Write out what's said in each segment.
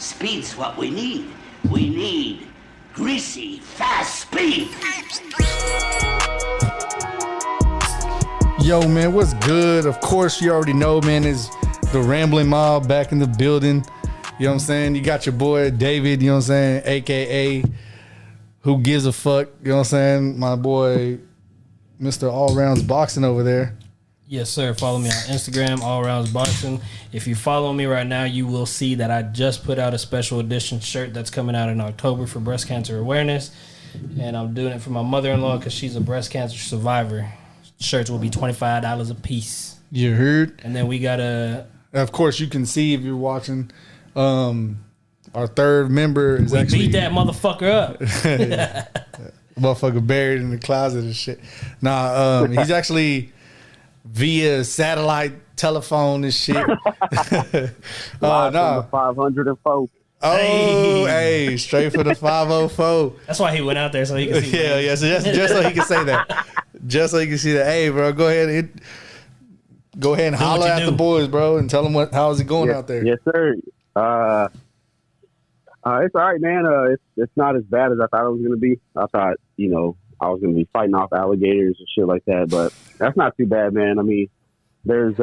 Speed's what we need. We need greasy, fast speed. Yo, man, what's good? Of course, you already know, man, is the Ramblin Mob back in the building. You know what I'm saying? You got your boy David, you know what I'm saying? AKA Who Gives a Fuck, you know what I'm saying? My boy Mr. All Rounds Boxing over there. Yes, sir. Follow me on Instagram, All Rounds Boxing. If you follow me right now, you will see that I just put out a special edition shirt that's coming out in October for breast cancer awareness. And I'm doing it for my mother-in-law because she's a breast cancer survivor. Shirts will be $25 a piece. You heard? And then we got a... Of course, you can see if you're watching. Our third member is actually... beat that motherfucker up. Motherfucker buried in the closet and shit. Nah, he's actually... via satellite telephone and shit. Nah. 504. Oh, hey, straight for the 504. That's why he went out there so he could see. Yeah. So just so he can say that. Just so he can see that. Hey, bro, go ahead and holler at the boys, bro, and tell them how's it going out there. Yes, sir. It's all right, man. It's not as bad as I thought it was gonna be. I thought, I was going to be fighting off alligators and shit like that, but that's not too bad, man. I mean, there's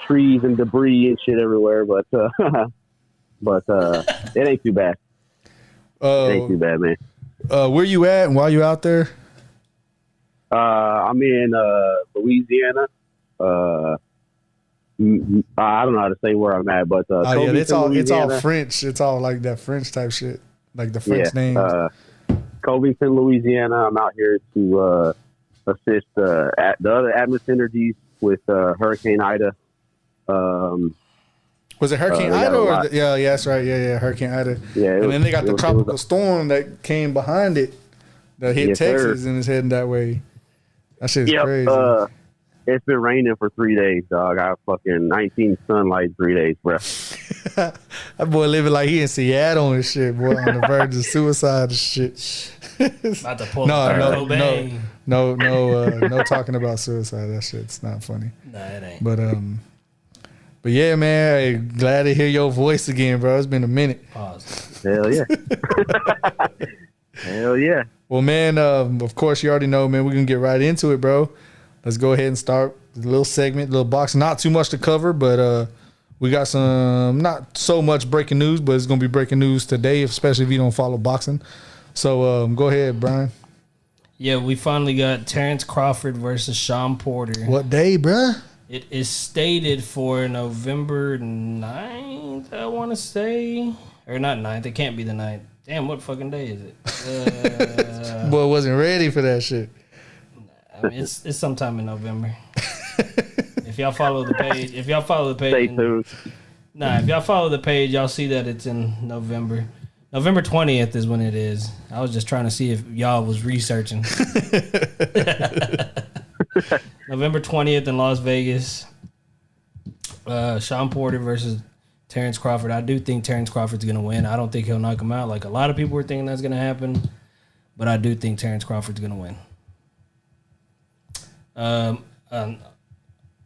trees and debris and shit everywhere, but it ain't too bad. It ain't too bad, man. Where you at and why you out there? I'm in Louisiana. I don't know how to say where I'm at, but it's all French. It's all like that French type shit, like the French names. Covington, Louisiana. I'm out here to assist the other Atmos Energies with Hurricane Ida. Was it Hurricane Ida or yeah, that's right. Yeah, Hurricane Ida. Yeah, and then they got the tropical storm that came behind it that hit Texas and is heading that way. That shit's crazy. It's been raining for 3 days, dog. I fucking 19 sunlight 3 days, bro. That boy living like he in Seattle and shit, boy, on the verge of suicide and shit. About to pull no talking about suicide. That shit's not funny. Nah, it ain't. But yeah, man, hey, glad to hear your voice again, bro. It's been a minute. Pause. Hell yeah. Hell yeah. Well, man, of course you already know, man. We're gonna get right into it, bro. Let's go ahead and start with a little segment, little box. Not too much to cover, but we got some not so much breaking news, but it's gonna be breaking news today, especially if you don't follow boxing. So go ahead, Brian. Yeah, we finally got Terrence Crawford versus Sean Porter. What day, bruh? It is stated for November 9th, I want to say. Or not 9th, it can't be the 9th. Damn, what fucking day is it? Boy, wasn't ready for that shit. I mean, it's sometime in November. If y'all follow the page, stay tuned. If y'all follow the page, y'all see that it's in November. November 20th is when it is. I was just trying to see if y'all was researching. November 20th in Las Vegas. Sean Porter versus Terrence Crawford. I do think Terrence Crawford's going to win. I don't think he'll knock him out like a lot of people were thinking that's going to happen. But I do think Terrence Crawford's going to win.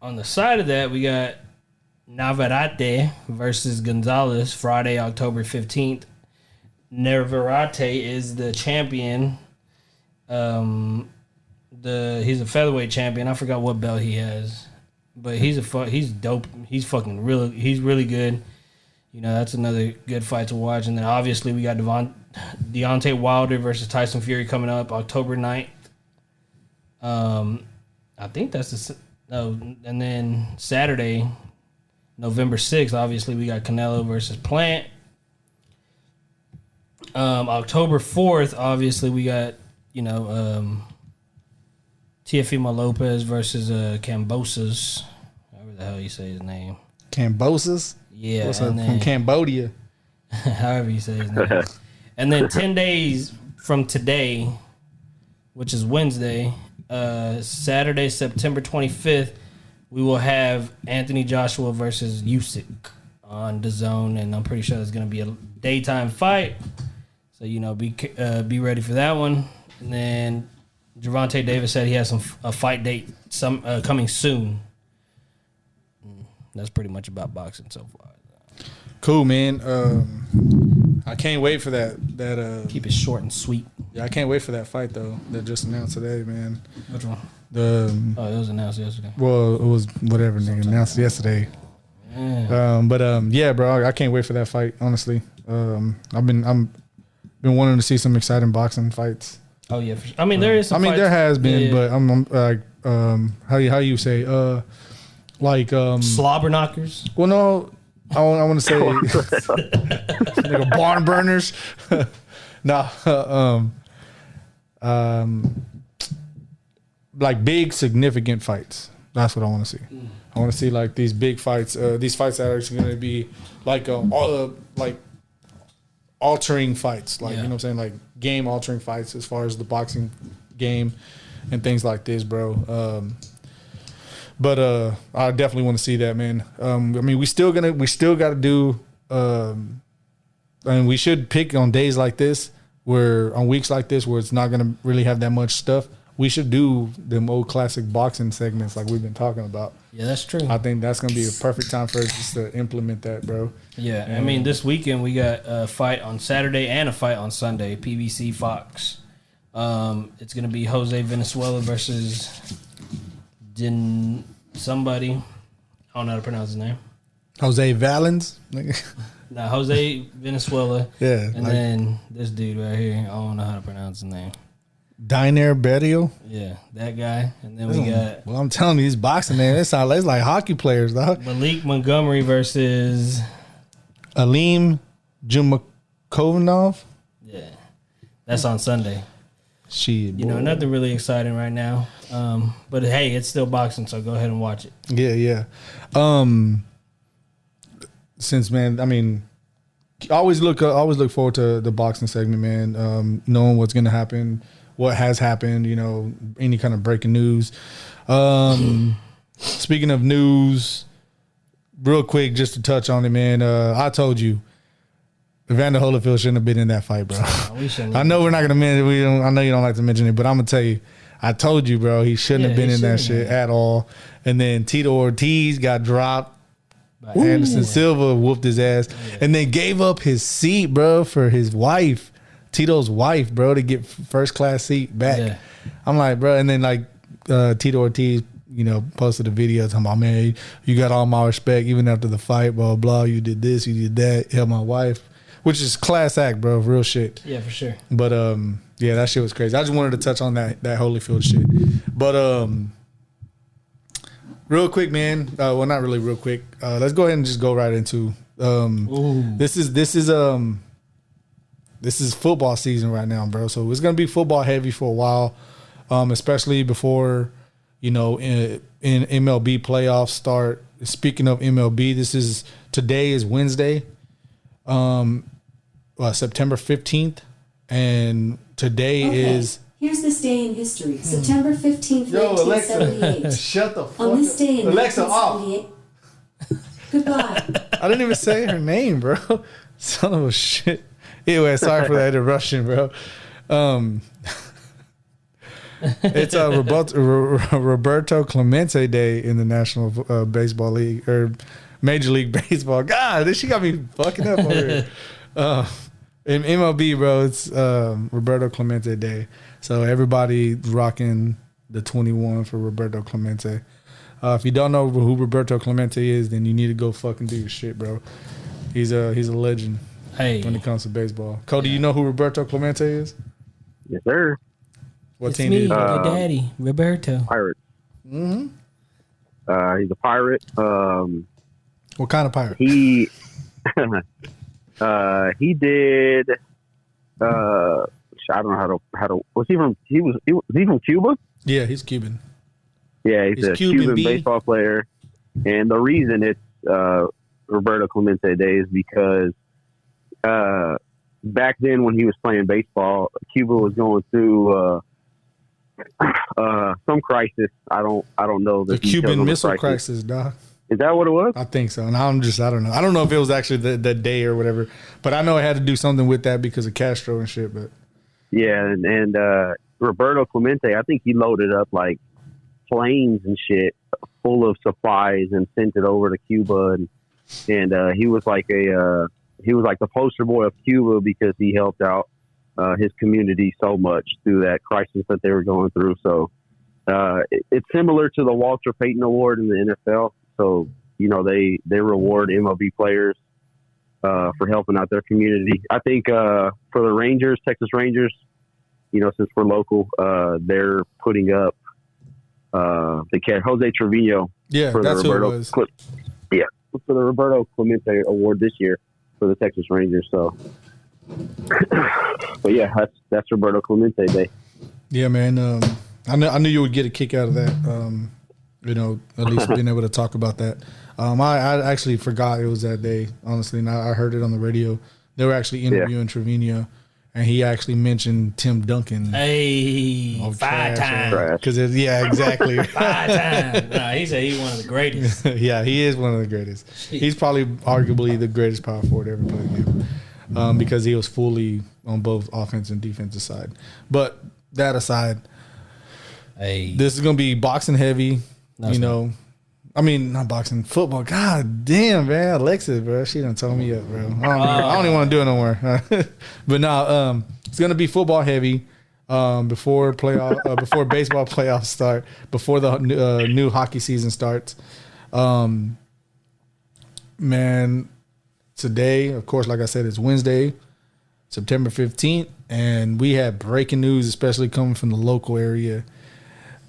On the side of that, we got Navarrete versus Gonzalez Friday, October 15th. Navarrete is the champion. He's a featherweight champion. I forgot what belt he has, but he's dope. He's really good. That's another good fight to watch. And then obviously we got Deontay Wilder versus Tyson Fury coming up October 9th. I think that's and then Saturday, November 6th, obviously we got Canelo versus Plant. October 4th, obviously we got, Teofimo Lopez versus Kambosos. However the hell you say his name. Kambosos? Yeah. What's up from Cambodia? However you say his name. And then 10 days from today, which is Wednesday, Saturday, September 25th, we will have Anthony Joshua versus Usyk on DAZN, and I'm pretty sure it's going to be a daytime fight. So, be ready for that one. And then Gervonta Davis said he has a fight date coming soon. That's pretty much about boxing so far. Cool, man. I can't wait for that. Keep it short and sweet. Yeah, I can't wait for that fight though. That just announced today, man. Which one? The Oh, it was announced yesterday. well, it was whatever nigga announced yesterday. Yeah. Yeah, bro, I can't wait for that fight. Honestly, I've been wanting to see some exciting boxing fights. Oh yeah. For sure. I mean, there is. Some I mean, fights. there has been, Yeah. but I'm like, how you say, like, slobber knockers. well, no, I want to say, like barn burners. No, like big significant fights. That's what I want to see. I want to see like these big fights. These fights that are actually going to be like like altering fights. Like you know what I'm saying, like game altering fights as far as the boxing game and things like this, bro. But I definitely want to see that, man. I mean, we still got to do. And we should pick on days like this, on weeks like this, where it's not gonna really have that much stuff. We should do them old classic boxing segments like we've been talking about. Yeah, that's true. I think that's gonna be a perfect time for us just to implement that, bro. Yeah, I mean, this weekend we got a fight on Saturday and a fight on Sunday. PBC Fox. It's gonna be Jose Venezuela versus somebody. I don't know how to pronounce his name. Jose Valens. Now Jose Venezuela. Yeah, and then this dude right here. I don't know how to pronounce his name. Diner Berrio. Yeah, that guy. And then we got. Well, I'm telling you, these boxing names, they sound like hockey players, dog. Malik Montgomery versus Alim Jumakovnov. Yeah, that's on Sunday. Shit, You know, nothing really exciting right now. But hey, it's still boxing, so go ahead and watch it. Yeah. Since, man, I mean, always look forward to the boxing segment, man. Knowing what's gonna happen, what has happened, you know, any kind of breaking news. Speaking of news, real quick, just to touch on it, man. I told you, Evander Holyfield shouldn't have been in that fight, bro. I know we're not gonna mention. I know you don't like to mention it, but I'm gonna tell you. I told you, bro. He shouldn't have been in that shit at all. And then Tito Ortiz got dropped. Anderson Silva whooped his ass, and then gave up his seat, bro, for his wife, Tito's wife, bro, to get first class seat back. Yeah. I'm like, bro, and then like Tito Ortiz, you know, posted a video talking about, man, you got all my respect even after the fight, blah blah. You did this, you did that, help my wife, which is class act, bro, real shit. Yeah, for sure. But yeah, that shit was crazy. I just wanted to touch on that Holyfield shit, but real quick, man. Well, not really real quick. Let's go ahead and just go right into this is football season right now, bro. So it's gonna be football heavy for a while, especially before, you know, in MLB playoffs start. Speaking of MLB, today is Wednesday, September 15th, and today is. Here's this day in history, September 15th, 1978. Shut the fuck up. On this day in Alexa, off. 1978. Goodbye. I didn't even say her name, bro. Son of a shit. Anyway, sorry for that interruption, bro. It's Roberto Clemente Day in the National Baseball League or Major League Baseball. God, she got me fucking up over here. In MLB, bro, it's Roberto Clemente Day. So everybody rocking the 21 for Roberto Clemente. If you don't know who Roberto Clemente is, then you need to go fucking do your shit, bro. He's a legend when it comes to baseball. Cody, you know who Roberto Clemente is? Yes, sir. What It's team me, is he? your daddy, Roberto. Pirate. Mm-hmm. He's a pirate. What kind of pirate? He he did. I don't know how to. Was he from? Was he from Cuba? Yeah, he's Cuban. Yeah, he's a Cuban B. baseball player, and the reason it's Roberto Clemente Day is because back then when he was playing baseball, Cuba was going through some crisis. I don't know the Cuban Missile Crisis, dog. Is that what it was? I think so. And I don't know. I don't know if it was actually the day or whatever, but I know it had to do something with that because of Castro and shit. But yeah, and Roberto Clemente, I think he loaded up like planes and shit full of supplies and sent it over to Cuba, and he was like a he was like the poster boy of Cuba because he helped out his community so much through that crisis that they were going through. So it's similar to the Walter Payton Award in the NFL. So, you know, they reward MLB players for helping out their community. I think for the Rangers, Texas Rangers, you know, since we're local, they're putting up the cat Jose Trevino for the Roberto for the Roberto Clemente Award this year for the Texas Rangers. So, but yeah, that's Roberto Clemente Day. Yeah, man. I knew you would get a kick out of that. You know, at least being able to talk about that. I actually forgot it was that day. Honestly, and I heard it on the radio. They were actually interviewing Trevino, and he actually mentioned Tim Duncan. Hey, 5 times. Because exactly. 5 times. Nah, he said he's one of the greatest. Yeah, he is one of the greatest. He's probably arguably the greatest power forward ever played the game, because he was fully on both offense and defensive side. But that aside, this is gonna be boxing heavy. You know, I mean, not boxing, football. God damn, man, Alexis, bro, she done told me up, bro. I don't even want to do it no more. But now, it's gonna be football heavy before baseball playoffs start, before the new hockey season starts. Man, today, of course, like I said, it's Wednesday, September 15th, and we had breaking news, especially coming from the local area.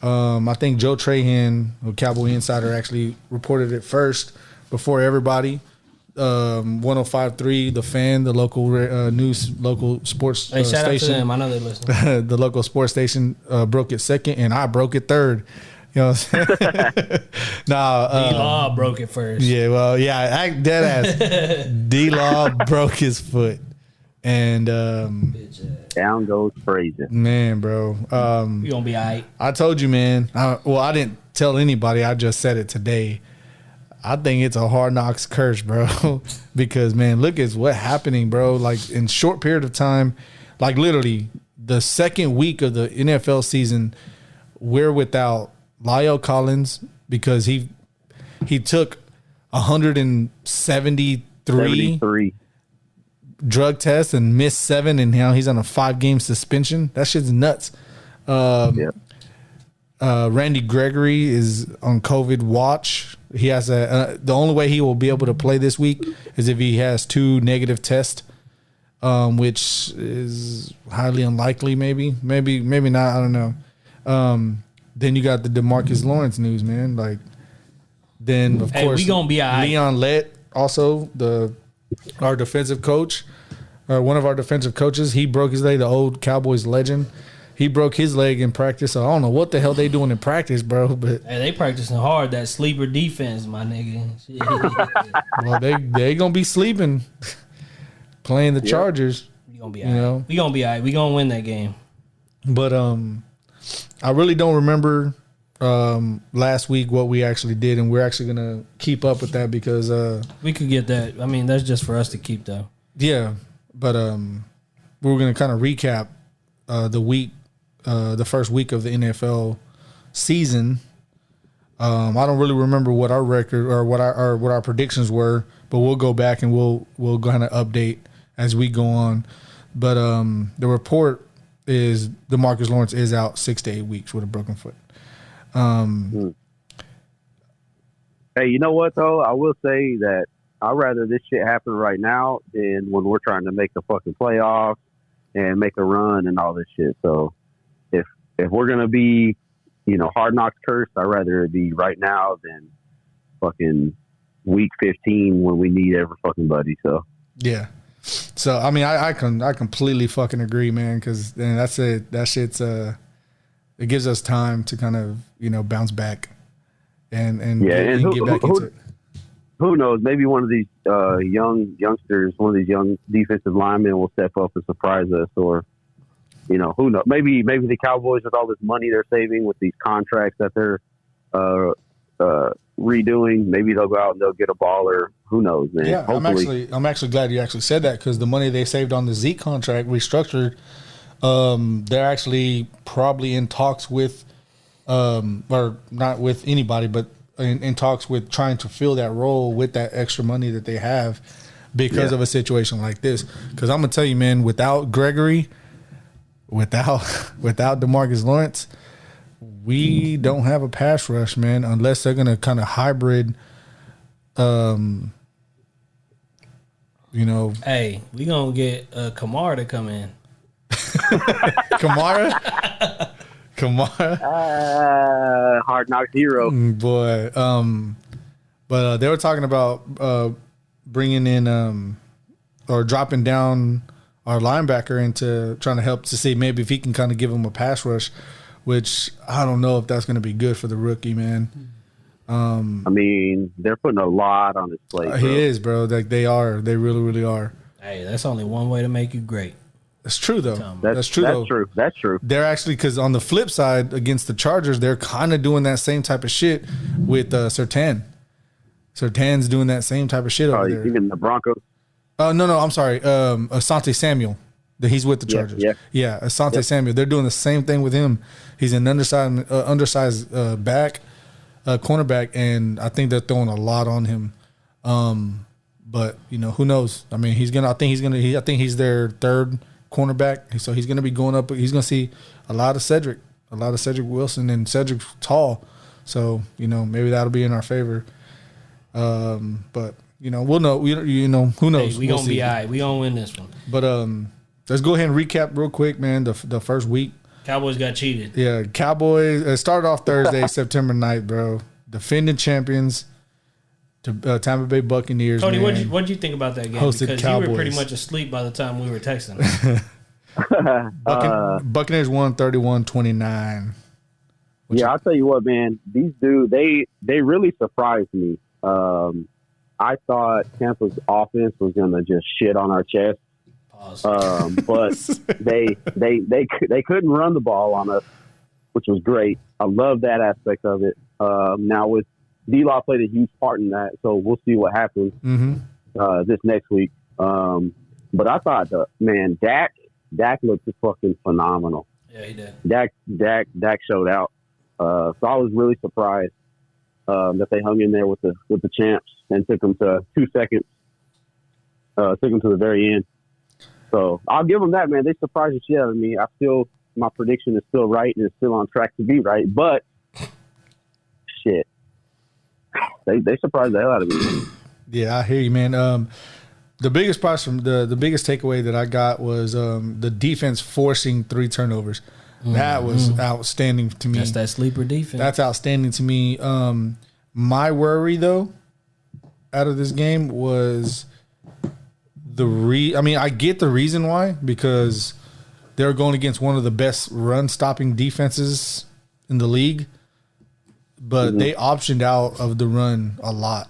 I think Joe Trahan, a Cowboy Insider, actually reported it first before everybody. 105.3, The Fan, the local local sports shout station. out to them. I know they listen. The local sports station broke it second, and I broke it third. You know what I'm saying? D-Law broke it first. Yeah, well, yeah, dead ass. D-Law broke his foot. And down goes Frazier. Man, bro. You gonna be all right. I told you, man. I didn't tell anybody. I just said it today. I think it's a Hard Knocks curse, bro. Because, man, look at what's happening, bro. Like, in short period of time, like literally the second week of the NFL season, we're without Lyle Collins because he took 173 drug tests and missed 7, and now he's on a 5-game suspension. That shit's nuts. Randy Gregory is on COVID watch. He has the only way he will be able to play this week is if he has 2 negative tests, which is highly unlikely. Maybe not. I don't know. Then you got the DeMarcus Lawrence news, man. Like, then of course we gonna be all right. Leon Lett, also our defensive coach, or one of our defensive coaches, he broke his leg. The old Cowboys legend, he broke his leg in practice. So I don't know what the hell they doing in practice, bro. But they practicing hard, that sleeper defense, my nigga. Well, they gonna be sleeping, playing the Chargers. We gonna be all right. We gonna be all right. We gonna win that game. But I really don't remember last week what we actually did, and we're actually gonna keep up with that because we could get that. I mean, that's just for us to keep, though. Yeah, but we're gonna kind of recap the first week of the NFL season. I don't really remember what our record or what our predictions were, but we'll go back and we'll kind of update as we go on. But the report is DeMarcus Lawrence is out 6 to 8 weeks with a broken foot. Hey, you know what though? I will say that I'd rather this shit happen right now than when we're trying to make the fucking playoffs and make a run and all this shit. So if we're gonna be, Hard Knocks cursed, I'd rather it be right now than fucking week 15 when we need every fucking buddy. So yeah. So I mean, I completely fucking agree, man. Because that's it. That shit's it gives us time to kind of bounce back and get back into it. Who knows? Maybe one of these youngsters, one of these young defensive linemen will step up and surprise us, or who knows? Maybe the Cowboys, with all this money they're saving with these contracts that they're redoing, maybe they'll go out and they'll get a baller. Who knows, man? Yeah, hopefully. I'm actually glad you actually said that, because the money they saved on the Zeke contract restructured, they're actually probably in talks with, or not with anybody, but in talks with trying to fill that role with that extra money that they have. because of a situation like this. Because I'm gonna tell you, man, without Gregory, without DeMarcus Lawrence, we don't have a pass rush, man, unless they're gonna kind of hybrid. Hey, we gonna get Kamara to come in. Kamara. Hard knock hero. Boy. But they were talking about bringing in or dropping down our linebacker into trying to help to see maybe if he can kind of give him a pass rush, which I don't know if that's going to be good for the rookie, man. I mean, they're putting a lot on his plate. Bro. He is, bro. Like they are. They really, really are. Hey, that's only one way to make you great. That's true, though. That's true. That's true. They're actually, because on the flip side, against the Chargers, they're kind of doing that same type of shit with Surtain. Surtain's doing that same type of shit over there. Even the Broncos. No, I'm sorry. Asante Samuel. He's with the Chargers. Yeah, Asante Samuel. They're doing the same thing with him. He's an undersized cornerback, and I think they're throwing a lot on him. But who knows? I mean, I think he's their third cornerback, so he's going to be going up. He's going to see a lot of Cedric Wilson, and Cedric's tall, so maybe that'll be in our favor. But we'll know. Who knows? Hey, we gonna be all right. We gonna win this one. But let's go ahead and recap real quick, man. The first week, Cowboys got cheated. Yeah, Cowboys. It started off Thursday, September 9th, bro. Defending champions, Tampa Bay Buccaneers. Tony, man. what'd you think about that game? Hosted because Cowboys. you were pretty much asleep by the time we were texting. Buccaneers won 31-29. Yeah, I'll tell you what, man. These dudes, they really surprised me. I thought Tampa's offense was gonna just shit on our chest. But they couldn't run the ball on us, which was great. I love that aspect of it. Now with D-Law played a huge part in that, so we'll see what happens this next week. But I thought, Dak looked fucking phenomenal. Yeah, he did. Dak showed out. So I was really surprised that they hung in there with the champs and took them to 2 seconds. Took them to the very end. So I'll give them that, man. They surprised the shit out of me. My prediction is still right and it's still on track to be right. But shit, they surprised the hell out of me. Yeah, I hear you, man. The biggest prize from the biggest takeaway that I got was the defense forcing 3 turnovers. That was outstanding to me. That's that sleeper defense. That's outstanding to me. My worry, though, out of this game was I get the reason why, because they're going against one of the best run-stopping defenses in the league, but they optioned out of the run a lot.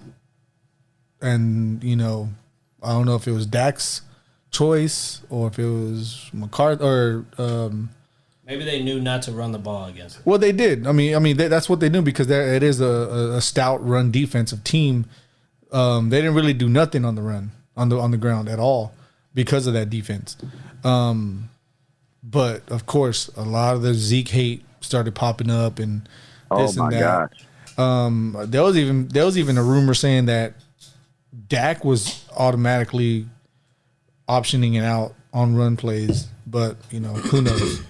And, I don't know if it was Dak's choice or if it was McCarthy or maybe they knew not to run the ball against it. Well, they did. I mean, that's what they knew, because it is a stout run defensive team. They didn't really do nothing on the run on the ground at all because of that defense. But of course, a lot of the Zeke hate started popping up and this and that. Gosh. There was even a rumor saying that Dak was automatically optioning it out on run plays, but who knows?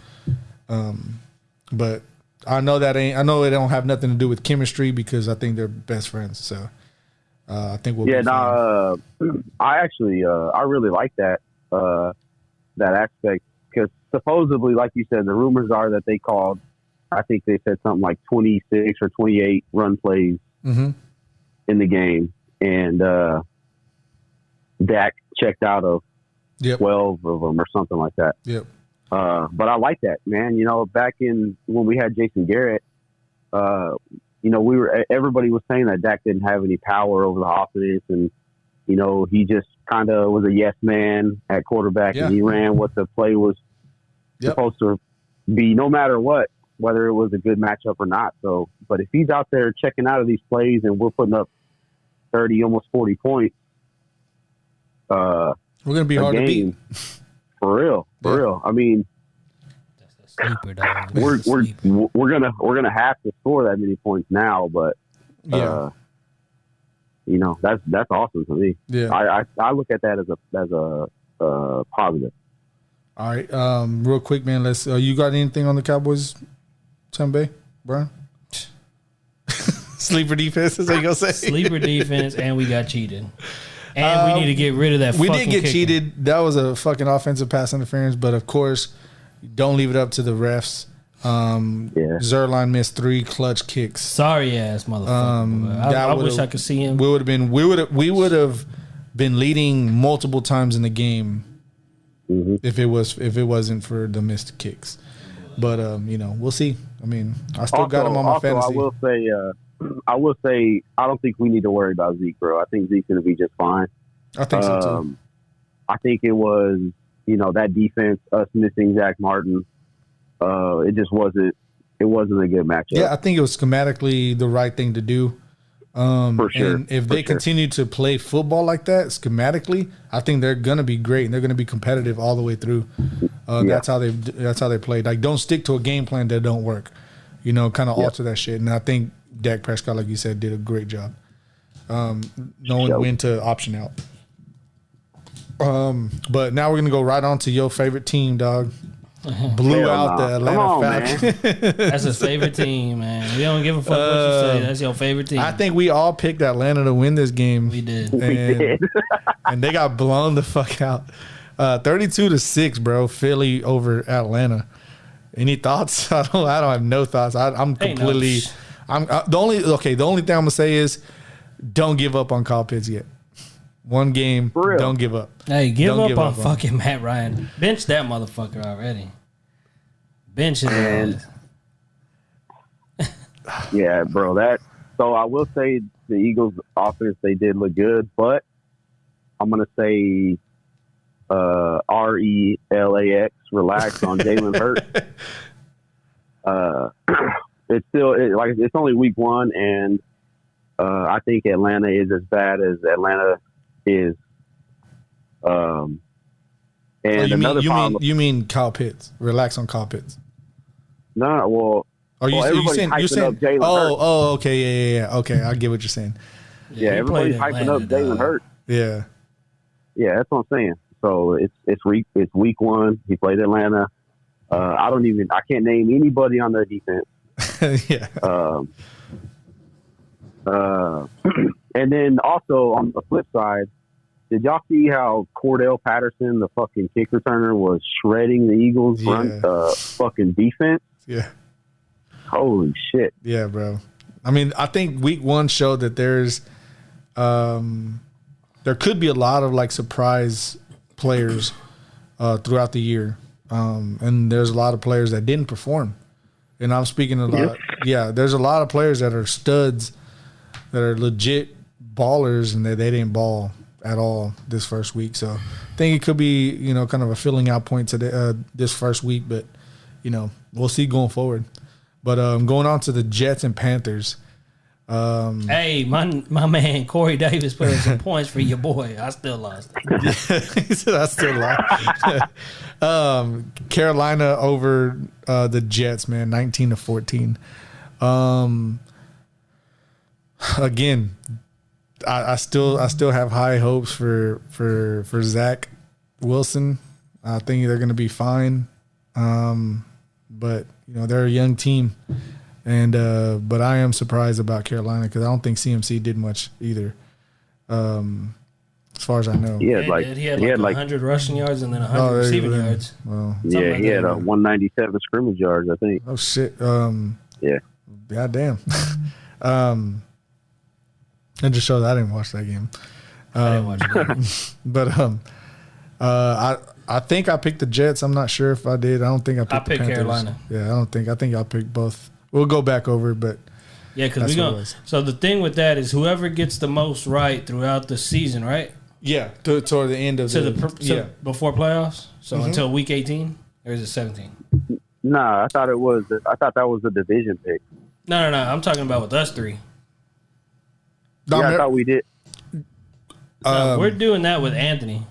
But I know it don't have nothing to do with chemistry, because I think they're best friends. So I think we'll. Yeah, I actually I really like that aspect, because supposedly, like you said, the rumors are that they called. I think they said something like 26 or 28 run plays in the game, and Dak checked out of 12 of them or something like that. Yep. But I like that, man. Back in when we had Jason Garrett, everybody was saying that Dak didn't have any power over the offense, and he just kind of was a yes man at quarterback, and he ran what the play was supposed to be, no matter what, whether it was a good matchup or not. So, but if he's out there checking out of these plays and we're putting up 30, almost 40 points, we're gonna be hard to beat. For real. I mean, sleeper, dog. we're gonna have to score that many points now, but that's awesome for me. Yeah. I look at that as a positive. All right. Real quick, man. Let's. You got anything on the Cowboys, Bay, Brian? Sleeper defense, is what you gonna say? Sleeper defense, and we got cheated. And we need to get rid of that. We fucking did get kicker. cheated. That was a fucking offensive pass interference. But of course, don't leave it up to the refs. Zerline missed 3 clutch kicks. Sorry ass motherfucker. I wish I could see him. We would have been leading multiple times in the game if it wasn't for the missed kicks. But we'll see. I mean, I still got him on my fantasy. I will say I don't think we need to worry about Zeke, bro. I think Zeke's going to be just fine. I think so too. I think it was that defense, us missing Zach Martin. It just wasn't a good matchup. Yeah, I think it was schematically the right thing to do. For sure. And if they continue to play football like that schematically, I think they're gonna be great and they're gonna be competitive all the way through. That's how they played. Like, don't stick to a game plan that don't work. Kind of alter that shit. And I think Dak Prescott, like you said, did a great job. Knowing when to option out. But now we're gonna go right on to your favorite team, dog. Blew out the Atlanta Falcons. That's his favorite team, man. We don't give a fuck what you say. That's your favorite team. I think we all picked Atlanta to win this game. We did. And they got blown the fuck out. 32-6, bro. Philly over Atlanta. Any thoughts? I don't have no thoughts. I'm completely. The only thing I'm gonna say is, don't give up on Kyle Pitts yet. One game, don't give up. Hey, give up on fucking Matt Ryan. Bench that motherfucker already. Bench his ass. Yeah, bro. So I will say the Eagles' offense, they did look good, but I'm gonna say RELAX, relax on Jalen Hurts. It's only week 1, and I think Atlanta is as bad as Atlanta is. And you mean Kyle Pitts? Relax on Kyle Pitts. No, well. You're saying? Jalen Hurts. Okay, yeah. Okay, I get what you're saying. Yeah, everybody's hyping up Jalen Hurts. Yeah. Yeah, that's what I'm saying. So it's week 1. He played Atlanta. I can't name anybody on their defense. Yeah. And then also on the flip side, did y'all see how Cordell Patterson, the fucking kick returner, was shredding the Eagles' fucking defense? Yeah. Holy shit. Yeah, bro. I mean, I think week 1 showed that there could be a lot of like surprise players throughout the year. And there's a lot of players that didn't perform. And I'm speaking a lot. Yeah, there's a lot of players that are studs, that are legit ballers, and they didn't ball at all this first week. So I think it could be, kind of a filling out point to this first week, but, we'll see going forward. But going on to the Jets and Panthers. Hey, my man Corey Davis put in some points for your boy. I still lost. He said I still lost. Carolina over the Jets, man, 19-14. Again, I still have high hopes for Zach Wilson. I think they're going to be fine. But they're a young team. And but I am surprised about Carolina because I don't think CMC did much either, as far as I know. He had 100 rushing yards and then 100 receiving yards. Well, yeah, he had 197 scrimmage yards, I think. Oh shit! Yeah. Goddamn. It just shows I didn't watch that game. I didn't watch it. But I think I picked the Jets. I'm not sure if I did. I don't think I picked the Panthers. Carolina. Yeah, I think I picked both. We'll go back over it, but yeah, because we're going. So the thing with that is whoever gets the most right throughout the season, right? Yeah, toward the end of before playoffs. So until week 18, or is it 17? Nah, I thought that was a division pick. No. I'm talking about with us 3. I thought we did. No, we're doing that with Anthony.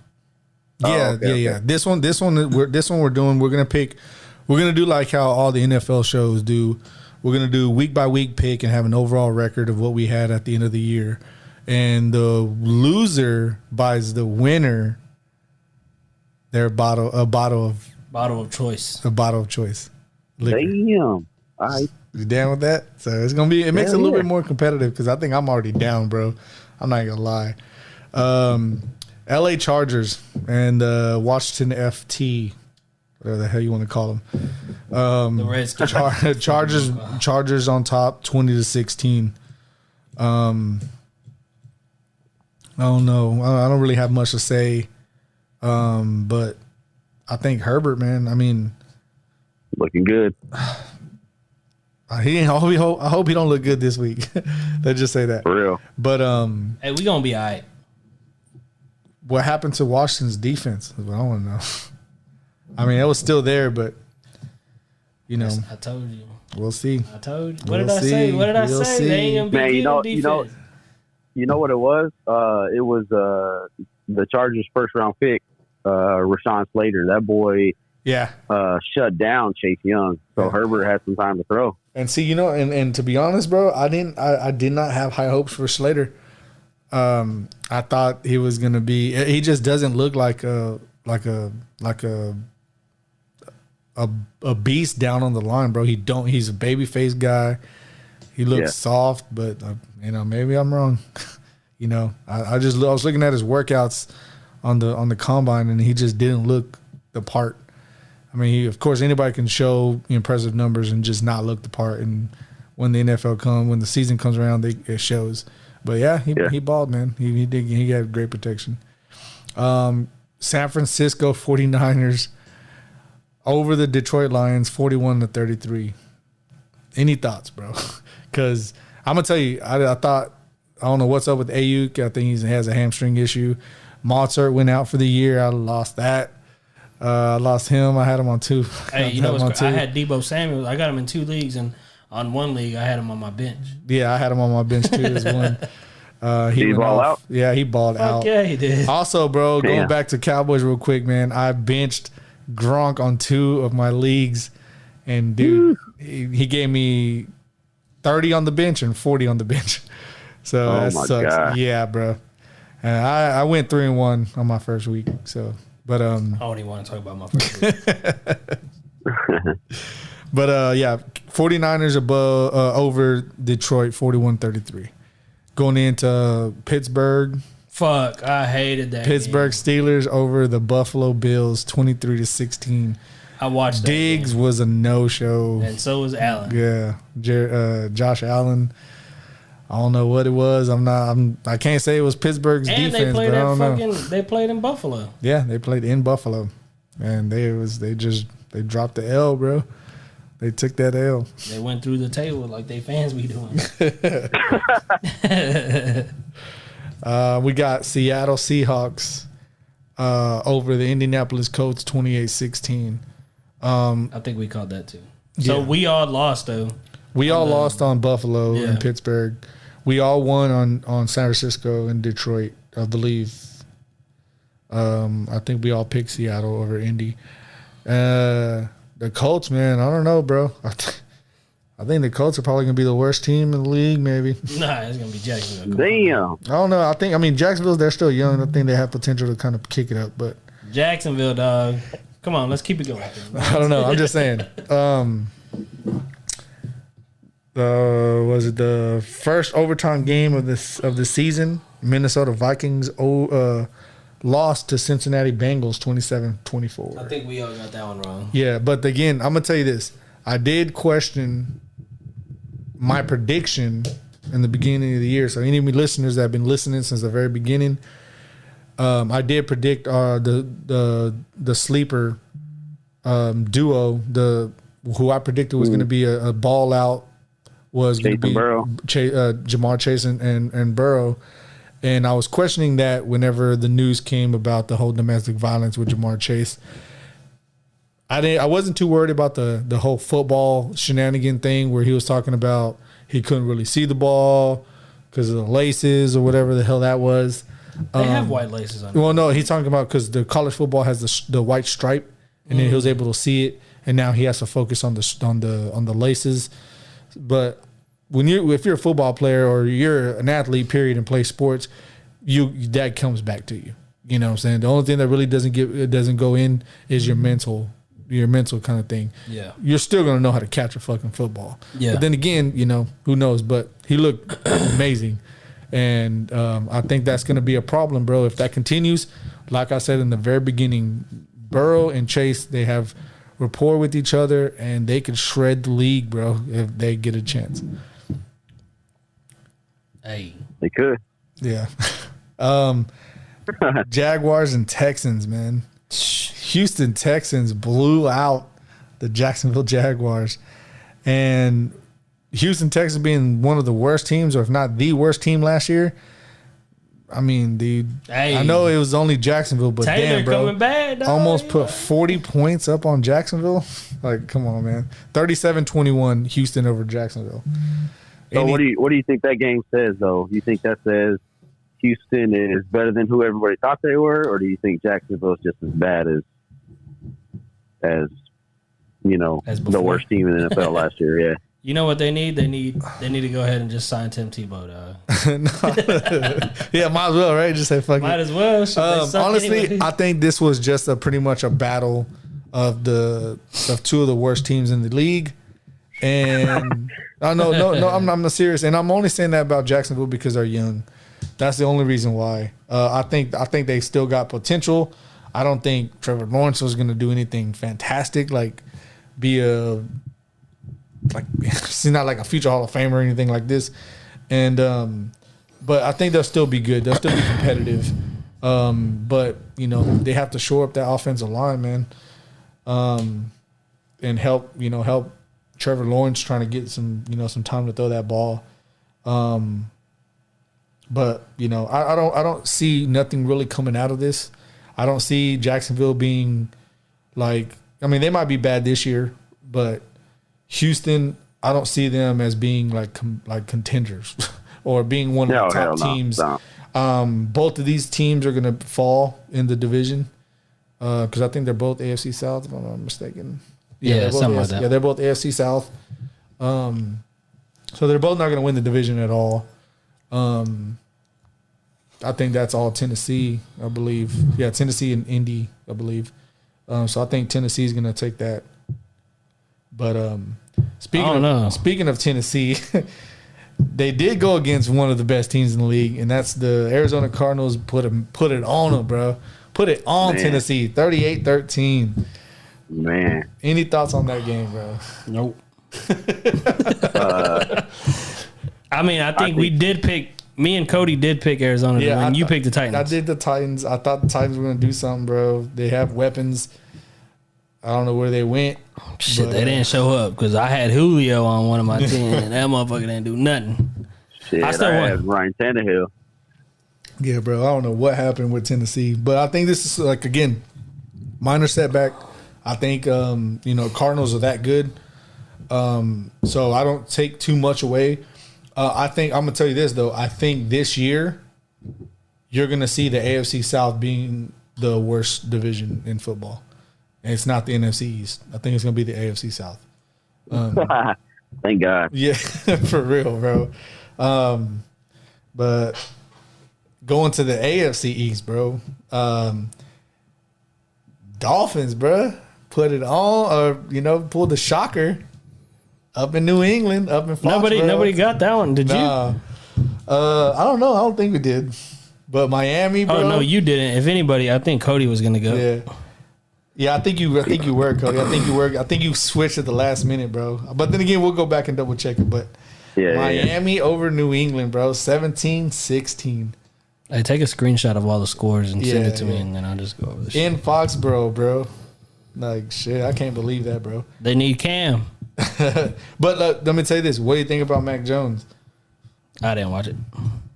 Yeah, yeah. This one we're doing. We're gonna do like how all the NFL shows do. We're gonna do week by week pick and have an overall record of what we had at the end of the year, and the loser buys the winner their bottle of choice liquor. Damn. All right. You down with that? So it's gonna be. It makes it a little bit more competitive because I think I'm already down, bro. I'm not gonna lie. L.A. Chargers and Washington FT, whatever the hell you want to call them. The Redskins. Chargers on top, 20-16. I don't know. I don't really have much to say. But I think Herbert, man. I mean, looking good. I hope he don't look good this week. Let's just say that. For real. But hey, we gonna be all right. What happened to Washington's defense? I don't know. I mean, it was still there, but you know, I told you. We'll see. I told you. What did I say? What did I say? They ain't gonna be good defense. You know what it was? It was the Chargers' first round pick, Rashawn Slater. That boy, shut down Chase Young. So Herbert had some time to throw. And see, you know, and to be honest, bro, I did not have high hopes for Slater. I thought he was gonna be. He just doesn't look like a beast down on the line, bro. He's a baby face guy. He looks soft, but you know, maybe I'm wrong. You know, I was looking at his workouts on the combine, and he just didn't look the part. I mean, of course, anybody can show impressive numbers and just not look the part. And when the season comes around, it shows. But he balled, man. He had great protection. San Francisco 49ers over the Detroit Lions 41-33. Any thoughts, bro? Because I'm gonna tell you, I don't know what's up with Ayuk. I think he has a hamstring issue. Mozart went out for the year. I lost that. I lost him. I had him on 2. Hey, you know what's I had Debo Samuel. I got him in 2 leagues, and on 1 league I had him on my bench. Yeah, I had him on my bench too as one. He ball out? Yeah, he balled out. Yeah, he did. Also, bro, going back to Cowboys real quick, man. I benched Gronk on 2 of my leagues, and dude, he gave me 30 on the bench and 40 on the bench. So that sucks. God. Yeah, bro. And I went 3-1 on my first week. So, but I don't even want to talk about my first week. But 49ers over Detroit 41-33. Going into Pittsburgh. Fuck, I hated that. Pittsburgh Steelers over the Buffalo Bills 23-16. I watched that. Diggs was a no-show. And so was Allen. Yeah. Josh Allen. I don't know what it was. I can't say it was Pittsburgh's and defense, but I don't know. They played in Buffalo. Yeah, they played in Buffalo. And they dropped the L, bro. They took that L. They went through the table like they fans be doing. We got Seattle Seahawks over the Indianapolis Colts 28-16. I think we called that too. So we all lost though. We all lost on Buffalo and Pittsburgh. We all won on San Francisco and Detroit, I believe. I think we all picked Seattle over Indy. The Colts, man, I don't know, bro. I think the Colts are probably going to be the worst team in the league, maybe. Nah, it's going to be Jacksonville. Damn. I don't know. Jacksonville, they're still young. I think they have potential to kind of kick it up, but Jacksonville, dog. Come on, let's keep it going. I don't know. I'm just saying. Was it the first overtime game of the season? Minnesota Vikings lost to Cincinnati Bengals 27-24. I think we all got that one wrong. Yeah, but again, I'm gonna tell you this. I did question my prediction in the beginning of the year. So any of me listeners that have been listening since the very beginning, I did predict the sleeper duo. Who I predicted was going to be a ball out was going to be Jamar Chase and Burrow. And I was questioning that whenever the news came about the whole domestic violence with Jamar Chase. I wasn't too worried about the whole football shenanigan thing where he was talking about he couldn't really see the ball because of the laces or whatever the hell that was. They have white laces on it. Well, no, he's talking about because the college football has the white stripe, and then he was able to see it, and now he has to focus on the laces. But if you're a football player or you're an athlete, period, and play sports, that comes back to you. You know what I'm saying? The only thing that really doesn't go in is your mental kind of thing. Yeah. You're still gonna know how to catch a fucking football. Yeah. But then again, who knows? But he looked amazing. And I think that's gonna be a problem, bro. If that continues, like I said in the very beginning, Burrow and Chase, they have rapport with each other and they could shred the league, bro, if they get a chance. Hey. They could. Yeah. Jaguars and Texans, man. Houston Texans blew out the Jacksonville Jaguars. And Houston Texans being one of the worst teams, or if not the worst team last year. I mean, dude, Hey. I know it was only Jacksonville, but Taylor damn, bro. coming bad, dog. Almost put 40 points up on Jacksonville. Like, come on, man. 37-21 Houston over Jacksonville. So what do you think that game says, though? You think that says Houston is better than who everybody thought they were, or do you think Jacksonville is just as bad as the worst team in the NFL last year? Yeah. You know what they need? They need to go ahead and just sign Tim Tebow, dog. Yeah, might as well, right? Just say fuck Might it. as well. Shit, they suck Honestly, anyway. I think this was just pretty much a battle of two of the worst teams in the league. And no, I'm not serious. And I'm only saying that about Jacksonville because they're young. That's the only reason why. I think they still got potential. I don't think Trevor Lawrence was going to do anything fantastic, like he's not like a future Hall of Famer or anything like this. And but I think they'll still be good. They'll still be competitive. But they have to shore up that offensive line, man. And help Trevor Lawrence trying to get some time to throw that ball. But I don't see nothing really coming out of this. I don't see Jacksonville being like, I mean, they might be bad this year, but Houston, I don't see them as being like contenders or being one of the top teams. No. Both of these teams are going to fall in the division because I think they're both AFC South, if I'm not mistaken. Yeah, something like that. Yeah, they're both AFC South. So they're both not going to win the division at all. I think that's all Tennessee, I believe. Yeah, Tennessee and Indy, I believe. So I think Tennessee is going to take that. But speaking of Tennessee, they did go against one of the best teams in the league, and that's the Arizona Cardinals. Put it on them, bro. Put it on Tennessee, 38-13. Man. Any thoughts on that game, bro? Nope. I mean, I think we did pick. Me and Cody did pick Arizona to win. You picked the Titans. I did the Titans. I thought the Titans were going to do something, bro. They have weapons. I don't know where they went. Shit, they didn't show up because I had Julio on one of my teams, and that motherfucker didn't do nothing. Shit, I had Ryan Tannehill. Yeah, bro. I don't know what happened with Tennessee, but I think this is again, minor setback. I think Cardinals are that good, so I don't take too much away. I think I'm gonna tell you this though. I think this year you're gonna see the AFC South being the worst division in football. And it's not the NFC East. I think it's gonna be the AFC South. Thank God. Yeah, for real, bro. But going to the AFC East, bro. Dolphins, bro, put it on, or pulled the shocker. Up in New England, up in Foxborough. Nobody got that one. Did you? I don't know. I don't think we did. But Miami, bro. Oh no, you didn't. If anybody, I think Cody was gonna go. Yeah. I think you were, Cody. I think you were. I think you switched at the last minute, bro. But then again, we'll go back and double check it. But Miami over New England, bro. 17-16. Hey, take a screenshot of all the scores and send it to me, and then I'll just go over the shit. In Foxborough, bro. Like shit, I can't believe that, bro. They need Cam. But let me tell you this. What do you think about Mac Jones? I didn't watch it.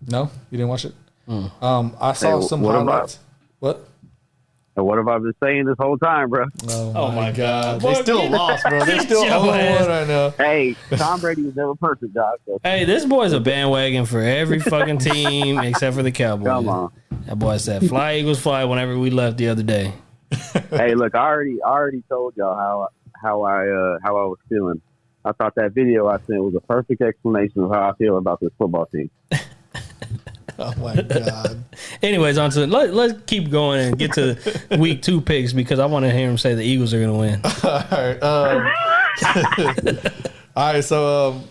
No? You didn't watch it? I saw some highlights. What? What have I been saying this whole time, bro? Oh my God. Boy, they still lost, bro. They're still 0-1 right now. Hey, Tom Brady was never perfect, dog. So. Hey, this boy's a bandwagon for every fucking team except for the Cowboys. Come on. That boy said, "Fly Eagles fly." Whenever we left the other day. Hey, look, I already told y'all how I was feeling I thought that video I sent was a perfect explanation of how I feel about this football team. Oh my god. Anyways, on to let's keep going and get to week 2 picks because I want to hear him say the Eagles are going to win. All right. So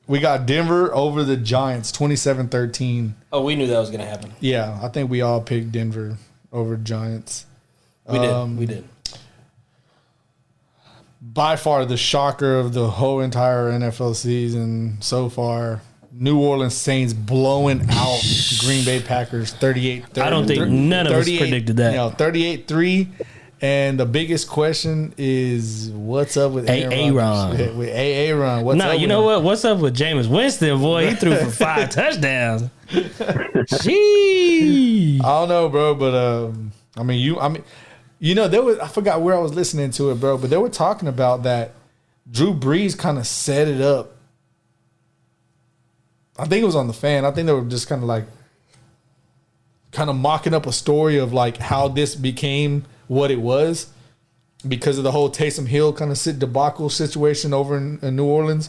we got Denver over the Giants, 27-13. Oh, we knew that was going to happen. Yeah, I think we all picked Denver over Giants. We did. By far the shocker of the whole entire NFL season so far. New Orleans Saints blowing out Green Bay Packers 38-30. I don't think none of us predicted that. 38-3. And the biggest question is, what's up with Aaron? With Aaron. What's up? You know what? What's up with Jameis Winston, boy? He threw for 5 touchdowns. Gee. I don't know, bro, but there was, I forgot where I was listening to it, bro, but they were talking about that Drew Brees kind of set it up. I think it was on the Fan. I think they were just kind of mocking up a story of like how this became what it was because of the whole Taysom Hill kind of debacle situation over in New Orleans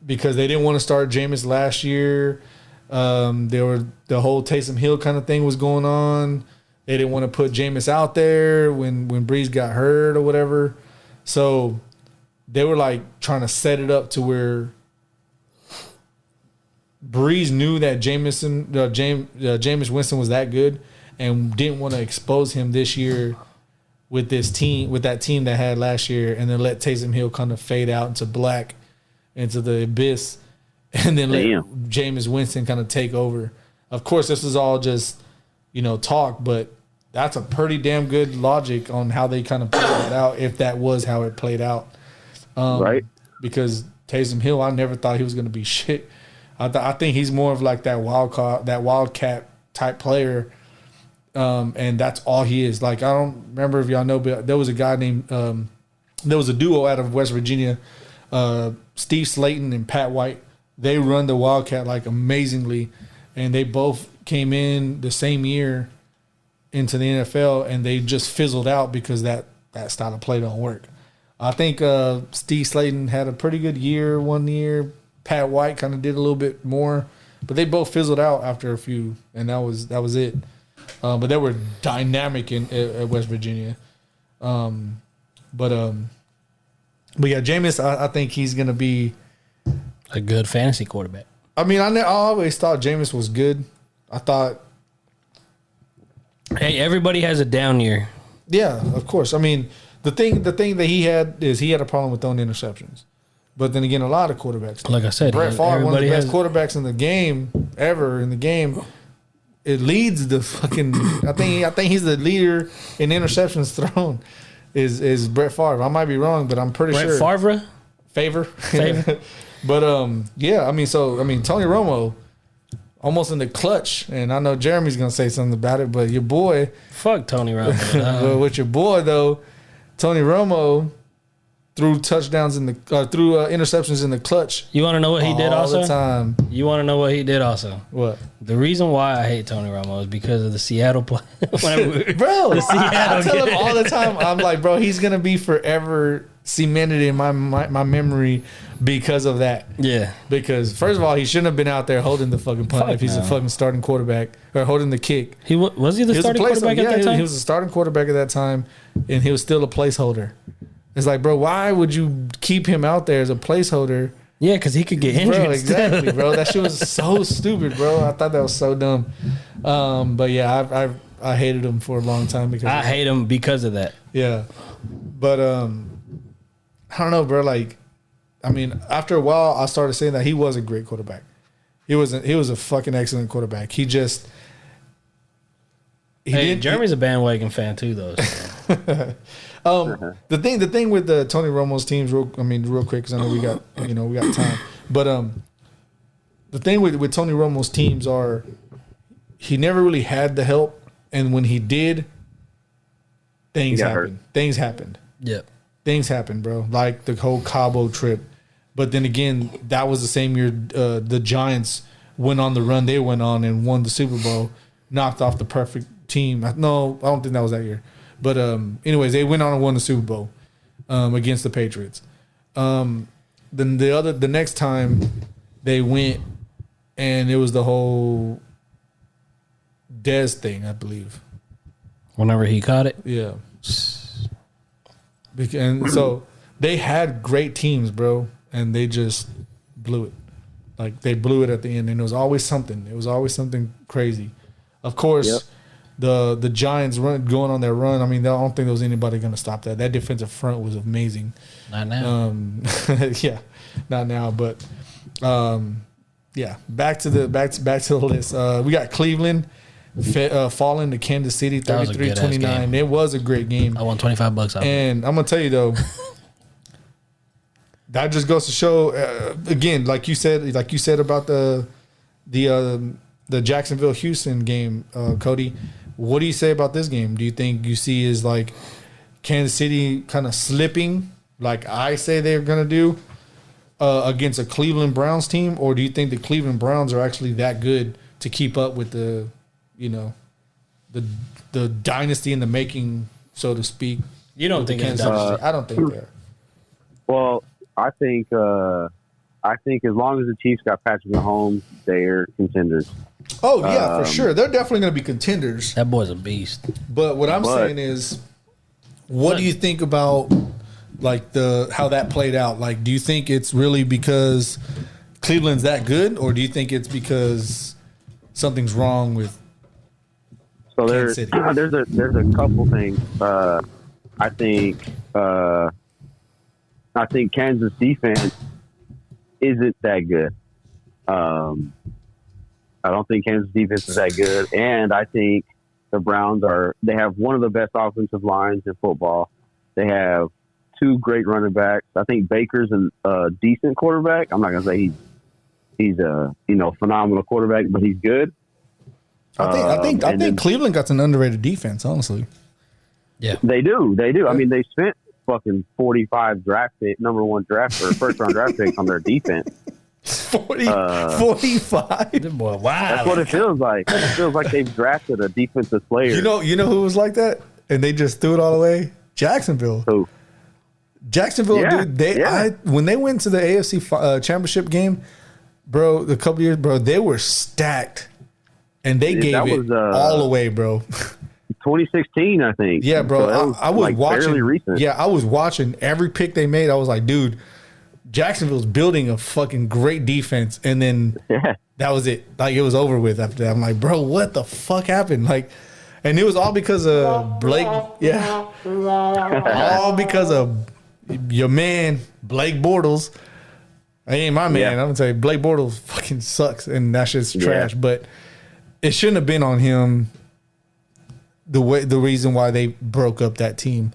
because they didn't want to start Jameis last year. The whole Taysom Hill kind of thing was going on. They didn't want to put Jameis out there when Brees got hurt or whatever. So they were like trying to set it up to where Brees knew that Jameis Winston was that good and didn't want to expose him this year with that team that had last year, and then let Taysom Hill kind of fade out into black, into the abyss, and then let Jameis Winston kind of take over. Of course, this is all just talk, but that's a pretty damn good logic on how they kind of played it out if that was how it played out. Right? Because Taysom Hill, I never thought he was going to be shit. I think he's more of like that wildcat type player, and that's all he is. Like I don't remember if y'all know, but there was a guy named there was a duo out of West Virginia, Steve Slayton and Pat White. They run the Wildcat like amazingly, and they both came in the same year into the NFL, and they just fizzled out because that style of play don't work. I think Steve Slayton had a pretty good year one year. Pat White kind of did a little bit more, but they both fizzled out after a few, and that was it. But they were dynamic at West Virginia. But yeah, Jameis, I think he's gonna be a good fantasy quarterback. I mean, I always thought Jameis was good. I thought, hey, everybody has a down year. Yeah, of course. I mean, the thing that he had is he had a problem with throwing interceptions. But then again, a lot of quarterbacks. Like I said, Brett Favre, one of the best quarterbacks in the game ever in the game. It leads the fucking. I think he's the leader in interceptions thrown. Is Brett Favre? I might be wrong, but I'm pretty sure. Brett Favre. But yeah. I mean, Tony Romo, almost in the clutch, and I know Jeremy's gonna say something about it, but your boy. Fuck Tony Romo. But with your boy though, Tony Romo. Threw touchdowns threw interceptions in the clutch. You want to know what he did also? All the time. You want to know what he did also? What? The reason why I hate Tony Romo is because of the Seattle play. Bro, I tell him all the time. I'm like, bro, he's gonna be forever cemented in my memory because of that. Yeah. Because first of all, he shouldn't have been out there holding the fucking punt if he's a fucking starting quarterback or holding the kick. Was he the starting quarterback at that time? He was a starting quarterback at that time, and he was still a placeholder. It's like, bro, why would you keep him out there as a placeholder? Yeah, because he could get injured. Bro, exactly, bro. That shit was so stupid, bro. I thought that was so dumb. But yeah, I hated him for a long time because I hate him because of that. Yeah, but I don't know, bro. Like, I mean, after a while, I started saying that he was a great quarterback. He was a fucking excellent quarterback. Jeremy's a bandwagon fan too, though. So. The thing with the Tony Romo's teams, real quick, because I know we got time. But the thing with Tony Romo's teams are he never really had the help, and when he did, things happened. Things happened. Yep. Things happened, bro. Like the whole Cabo trip. But then again, that was the same year the Giants went on the run they went on and won the Super Bowl, knocked off the perfect team. No, I don't think that was that year. But anyways, they went on and won the Super Bowl against the Patriots. then the next time they went, and it was the whole Dez thing, I believe. Whenever he caught it. Yeah. And so they had great teams, bro, and they just blew it. Like they blew it at the end, and it was always something. It was always something crazy. Of course, the Giants going on their run. I mean, I don't think there was anybody going to stop that. That defensive front was amazing. Not now. Yeah, not now, but yeah. Back to the list. We got Cleveland falling to Kansas City 33-29. It was a great game. I won $25 off. And I'm gonna tell you though, that just goes to show again, like you said about the Jacksonville Houston game, Cody. What do you say about this game? Do you think you see is like Kansas City kind of slipping, like I say they're gonna do, against a Cleveland Browns team, or do you think the Cleveland Browns are actually that good to keep up with the dynasty in the making, so to speak? You don't think it's I don't think they're. Well, I think as long as the Chiefs got Patrick Mahomes, they're contenders. Oh yeah, for sure. They're definitely going to be contenders. That boy's a beast. But what I'm saying is, what do you think about like how that played out? Like, do you think it's really because Cleveland's that good, or do you think it's because something's wrong with Kansas City? There's a couple things. I think Kansas defense isn't that good. I don't think Kansas defense is that good, and I think the Browns they have one of the best offensive lines in football. They have two great running backs. I think Baker's a decent quarterback. I'm not gonna say he's a phenomenal quarterback, but he's good. I think Cleveland got an underrated defense, honestly. Yeah, they do. I mean, they spent fucking 45 number one draft or first round draft picks on their defense. 45. Boy, wow, that's what it feels like. It feels like they've drafted a defensive player. You know who was like that, and they just threw it all away? Jacksonville. Who? Jacksonville, dude. When they went to the AFC championship game, bro, a couple years, bro, they were stacked, and they gave it all away, bro. 2016, I think. Yeah, bro. So I was like watching. fairly recent. Yeah, I was watching every pick they made. I was like, dude, Jacksonville's building a fucking great defense, and then that was it. Like, it was over with after that. I'm like, bro, what the fuck happened? Like, and it was all because of Blake. Yeah, all because of your man Blake Bortles. He ain't my man. Yeah. I'm gonna tell you, Blake Bortles fucking sucks, and that shit's trash. But it shouldn't have been on him. The reason why they broke up that team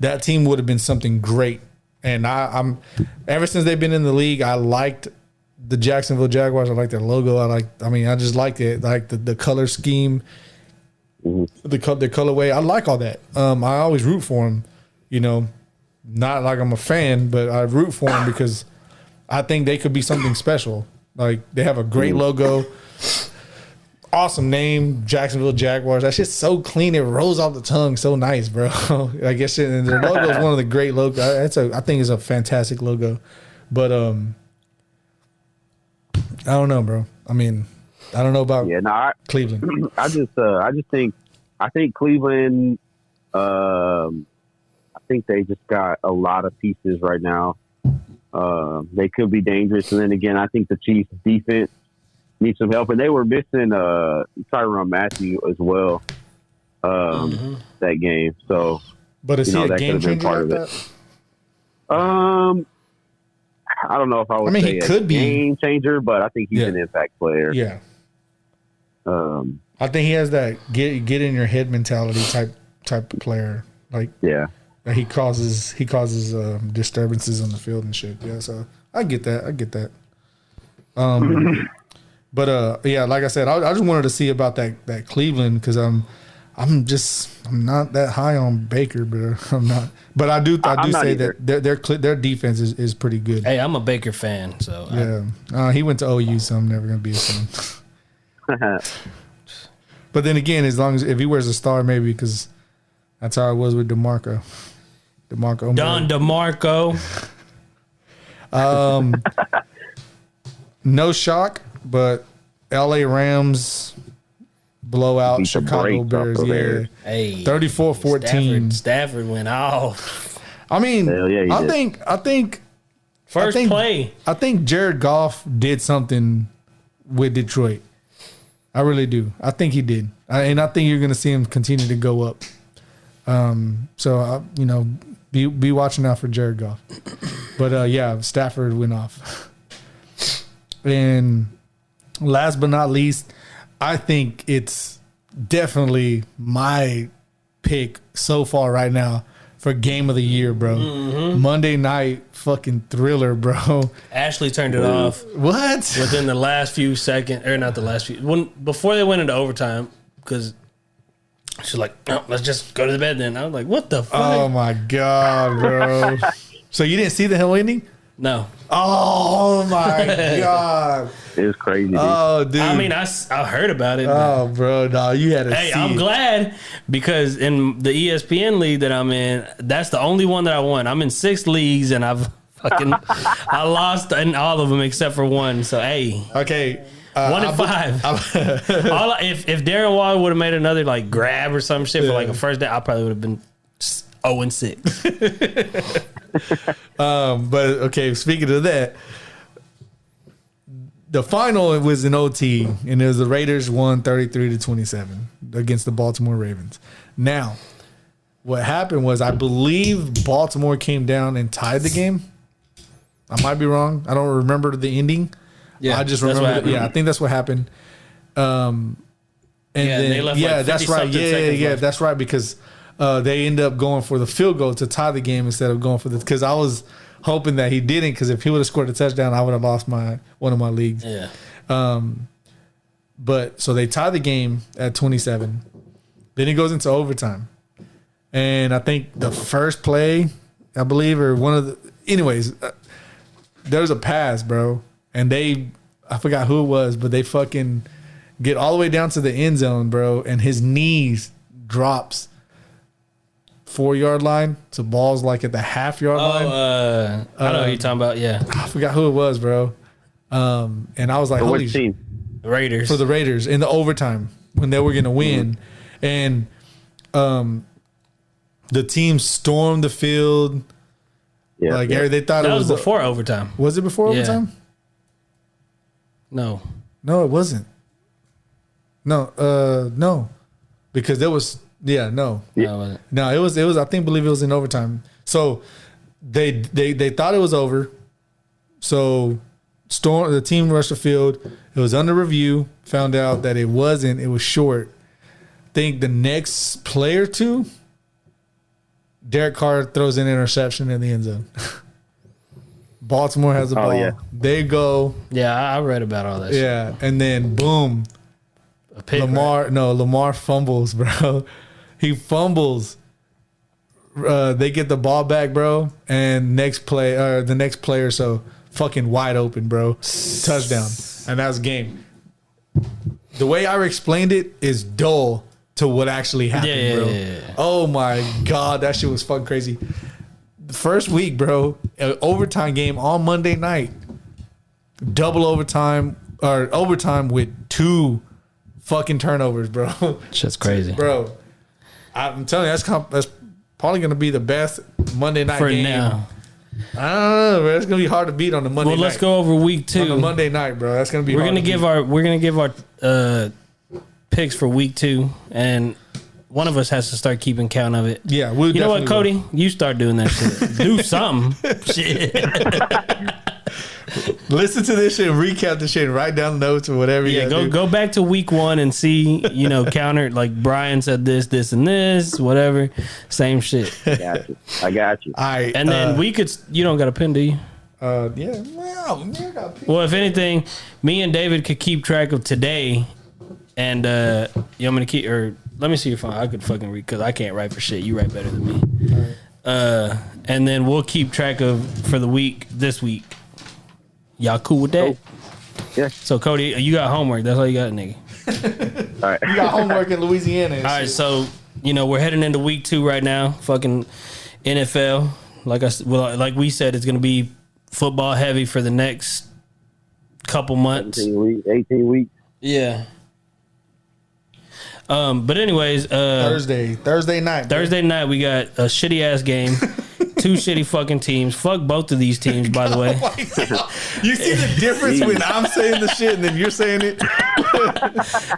would have been something great. And I'm ever since they've been in the league, I liked the Jacksonville Jaguars. I like their logo. I just liked it, like the color scheme, the colorway. I like all that. I always root for them. Not like I'm a fan, but I root for them because I think they could be something special. Like, they have a great logo. Awesome name, Jacksonville Jaguars. That shit's so clean, it rolls off the tongue, so nice, bro. I guess and their logo is one of the great logos. I think it's a fantastic logo, but I don't know, bro. I mean, I don't know about Cleveland. I think Cleveland. I think they just got a lot of pieces right now. They could be dangerous, and then again, I think the Chiefs' defense need some help, and they were missing Tyrann Mathieu as well that game. So, but is he a game changer like that? I don't know if I would say he could be a game changer, but I think he's an impact player. Yeah. I think he has that get in your head mentality type of player. Like, he causes disturbances on the field and shit. Yeah, so I get that. But like I said, I just wanted to see about that Cleveland, because I'm not that high on Baker, but I'm not. But I do say that their defense is pretty good. Hey, I'm a Baker fan, so yeah. He went to OU, so I'm never gonna be a fan. But then again, as long as if he wears a star, maybe, because that's how it was with DeMarco. Don DeMarco. No shock, but L.A. Rams blowout Beat the Chicago brakes off Bears. the Yeah, Bears. Hey, 34-14. Stafford went off. I mean, Hell yeah, he I did. think First play. I think Jared Goff did something with Detroit. I really do. I think he did, and I think you're going to see him continue to go up. So be watching out for Jared Goff. But yeah, Stafford went off. And last but not least, I think it's definitely my pick so far right now for game of the year, bro. Monday night fucking thriller, bro. Ashley turned it off What? within the last few seconds, or not the last few, before they went into overtime, because she's like, "No, let's just go to the bed then." I was like, "What the fuck?" Oh my god, bro. So you didn't see the hell ending? No, Oh my god. It was crazy. Dude. Oh, dude. I mean, I heard about it. but- Oh, bro, no, you had to Hey, see I'm it. glad, because in the ESPN league that I'm in, that's the only one that I won. I'm in 6 leagues and I lost in all of them except for one. So hey, Okay. 1 in 5. If Darren Waller would have made another like grab or some shit for like a first down, I probably would have been 0-6. But okay, speaking of that, the final was in OT, and it was the Raiders won 33-27 against the Baltimore Ravens. Now, what happened was, I believe Baltimore came down and tied the game. I might be wrong. I don't remember the ending. Yeah, I just that's what remember. happened. Yeah, I think that's what happened. And Yeah, then, they left like that's 50 right. something Yeah, seconds yeah, left. that's right, because they end up going for the field goal to tie the game instead of going for the. Because I was hoping that he didn't, because if he would have scored a touchdown, I would have lost one of my leagues. Yeah. But so they tie the game at 27. Then it goes into overtime, and I think the first play, I believe, or one of the. Anyways, there was a pass, bro, and I forgot who it was, but they fucking get all the way down to the end zone, bro, and his knees drops 4-yard line. So ball's like at the half-yard line. I know what you're talking about. Yeah, I forgot who it was, bro. And I was like, For holy which team? the Raiders. for the Raiders in the overtime when they were going to win. And the team stormed the field. Yeah, Like, yeah. they thought that it was was before overtime. Was it before Yeah. overtime? No, No, it wasn't. No, no. Because there was no. no, it wasn't. No, it was I believe it was in overtime. So they thought it was over. So the team rushed the field. It was under review. Found out that it wasn't. It was short. Think the next play or two, Derek Carr throws an interception in the end zone. Baltimore has the ball. yeah. They go, Yeah, I read about all that. shit. yeah, and then boom, A pick, right? Lamar fumbles, bro. He fumbles. They get the ball back, bro, and the next player, so fucking wide open, bro. Touchdown, and that's game. The way I explained it is dull to what actually happened, Yeah, bro. yeah. Oh my god, that shit was fucking crazy. The first week, bro, an overtime game on Monday night, double overtime or overtime with 2 fucking turnovers, bro. Shit's crazy. Bro, I'm telling you, that's probably going to be the best Monday night For game. now. I don't know, bro. It's going to be hard to beat on the Monday Well, night. let's go over week On the 2. Monday night, bro. That's going to be We're hard gonna to give our picks for week 2, and one of us has to start keeping count of it. Yeah, we'll You know what, definitely Cody? You start doing that shit. Do something. Shit. listen to this shit and recap the shit and write down the notes or whatever. Yeah, you gotta do. go back to week 1 and see, counter, like Brian said this, and this, whatever. Same shit. I got you. All right, And then you don't got a pin, do you? yeah. Well, I got people. Well, if anything, me and David could keep track of today, and you want me to keep, or let me see your phone. I could fucking read, because I can't write for shit. You write better than me. And then we'll keep track of for the week this week. Y'all cool with that? Yeah. So Cody, you got homework. That's all you got, nigga. All right. You got homework in Louisiana. And All right, shit. so we're heading into week 2 right now. Fucking NFL, like we said, it's gonna be football heavy for the next couple months. 18 weeks. Yeah. But anyways, Thursday night. Thursday night we got a shitty ass game. Two shitty fucking teams. Fuck both of these teams, by the way. You see the difference when I'm saying the shit and then you're saying it?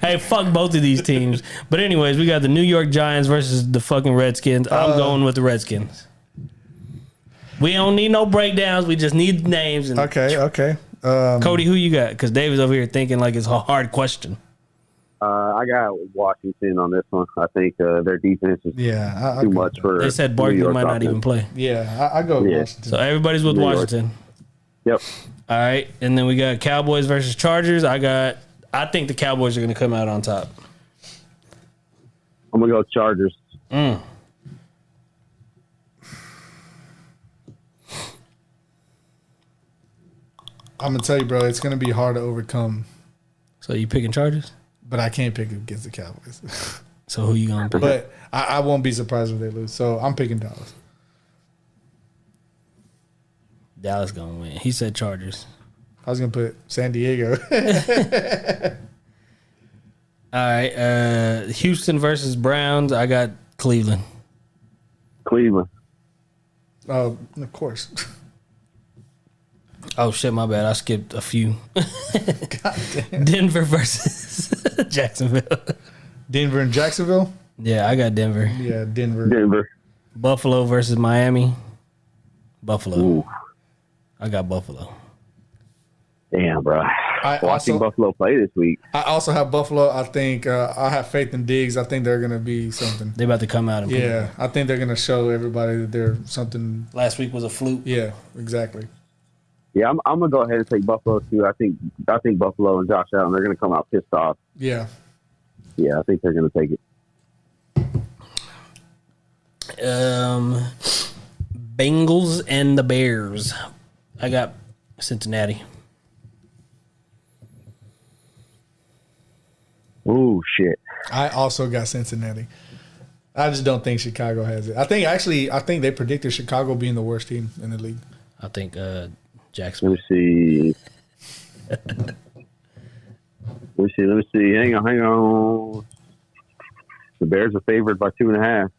Hey, fuck both of these teams. But anyways, we got the New York Giants versus the fucking Redskins. I'm going with the Redskins. We don't need no breakdowns. We just need names. And Okay. Cody, who you got? Because David's over here thinking like it's a hard question. I got Washington on this one. I think their defense is too much for. They said Barkley might not even play. Yeah, I go with Washington. So everybody's with Washington. Yep. All right, and then we got Cowboys versus Chargers. I think the Cowboys are going to come out on top. I'm gonna go Chargers. I'm gonna tell you, bro, it's gonna be hard to overcome. So you picking Chargers? But I can't pick against the Cowboys. So who you gonna pick? But I won't be surprised if they lose. So I'm picking Dallas. Dallas gonna win. He said Chargers. I was gonna put San Diego. All right, Houston versus Browns. I got Cleveland. Cleveland. Oh, of course. Oh shit, my bad. I skipped a few. God damn. Denver versus Jacksonville. Denver and Jacksonville. Yeah, I got Denver. Yeah, Denver. Denver. Buffalo versus Miami. Buffalo. Ooh. I got Buffalo. Damn, bro. Watching Buffalo play this week. I also have Buffalo. I think I have faith in Diggs. I think they're gonna be something. They about to come out and Yeah, I think they're gonna show everybody that they're something. Last week was a fluke. Yeah, exactly. Yeah, I'm gonna go ahead and take Buffalo too. I think Buffalo and Josh Allen, they're gonna come out pissed off. Yeah. Yeah, I think they're gonna take it. Bengals and the Bears. I got Cincinnati. Oh shit. I also got Cincinnati. I just don't think Chicago has it. I think they predicted Chicago being the worst team in the league. I think Let Jacksonville. me see. Let me see. Hang on. The Bears are favored by 2.5.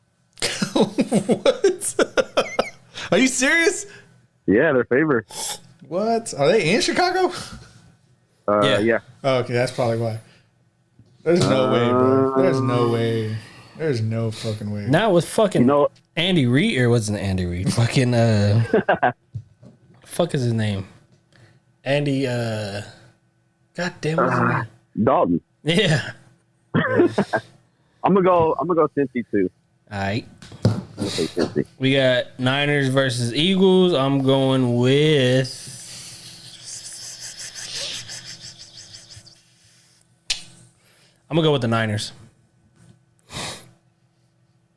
What? Are you serious? Yeah, they're favored. What? Are they in Chicago? Yeah. Oh, okay, that's probably why. There's no way, bro. There's no way. There's no fucking way. Now with fucking You know, Andy Reid, or wasn't Andy Reid? Fucking fuck is his name? Andy God damn, what's his name? Dalton. Yeah. I'm gonna go Cincy too. All right. I'm gonna take Cincy. We got Niners versus Eagles. I'm going with the Niners.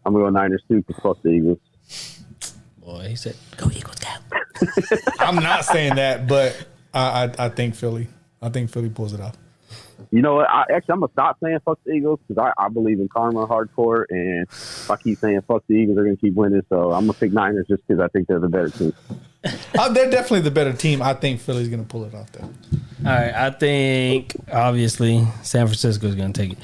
I'm gonna go Niners too because fuck the Eagles. Boy, he said, "Go Eagles, go!" I'm not saying that, but I think Philly. I think Philly pulls it off. You know what? I'm gonna stop saying fuck the Eagles because I believe in karma hardcore, and if I keep saying fuck the Eagles, they're gonna keep winning. So I'm gonna pick Niners just because I think they're the better team. They're definitely the better team. I think Philly's gonna pull it off though. All right, I think obviously San Francisco's going to take it.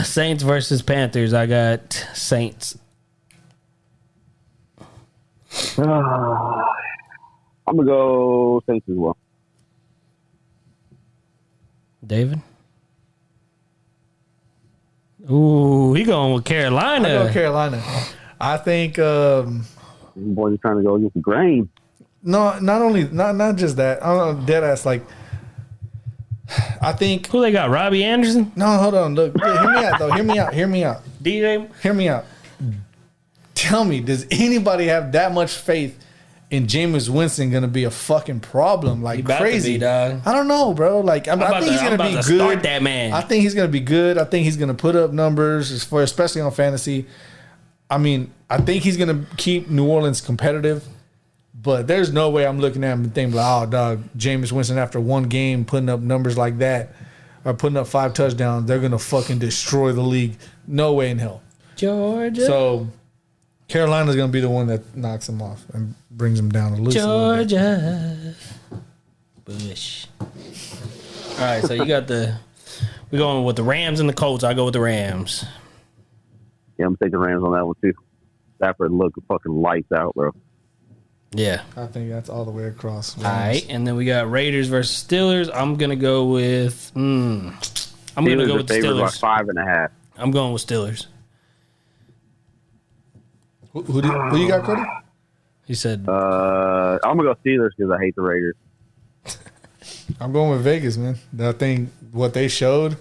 Saints versus Panthers. I got Saints. I'm gonna go Saints as well. David. Ooh, he going with Carolina. I go Carolina. I think. Boys are trying to go against the grain. No, not just that. I don't know, dead ass. Like, I think. Who they got? Robbie Anderson? No, hold on. Look, hear me out though. Hear me out. DJ? Hear me out. Tell me, does anybody have that much faith in Jameis Winston going to be a fucking problem like crazy? Dog. I don't know, bro. Like, I think he's going to be good. Start that man. I think he's going to be good. I think he's going to put up numbers especially on fantasy. I mean, I think he's going to keep New Orleans competitive. But there's no way I'm looking at him and thinking, like, oh, dog, Jameis Winston after one game putting up numbers like that or putting up 5 touchdowns, they're going to fucking destroy the league. No way in hell. Georgia. So Carolina's going to be the one that knocks them off and brings them down a little bit. Georgia Bush. All right, so you got we're going with the Rams and the Colts. I go with the Rams. Yeah, I'm taking Rams on that one too. Stafford look fucking lights out, bro. Yeah. I think that's all the way across. All right, and then we got Raiders versus Steelers. I'm gonna go with. I'm gonna go with the Steelers. By 5.5. I'm going with Steelers. Who you got, Cody? He said. I'm gonna go Steelers because I hate the Raiders. I'm going with Vegas, man. I think what they showed.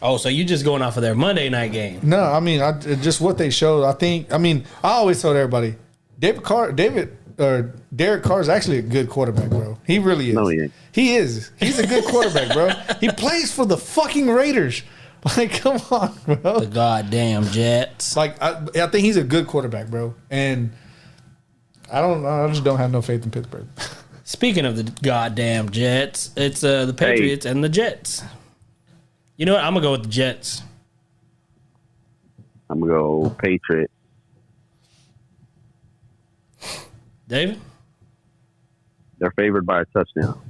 Oh, so you just going off of their Monday night game? No, I mean, just what they showed. I always told everybody, Derek Carr is actually a good quarterback, bro. He really is. No, he ain't. He is. He's a good quarterback, bro. He plays for the fucking Raiders. Like, come on, bro. The goddamn Jets. Like, I think he's a good quarterback, bro. And I just don't have no faith in Pittsburgh. Speaking of the goddamn Jets, it's the Patriots and the Jets. You know what? I'm gonna go with the Jets. I'm gonna go Patriots. David? They're favored by a touchdown.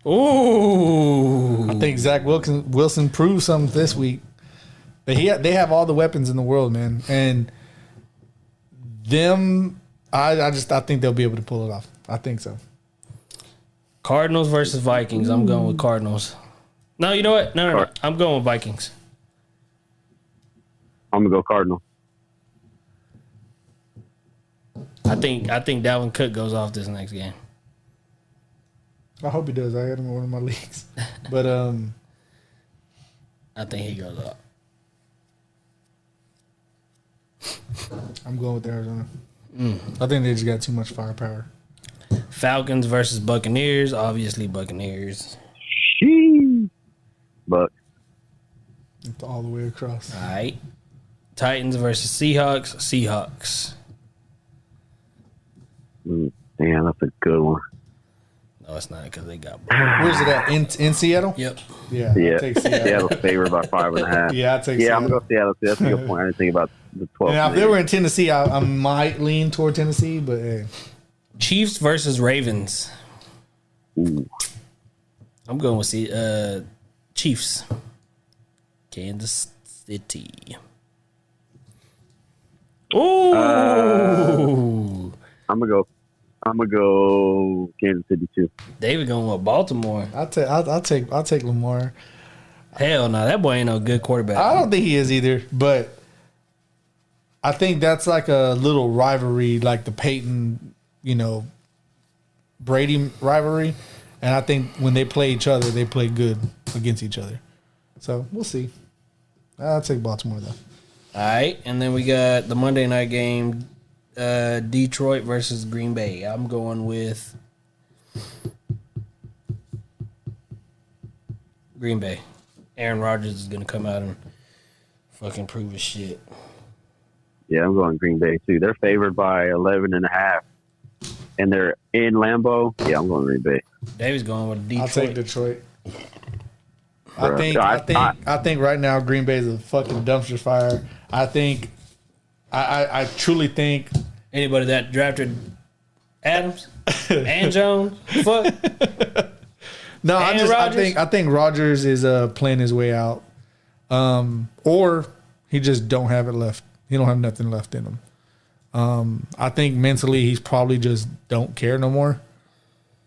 Ooh. I think Zach Wilson proved something this week. But they have all the weapons in the world, man. And I think they'll be able to pull it off. I think so. Cardinals versus Vikings. I'm going with Cardinals. No, you know what? No. I'm going with Vikings. I'm gonna go Cardinals. I think Dalvin Cook goes off this next game. I hope he does. I had him in one of my leagues. But I think he goes off. I'm going with Arizona. I think they just got too much firepower. Falcons versus Buccaneers. Obviously, Buccaneers. Sheesh. But It's all the way across. All right. Titans versus Seahawks. Seahawks. damn, that's a good one. No, it's not because they got. Where's it at? In Seattle? Yep. Yeah. Yeah, I'll take Seattle. Seattle's favored by 5.5. Yeah, I'll take Yeah, Seattle. I'm gonna go Seattle too. That's a good point. I didn't think about the 12. Now, if they were in Tennessee, I might lean toward Tennessee, but hey. Chiefs versus Ravens. Ooh. I'm going with Chiefs. Kansas City. Ooh. I'm gonna go Kansas City too. David going with Baltimore. I'll take Lamar. Hell no, that boy ain't no good quarterback. I don't think he is either, but I think that's like a little rivalry, like the Peyton, Brady rivalry. And I think when they play each other, they play good against each other. So we'll see. I'll take Baltimore though. All right, and then we got the Monday night game, Detroit versus Green Bay. I'm going with Green Bay. Aaron Rodgers is going to come out and fucking prove his shit. Yeah, I'm going Green Bay too. They're favored by 11.5, and they're in Lambeau. Yeah, I'm going Green Bay. David's going with Detroit. I'll take Detroit. Bro, I think right now Green Bay is a fucking dumpster fire. I truly think Anybody that drafted Adams and Jones, fuck. no. And Rodgers? I think Rodgers is playing his way out, or he just don't have it left. He don't have nothing left in him. I think mentally he's probably just don't care no more.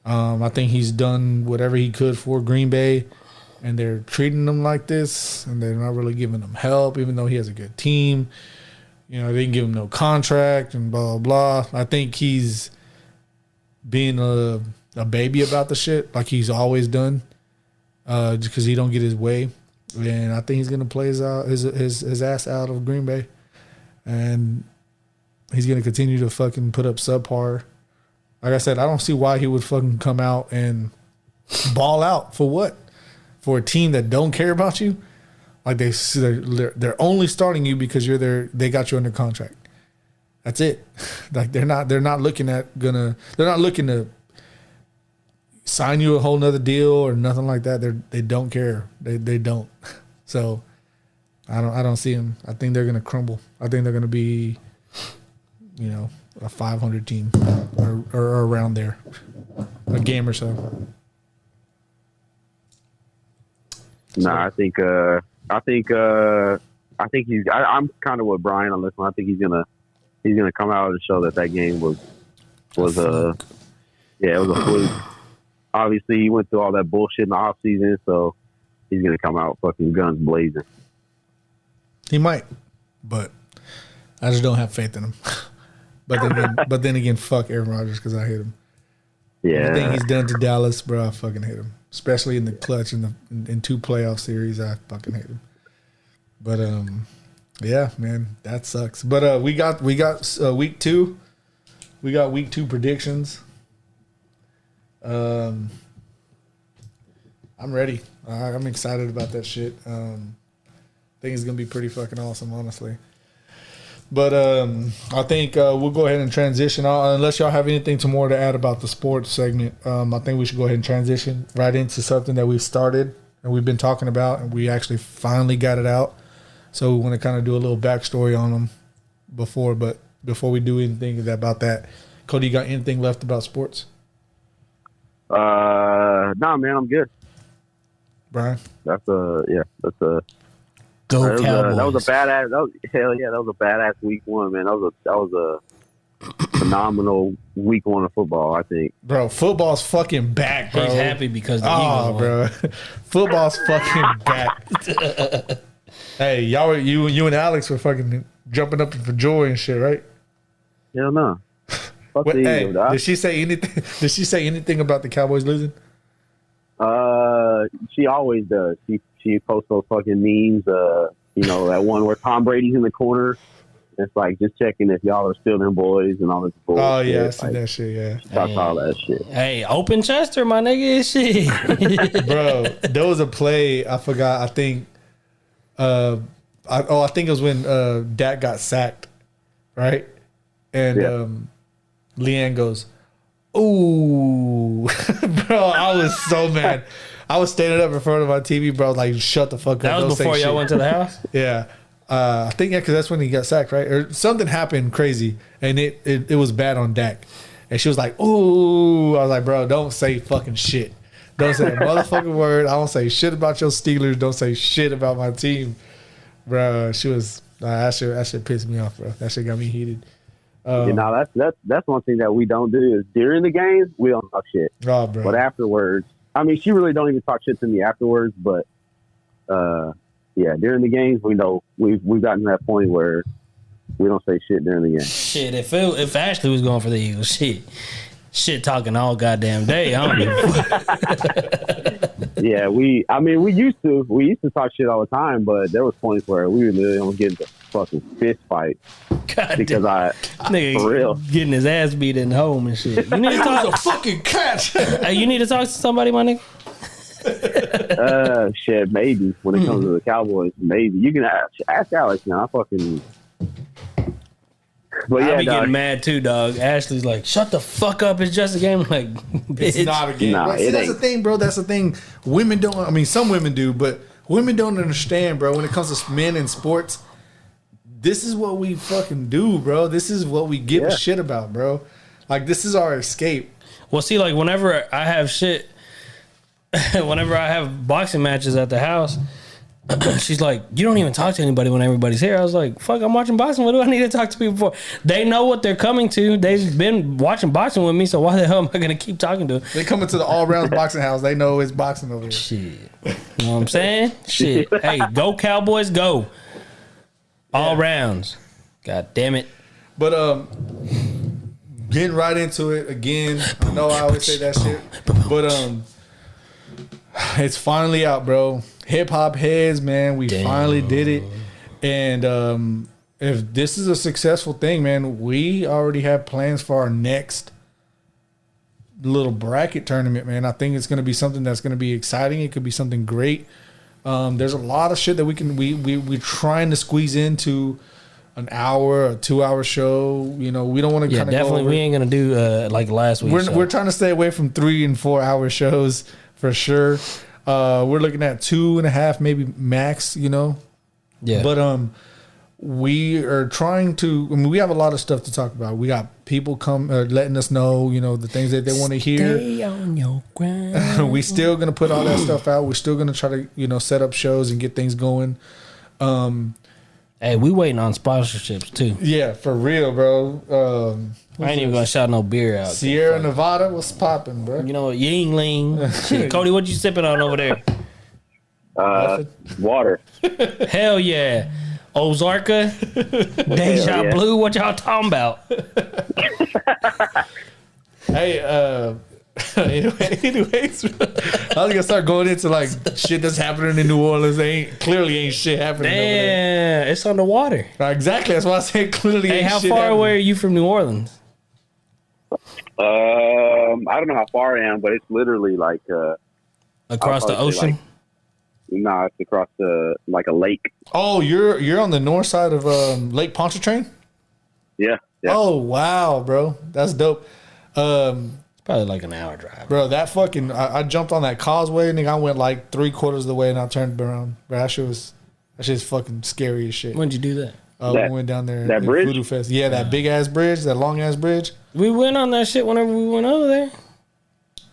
I think he's done whatever he could for Green Bay, and they're treating him like this, and they're not really giving him help, even though he has a good team. They didn't give him no contract and blah, blah, blah. I think he's being a baby about the shit like he's always done, just because he don't get his way. And I think he's going to play his ass out of Green Bay. And he's going to continue to fucking put up subpar. Like I said, I don't see why he would fucking come out and ball out. For what? For a team that don't care about you? Like they're only starting you because you're there. They got you under contract. That's it. Like they're not looking to sign you a whole nother deal or nothing like that. They don't care. They don't. So I don't see them. I think they're gonna crumble. I think they're gonna be a 500 team or around there, a game or so. Nah, I think he's. I'm kind of with Brian on this one. I think he's gonna come out and show that game was it was a fluke. Obviously, he went through all that bullshit in the off season, so he's gonna come out fucking guns blazing. He might, but I just don't have faith in him. but then again, fuck Aaron Rodgers because I hate him. Yeah, everything he's done to Dallas, bro, I fucking hate him. Especially in the clutch in 2 playoff series, I fucking hate him. But yeah, man, that sucks. But we got week 2. We got week 2 predictions. I'm ready. I'm excited about that shit. I think it's gonna be pretty fucking awesome, honestly. But I think we'll go ahead and transition. Unless y'all have anything more to add about the sports segment, I think we should go ahead and transition right into something that we started and we've been talking about, and we actually finally got it out. So we want to kind of do a little backstory on them before we do anything about that. Cody, you got anything left about sports? Nah, man, I'm good. Brian? That's a Go Cowboys. That was a badass. That was a badass week 1, man. That was a phenomenal week 1 of football, I think. Bro, football's fucking back, bro. He's happy because the Eagles won. Bro. Football's fucking back. Hey, you and Alex were fucking jumping up for joy and shit, right? Hell no. Fuck the Hey, Eagles, dog. did she say anything? Did she say anything about the Cowboys losing? She always does. She posts those fucking memes. That one where Tom Brady's in the corner. It's like just checking if y'all are still them boys and all this bullshit. Oh yeah, I seen that shit. Yeah, that's all that shit. Hey, open Chester, my nigga, shit. Bro, there was a play I forgot. I think. I think it was when Dak got sacked, right? And Leanne goes, "Ooh," bro. I was so mad. I was standing up in front of my TV, bro. Like, shut the fuck up. That was before y'all went to the house? Yeah. I think, because that's when he got sacked, right? Or something happened crazy, and it was bad on Dak. And she was like, ooh. I was like, bro, don't say fucking shit. Don't say a motherfucking word. I don't say shit about your Steelers. Don't say shit about my team. Bro, she was, that shit pissed me off, bro. That shit got me heated. That's one thing that we don't do is during the games, we don't talk shit. Oh, bro. But afterwards, I mean, she really don't even talk shit to me afterwards, but during the games, we know we've gotten to that point where we don't say shit during the game. Shit, if Ashley was going for the Eagles, shit talking all goddamn day. I don't give a fuck. Yeah, we used to talk shit all the time, but there was points where we would literally almost get into fucking fist fight. God because nigga for real getting his ass beat in home and shit. You need to talk a fucking catch. Hey, you need to talk to somebody, my nigga. Shit, maybe when it comes to the Cowboys, maybe you can ask Alex now. I fucking. But I be getting mad too, dog. Ashley's like, "Shut the fuck up! It's just a game." I'm like, it's not a game. Nah, See, that's the thing, bro. That's the thing. Women don't. I mean, some women do, but women don't understand, bro. When it comes to men in sports, this is what we fucking do, bro. This is what we give a shit about, bro. Like, this is our escape. Well, see, like whenever I have boxing matches at the house, she's like, "You don't even talk to anybody when everybody's here." I was like, "Fuck, I'm watching boxing. What do I need to talk to people for?" They know what they're coming to. They've been watching boxing with me, so why the hell am I going to keep talking to them? They come into the all rounds boxing house. They know it's boxing over here. Shit. You know what I'm saying? Shit. Hey, go Cowboys, go. All rounds. God damn it. But getting right into it again. I know I always say that shit, but it's finally out, bro. Hip hop heads, man, we finally did it. And if this is a successful thing, man, we already have plans for our next little bracket tournament, man. I think it's going to be something that's going to be exciting. It could be something great. There's a lot of shit that we're trying to squeeze into an hour, a 2-hour show. You know, we don't want to kind of definitely. We ain't gonna do like last week. We're trying to stay away from 3 and 4 hour shows for sure. We're looking at 2.5, maybe max. You know. Yeah. But we are trying to. I mean, we have a lot of stuff to talk about. We got people letting us know, the things that they want to hear. Stay on your grind. We still gonna put all that stuff out. We're still gonna try to, set up shows and get things going. Hey, we waiting on sponsorships too. Yeah, for real, bro. I ain't even gonna shout no beer out. Sierra Nevada, what's popping, bro? You know what? Yingling. Shit, Cody, what you sipping on over there? Water. Hell yeah. Ozarka, Deja yeah. Blue, what y'all talking about? Hey, anyways, I was gonna start going into like shit that's happening in New Orleans. Clearly ain't shit happening over there. Damn, it's underwater. Exactly, that's why I said clearly. Hey, ain't how shit far happening. away are you from New Orleans? I don't know how far I am, but it's literally like Across the I'll probably say, ocean? it's across like a lake. Oh, you're on the north side of Lake Pontchartrain? Yeah. Oh wow, bro, that's dope. Probably like an hour drive. Bro, that fucking I jumped on that causeway and I went like 3/4 of the way and I turned around. Bro, that shit's fucking scary as shit. When'd you do that? We went down there that in bridge? Voodoo Fest. Yeah, that big ass bridge, that long ass bridge. We went on that shit whenever we went over there.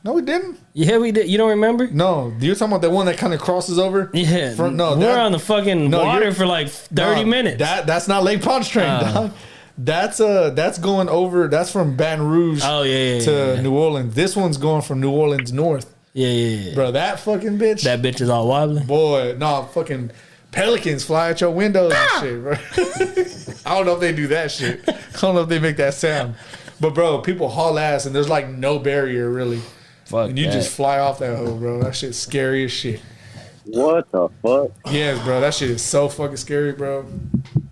No, we didn't. Yeah, we did. You don't remember? No, you're talking about the one that kind of crosses over. Yeah. No, we're on the fucking water you're- for like 30 minutes. That's not Lake Pontchartrain, dog. That's going over. That's from Baton Rouge to New Orleans. This one's going from New Orleans north. Yeah. Bro, that fucking bitch. That bitch is all wobbly. Boy, no, fucking pelicans fly at your windows and shit, bro. I don't know if they do that shit. I don't know if they make that sound. But bro, people haul ass and there's like no barrier really. Fuck And you that. just fly off that hole, bro. That shit's scary as shit. What the fuck? Yes, bro. That shit is so fucking scary, bro.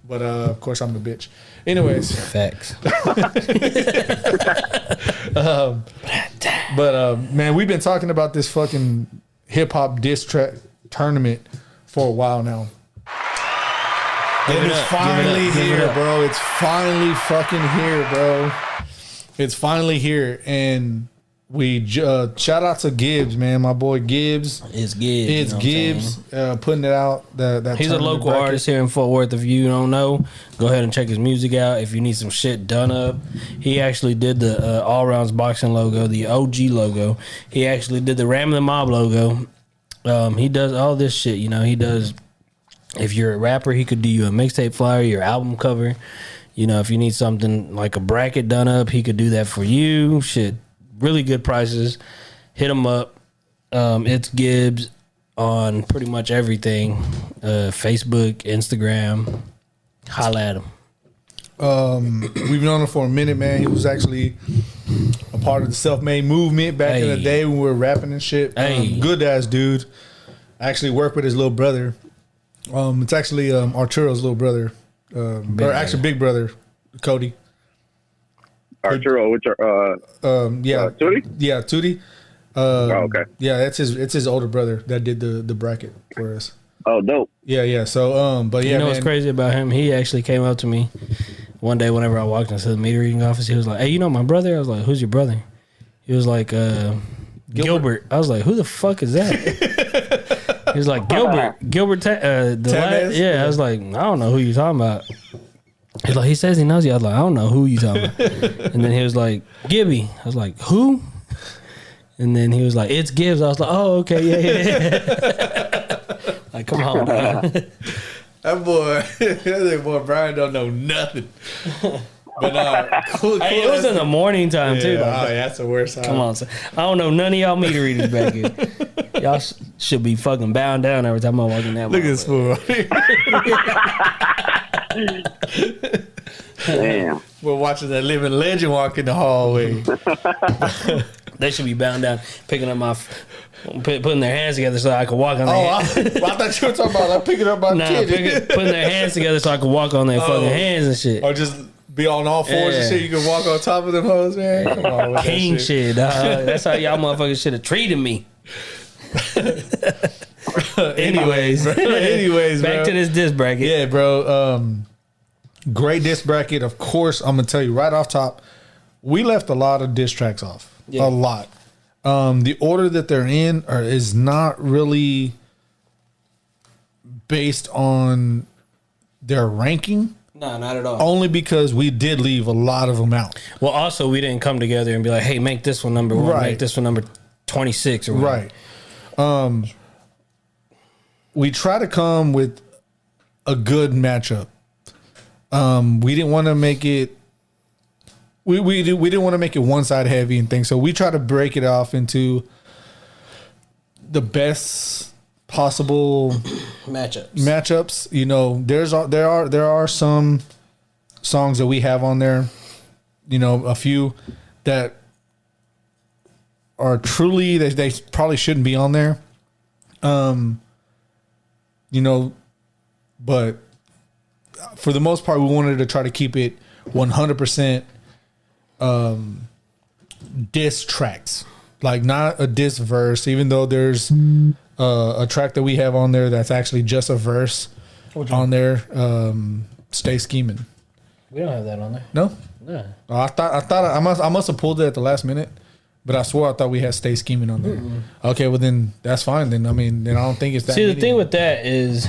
But of course I'm a bitch. Anyways. Facts. Man, we've been talking about this fucking hip hop diss track tournament for a while now. And it's finally here, bro. It's finally fucking here, bro. It's finally here. And we shout out to Gibbs, man. My boy Gibbs. It's Gibbs. It's Gibbs putting it out. That He's a tournament local bracket. artist here in Fort Worth. If you don't know, go ahead and check his music out. If you need some shit done up, he actually did the All Rounds Boxing logo, the OG logo. He actually did the Ramblin Mob logo. He does all this shit. He does. If you're a rapper, he could do you a mixtape flyer, your album cover. If you need something like a bracket done up, he could do that for you. Shit, really good prices. Hit him up. It's Gibbs on pretty much everything. Facebook, Instagram. Holla at him. We've known him for a minute, man. He was actually a part of the self-made movement back in the day when we were rapping and shit. Hey. Good ass dude. I actually worked with his little brother. It's actually Arturo's little brother, big brother, Cody. Arturo, which are Tootie? Yeah, Tootie. Okay. Yeah, it's his older brother that did the bracket for us. Oh, dope. Yeah. So, but yeah, You know what's crazy about him? He actually came up to me one day whenever I walked into the meter reading office. He was like, "Hey, my brother?" I was like, "Who's your brother?" He was like, Gilbert. I was like, "Who the fuck is that?" He was like, Gilbert. I was like, "I don't know who you're talking about." He's like, "He says he knows you." I was like, "I don't know who you talking about." And then he was like, "Gibby." I was like, "Who?" And then he was like, "It's Gibbs." I was like, "Oh, okay, yeah." Like, come on, man. That boy Brian don't know nothing. But cool. Hey, it was in the morning time too. Yeah, Like, that's the worst time. come on, son. I don't know none of y'all meter readers back here. Y'all should be fucking bowing down every time I walk in that. Look at this fool. Damn. We're watching that living legend walk in the hallway. They should be bowing down, picking up putting their hands together so I can walk on their I thought you were talking about like picking up my kid. putting their hands together so I can walk on their fucking hands and shit. Or just be on all fours and shit. You can walk on top of them hoes, man. Come on with King that shit, dog. That's how y'all motherfuckers should have treated me. Anyways, back bro. to this diss bracket. Yeah, bro. Great diss bracket. Of course, I'm gonna tell you right off top, we left a lot of diss tracks off. Yeah. A lot. The order that they're in is not really based on their ranking. No, not at all. Only because we did leave a lot of them out. Well, also we didn't come together and be like, "Hey, make this one number 1, Right. make this one number 26 or whatever." Right. We try to come with a good matchup. We didn't want to make it. We didn't want to make it one side heavy and things. So we try to break it off into the best possible matchups. You know, there are some songs that we have on there. You know, a few that are truly they probably shouldn't be on there. You know, but for the most part, we wanted to try to keep it 100% diss tracks, like not a diss verse. Even though there's a track that we have on there that's actually just a verse on there. Stay Scheming. We don't have that on there. No, No. I thought I must have pulled it at the last minute. But I swore I thought we had Stay Scheming on there. Okay, well then that's fine. Then I don't think it's that. See, the thing with that is,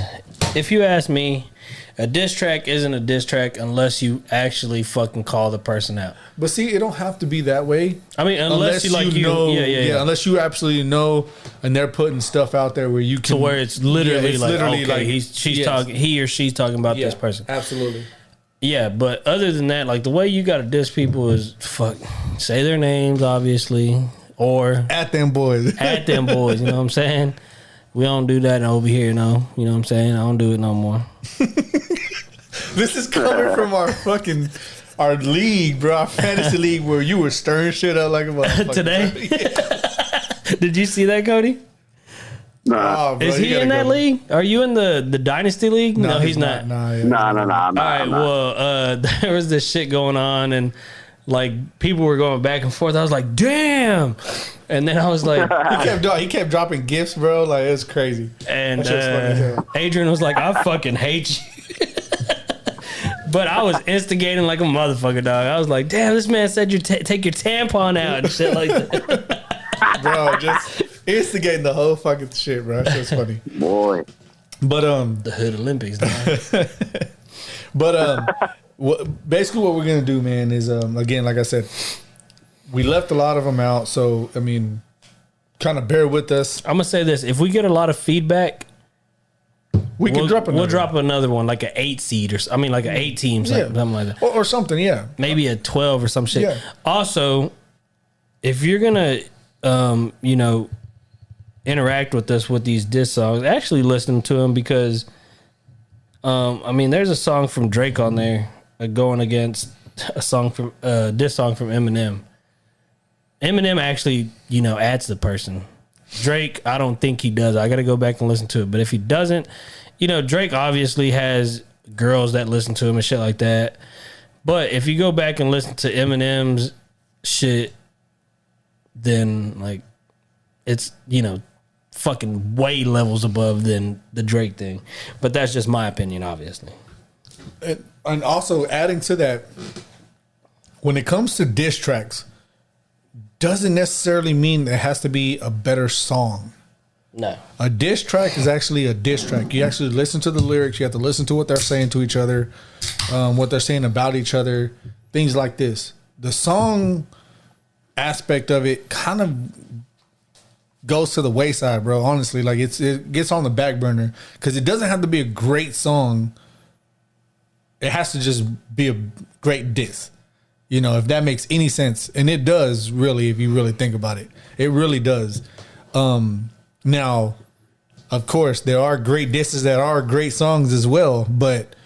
if you ask me, a diss track isn't a diss track unless you actually fucking call the person out. But see, it don't have to be that way. I mean, unless you know, yeah. Unless you absolutely know, and they're putting stuff out there where you can, To where it's literally okay, like she's talking, he or she's talking about this person. Absolutely. Yeah, but other than that, like the way you got to diss people is say their names, obviously, or at them boys. At them boys. You know what I'm saying? We don't do that over here, no. You know what I'm saying? I don't do it no more. This is coming from our league, bro, our fantasy league, where you were stirring shit up like a motherfucker. Today? Did you see that, Cody? Nah. Oh, bro, Is he in that league? Are you in the Dynasty League? No, he's not. Nah. All right, well, there was this shit going on, and like people were going back and forth. I was like, damn. And then I was like, he kept dropping gifts, bro. Like, it's crazy. And Adrian was like, I fucking hate you. But I was instigating like a motherfucker, dog. I was like, damn, this man said you take your tampon out and shit like that. Bro, just instigating the whole fucking shit, bro. That's just funny. Boy. But the Hood Olympics, dog. But basically what we're gonna do, man, is again, like I said, we left a lot of them out. So I mean, kind of bear with us. I'm gonna say this: if we get a lot of feedback, we'll drop another one, like an 8 seed like an 8 team, something like that, or something. Yeah, maybe a 12 or some shit. Yeah. Also, if you're gonna, interact with us with these diss songs, actually listen to them because, there's a song from Drake on there going against a song from diss song from Eminem. Eminem actually, adds the person. Drake, I don't think he does. I got to go back and listen to it. But if he doesn't, Drake obviously has girls that listen to him and shit like that. But if you go back and listen to Eminem's shit, then like it's, fucking way levels above than the Drake thing. But that's just my opinion, obviously. And also adding to that, when it comes to diss tracks, doesn't necessarily mean it has to be a better song. No. A diss track is actually a diss track. You actually listen to the lyrics. You have to listen to what they're saying to each other, what they're saying about each other, things like this. The song aspect of it kind of goes to the wayside, bro. Honestly, like it gets on the back burner because it doesn't have to be a great song. It has to just be a great diss. If that makes any sense. And it does, really, if you really think about it. It really does. Now, of course, there are great disses that are great songs as well, but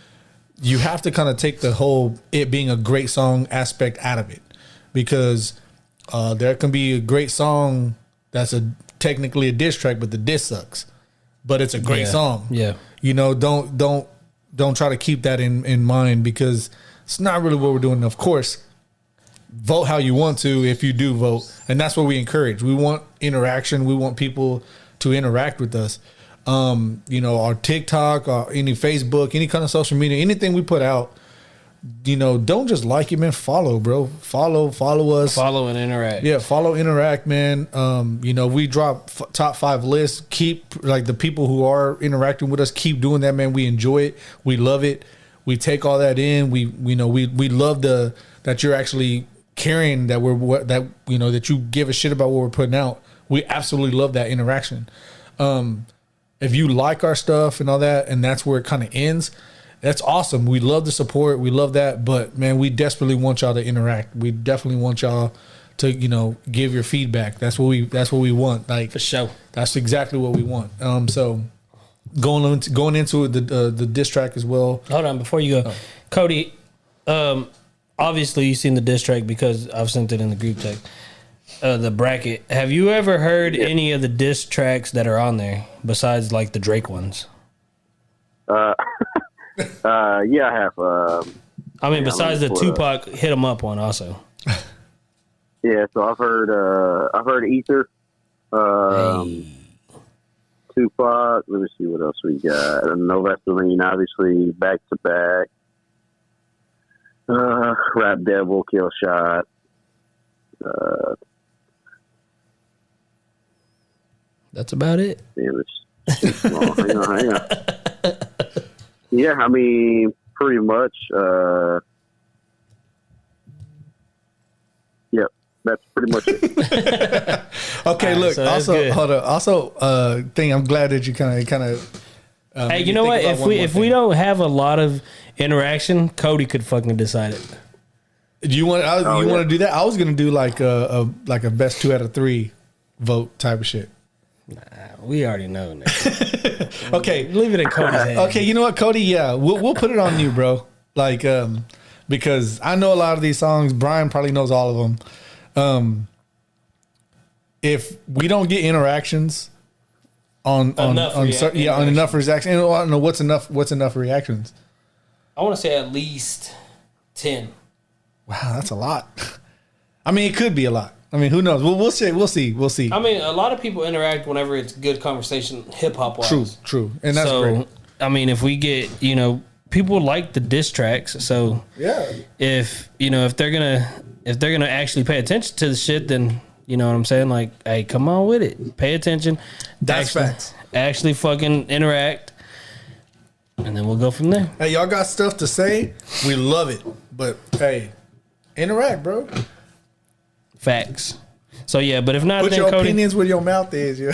you have to kind of take the whole it being a great song aspect out of it. Because there can be a great song that's technically a diss track, but the diss sucks. But it's a great song. Yeah. Don't try to keep that in mind because it's not really what we're doing. Of course, vote how you want to if you do vote. And that's what we encourage. We want interaction. We want people to interact with us. Our TikTok, or any Facebook, any kind of social media, anything we put out, don't just like it, man. Follow, bro. Follow us. Follow and interact. Yeah, follow, interact, man. We drop top 5 lists. Keep, like, the people who are interacting with us, keep doing that, man. We enjoy it. We love it. We take all that in. We love that you're actually caring, that that you give a shit about what we're putting out. We absolutely love that interaction. If you like our stuff and all that, and that's where it kind of ends, that's awesome. We love the support. We love that. But man, we desperately want y'all to interact. We definitely want y'all to, give your feedback. That's what we want. Like, For sure. That's exactly what we want. So going into it, the diss track as well. Hold on, before you go, Cody. Obviously, you've seen the diss track because I've sent it in the group text. The bracket. Have you ever heard any of the diss tracks that are on there besides like the Drake ones? Yeah, I have. Besides the Tupac Hit 'Em Up one, also. Yeah, so I've heard Ether, Tupac. Let me see what else we got. No Vaseline, obviously, Back to Back. Rap Devil, Kill Shot. That's about it. Damn, it's small. Hang on. Yeah, pretty much. Yep, that's pretty much it. Okay, look. so also, hold on. Also, thing. I'm glad that you kind of. Hey, you know what? If we don't have a lot of interaction, Cody could fucking decide it. Do you want? Want to do that? I was gonna do like a best 2 out of 3 vote type of shit. Nah, we already know. Okay, leave it in Cody's hands. Okay, you know what, Cody? Yeah, we'll put it on you, bro. Like, because I know a lot of these songs. Brian probably knows all of them. If we don't get interactions on enough reactions, I don't know what's enough reactions. I want to say at least 10. Wow, that's a lot. I mean, it could be a lot. I mean, who knows? We'll see. I mean, a lot of people interact whenever it's good conversation, hip hop wise. True, and that's great. I mean, if we get, people like the diss tracks, so yeah. If they're gonna actually pay attention to the shit, then you know what I'm saying. Like, hey, come on with it, pay attention. That's facts. Actually, fucking interact, and then we'll go from there. Hey, y'all got stuff to say? We love it, but hey, interact, bro. Facts. So yeah, but if not, put then your Cody, opinions where your mouth is. Yeah.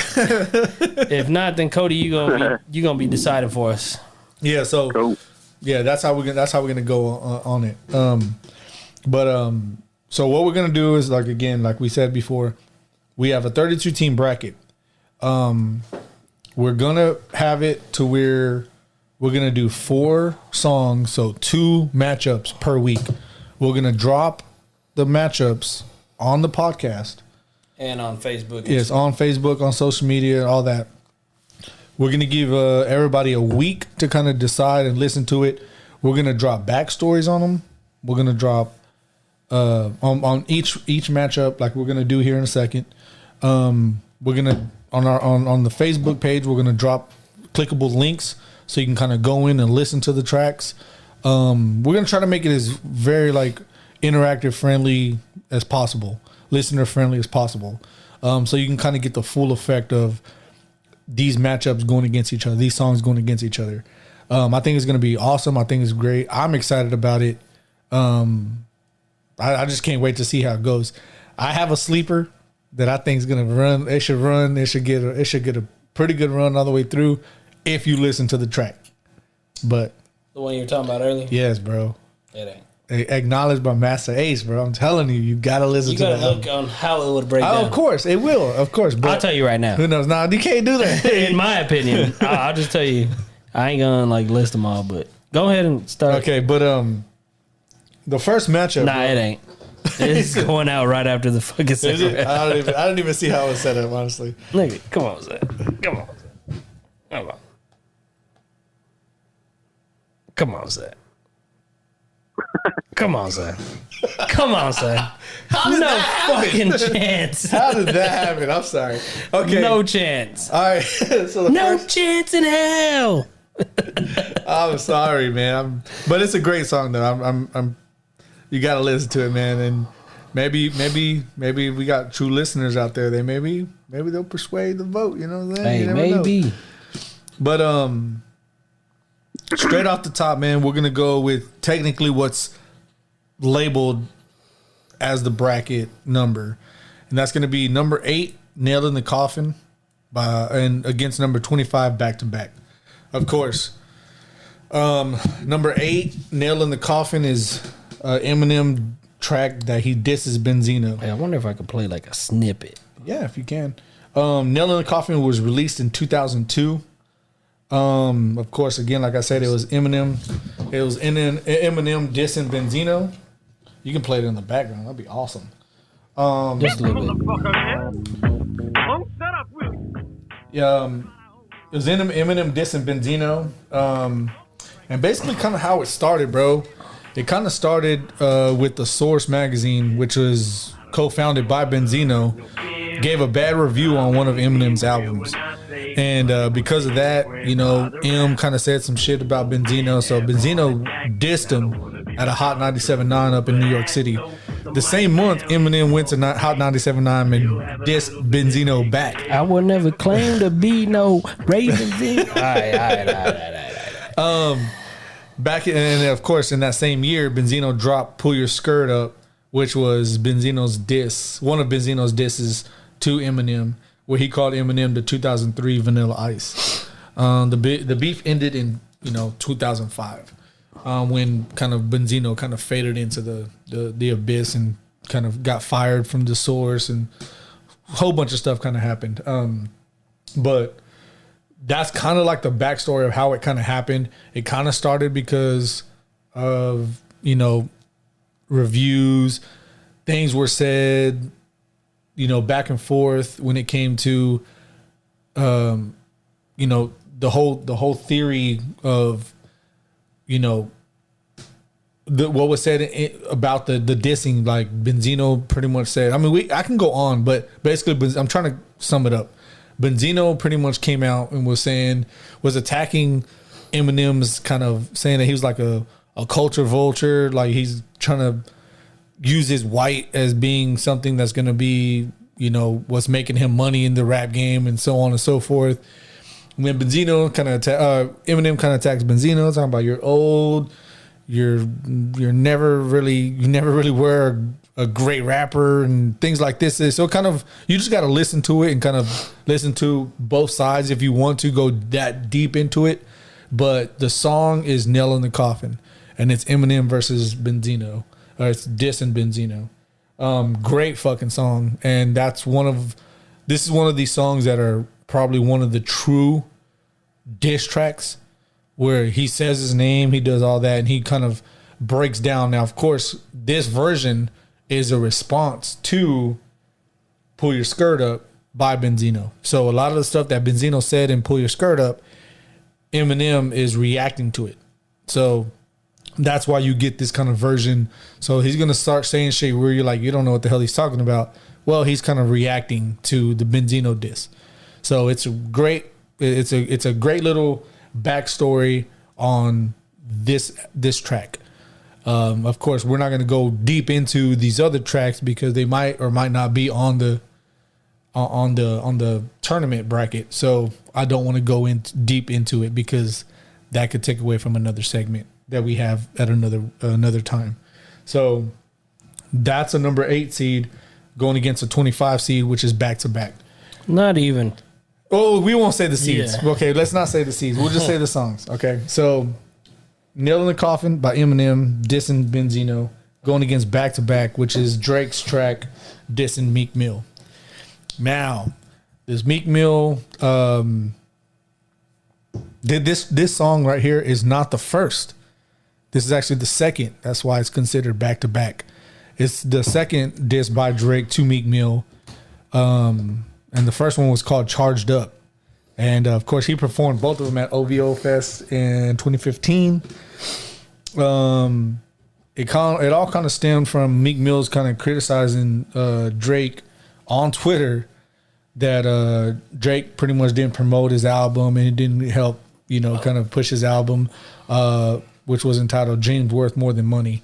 If not, then Cody, you gonna be deciding for us. Yeah. So Cool. yeah, that's how we're gonna go on it. So what we're gonna do is like we said before, we have a 32 team bracket. We're gonna have it to where we're gonna do 4 songs, so 2 matchups per week. We're gonna drop the matchups on the podcast and on Facebook. Yes, on Facebook, on social media, all that. We're going to give everybody a week to kind of decide and listen to it. We're going to drop backstories on them. We're going to drop on each matchup, like we're going to do here in a second. We're going to on the Facebook page, we're going to drop clickable links so you can kind of go in and listen to the tracks. We're going to try to make it as very like interactive, friendly as possible, listener friendly as possible. So you can kind of get the full effect of these matchups going against each other, these songs going against each other. I think it's going to be awesome. I think it's great. I'm excited about it. I just can't wait to see how it goes. I have a sleeper that I think is going to run. It should run. It should get a pretty good run all the way through if you listen to the track. But the one you were talking about earlier? Yes, bro. It ain't. Acknowledged by Master Ace, bro. I'm telling you, you gotta listen to that. You gotta look on how it would break down. Of course, it will. Of course, but I'll tell you right now. Who knows? Nah, you can't do that. In my opinion, I'll just tell you. I ain't gonna like list them all, but go ahead and start. Okay, but the first matchup. Nah, it ain't. It's going out right after the fucking second round. I don't even see how it's set up, honestly. Nigga, come on, Zach. Come on. Come on. Come on, Zach. Come on, Zach. Come on, Zach. No fucking chance. How did that happen? I'm sorry. Okay. No chance. All right. So no chance in hell. I'm sorry, man. But it's a great song, though. I'm. You gotta listen to it, man. And maybe we got true listeners out there. They maybe they'll persuade the vote. You know what I'm saying? Hey, maybe. But straight off the top, man, we're gonna go with technically what's labeled as the bracket number, and that's gonna be number 8, Nail in the Coffin, and against number 25, Back to Back. Of course, number 8, Nail in the Coffin, is Eminem track that he disses Benzino. Hey, I wonder if I could play like a snippet. Yeah, if you can. Nail in the Coffin was released in 2002. Of course, again, like I said, it was Eminem. It was Eminem dissing Benzino. You can play it in the background. That'd be awesome. Just a little bit. Yeah, it was Eminem dissing Benzino. And basically kind of how it started, bro. It kind of started with the Source magazine, which was co-founded by Benzino, gave a bad review on one of Eminem's albums. And because of that, you know, M kind of said some shit about Benzino. So Benzino dissed him at a Hot 97.9 up in New York City. The same month, Eminem went to Hot 97.9 and dissed Benzino back. I will never claim to be no raisins in. All right. Back and of course in that same year, Benzino dropped "Pull Your Skirt Up," which was Benzino's diss, one of Benzino's disses to Eminem, where he called Eminem the 2003 Vanilla Ice. The beef ended in 2005, when kind of Benzino kind of faded into the abyss and kind of got fired from the Source, and a whole bunch of stuff kind of happened. But that's kind of like the backstory of how it kind of happened. It kind of started because of, reviews, things were said, back and forth when it came to, the whole theory of, what was said about the dissing. Like Benzino pretty much said, I can go on, but basically I'm trying to sum it up. Benzino pretty much came out and was attacking Eminem's, kind of saying that he was like a culture vulture. Like he's trying to use his white as being something that's going to be, what's making him money in the rap game and so on and so forth. When Benzino Eminem kind of attacks Benzino, talking about you're old, you never really were a great rapper and things like this. So kind of, you just got to listen to it and kind of listen to both sides if you want to go that deep into it. But the song is Nail in the Coffin, and it's Eminem versus Benzino, or it's dissing Benzino. Great fucking song. And this is one of these songs that are probably one of the true diss tracks where he says his name, he does all that, and he kind of breaks down. Now, of course, this version is a response to Pull Your Skirt Up by Benzino. So a lot of the stuff that Benzino said in Pull Your Skirt Up, Eminem is reacting to it. So that's why you get this kind of version. So he's going to start saying shit where you're like, you don't know what the hell he's talking about. Well, he's kind of reacting to the Benzino diss. So it's a great little backstory on this track. Of course, we're not going to go deep into these other tracks because they might or might not be on the tournament bracket. So I don't want to go deep into it because that could take away from another segment that we have at another time. So that's a number 8 seed going against a 25 seed, which is back to back. Not even. Oh, we won't say the seeds. Yeah. Okay, let's not say the seeds. We'll just say the songs. Okay, so Nail in the Coffin by Eminem dissing Benzino, going against Back to Back, which is Drake's track dissing Meek Mill. Now, this Meek Mill, this song right here is not the first. This is actually the second. That's why it's considered back to back. It's the second diss by Drake to Meek Mill. And the first one was called Charged Up. And of course, he performed both of them at OVO Fest in 2015. It all kind of stemmed from Meek Mill's kind of criticizing Drake on Twitter that Drake pretty much didn't promote his album and it didn't help, kind of push his album, which was entitled Dreams Worth More Than Money.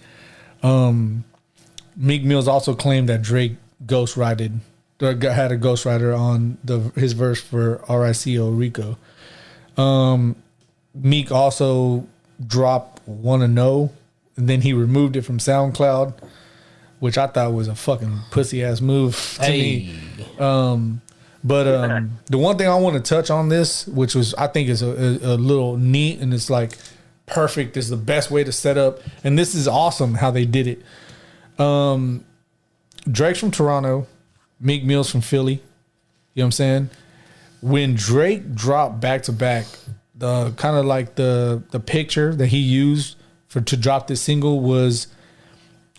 Meek Mill's also claimed that Drake ghostwrited, had a ghostwriter on his verse for RICO Rico. Meek also drop Wanna Know, and then he removed it from SoundCloud, which I thought was a fucking pussy ass move to me. But the one thing I want to touch on this, which was I think is a little neat, and it's like perfect, is the best way to set up, and this is awesome how they did it. Drake's from Toronto, Meek Mill's from Philly. You know what I'm saying? When Drake dropped back to back, the kind of like the picture that he used to drop this single was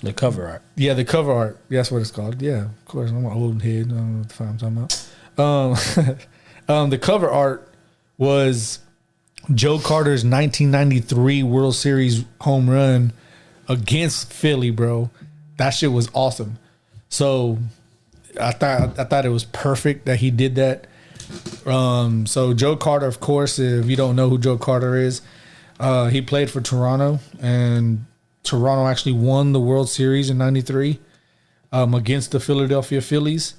the cover art. Yeah, the cover art. That's what it's called. Yeah, of course. I'm an old head. I don't know what the fuck I'm talking about. The cover art was Joe Carter's 1993 World Series home run against Philly, bro. That shit was awesome. So I thought it was perfect that he did that. So Joe Carter, of course, if you don't know who Joe Carter is, he played for Toronto, and Toronto actually won the World Series in '93 against the Philadelphia Phillies.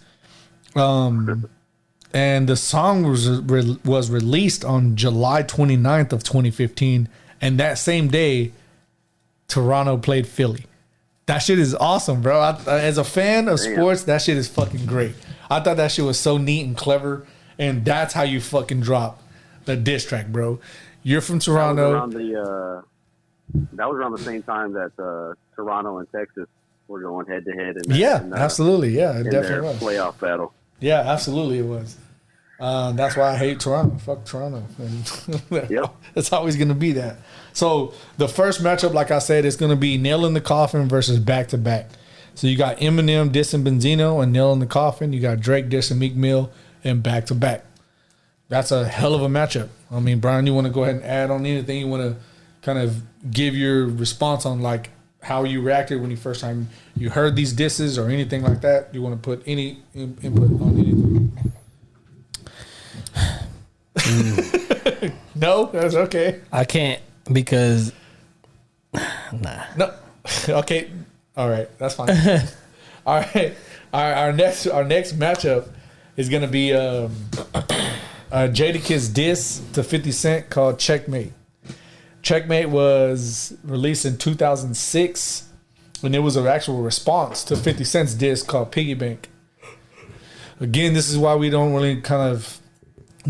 And the song was released on July 29th of 2015, and that same day, Toronto played Philly. That shit is awesome, bro. As a fan of sports, that shit is fucking great. I thought that shit was so neat and clever, and that's how you fucking drop the diss track, bro. You're from Toronto. That was around the same time that Toronto and Texas were going head to head. Absolutely. Yeah, it definitely was. Playoff battle. Yeah, absolutely it was. That's why I hate Toronto. Fuck Toronto. Yep. It's always going to be that. So the first matchup, like I said, is going to be Nail in the Coffin versus Back to Back. So you got Eminem dissing Benzino and Nail in the Coffin. You got Drake dissing Meek Mill and Back to Back. That's a hell of a matchup. I mean, Brian, you want to go ahead and add on anything? You want to kind of give your response on like how you reacted when you first time you heard these disses or anything like that? You want to put any input on anything? No, that's okay. I can't because nah. No. Okay. All right. That's fine. All right. Our next matchup is gonna be Jadakiss diss to 50 Cent called Checkmate. Checkmate was released in 2006, and it was an actual response to 50 Cent's diss called Piggy Bank. Again, this is why we don't really kind of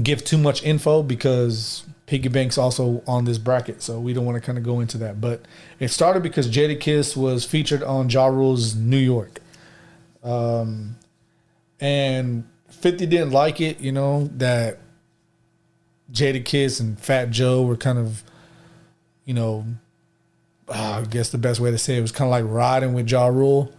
give too much info, because Piggy Bank's also on this bracket, so we don't want to kind of go into that. But it started because Jadakiss was featured on Ja Rule's New York. And 50 didn't like it, you know, that Jadakiss and Fat Joe were kind of, you know, I guess the best way to say it was kind of like riding with Ja Rule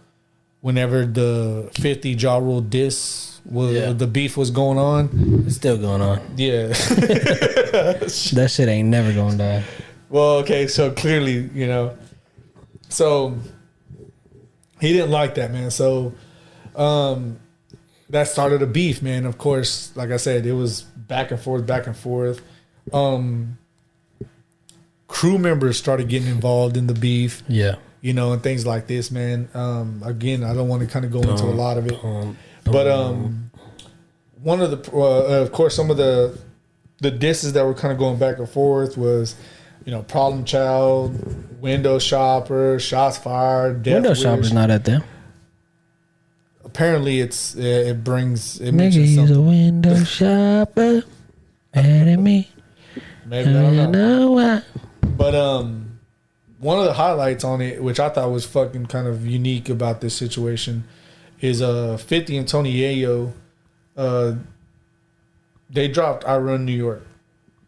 whenever the 50 Ja Rule diss was, the beef was going on. It's still going on. Yeah. That shit ain't never gonna die. Well, okay, so clearly, you know. So he didn't like that, man. So that started a beef, man. Of course, like I said, it was back and forth. Crew members started getting involved in the beef. Yeah. You know, and things like this, man. Again, I don't want to kind of go into a lot of it. But one of the, of course, some of the disses that were kind of going back and forth was, you know, Problem Child, Window Shopper, Shots Fired, Death Window Wish. Shopper's not at them. Apparently, it mentions Nigga, he's a window shopper. Mad at me. Maybe I don't know. Why. But one of the highlights on it, which I thought was fucking kind of unique about this situation, is 50 and Tony Yayo. They dropped I Run New York,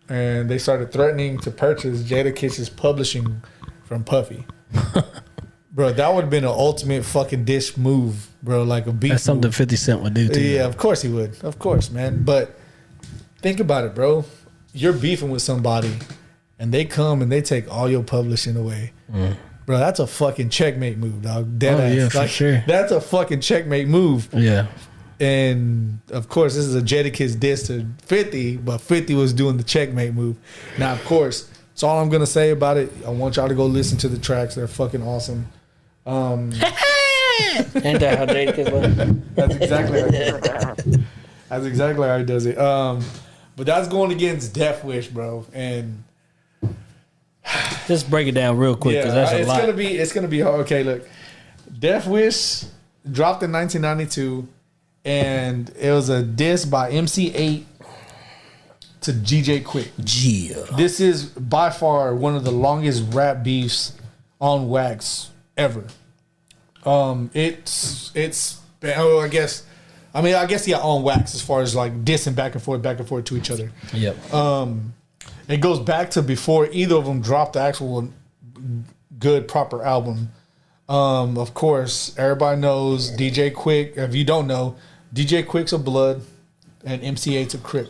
and they started threatening to purchase Jadakiss's publishing from Puffy. Bro, that would have been an ultimate fucking dish move, bro. Like a beef. That's something move. 50 Cent would do too. Yeah, of course he would. Of course, man. But think about it, bro. You're beefing with somebody, and they come and they take all your publishing away. Bro, that's a fucking checkmate move, dog. Deadass. Yeah, for sure. That's a fucking checkmate move. Yeah. And of course, this is a Jadakiss diss to 50, but 50 was doing the checkmate move. Now, of course, that's all I'm gonna say about it. I want y'all to go listen to the tracks. They're fucking awesome. Ain't that how Jadakiss was? That's exactly how that's exactly how he does it. But that's going against Death Wish, bro. And Just break it down real quick because that's a lot. It's gonna be hard. Okay, look, Death Wish dropped in 1992, and it was a diss by MC8 to GJ Quick. Yeah. This is by far one of the longest rap beefs on wax ever. I guess on wax as far as like dissing back and forth to each other. Yep. It goes back to before either of them dropped the actual good proper album. Of course, everybody knows DJ Quick. If you don't know, DJ Quick's a Blood and MC8's a Crip.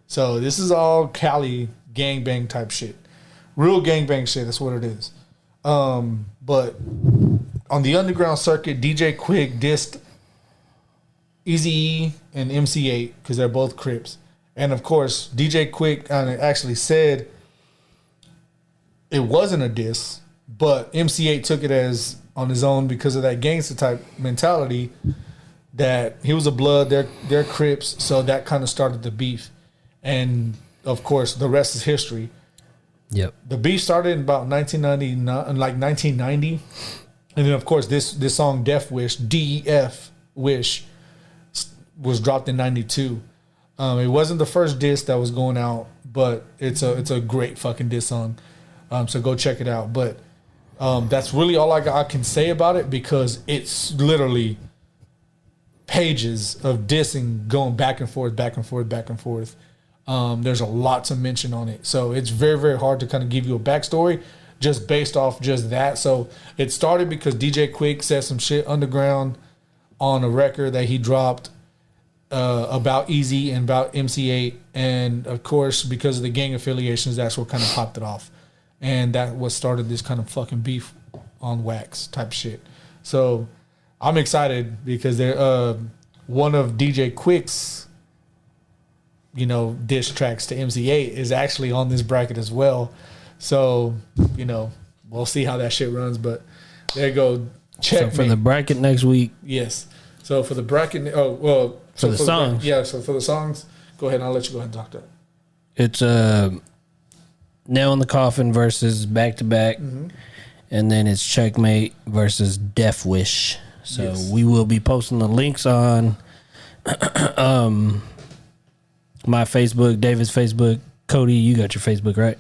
So this is all Cali gangbang type shit. Real gangbang shit, that's what it is. But on the underground circuit, DJ Quick dissed Eazy-E and MC8 because they're both Crips. And of course, DJ Quick actually said it wasn't a diss, but MC8 took it as on his own because of that gangster type mentality that he was a Blood, they're Crips, so that kind of started the beef. And of course, the rest is history. Yep. The beef started in about 1990, and then of course this song Death Wish, DEF Wish, was dropped in 92. It wasn't the first diss that was going out, but it's a great fucking diss song. So go check it out. But that's really all I can say about it because it's literally pages of dissing going back and forth. There's a lot to mention on it. So it's very, very hard to kind of give you a backstory just based off just that. So it started because DJ Quick said some shit underground on a record that he dropped about Eazy and about MC8, and of course because of the gang affiliations, that's what kind of popped it off, and that what started this kind of fucking beef on wax type shit. So I'm excited because they're one of DJ Quick's diss tracks to MC8 is actually on this bracket as well. So we'll see how that shit runs, but there you go. Check for the bracket next week. Yes. So for the bracket, for the songs. So for the songs, go ahead and I'll let you go ahead and talk to it. It's Nail in the Coffin versus Back to Back, and then it's Checkmate versus Death Wish. So we will be posting the links on my Facebook, David's Facebook. Cody, you got your Facebook, right?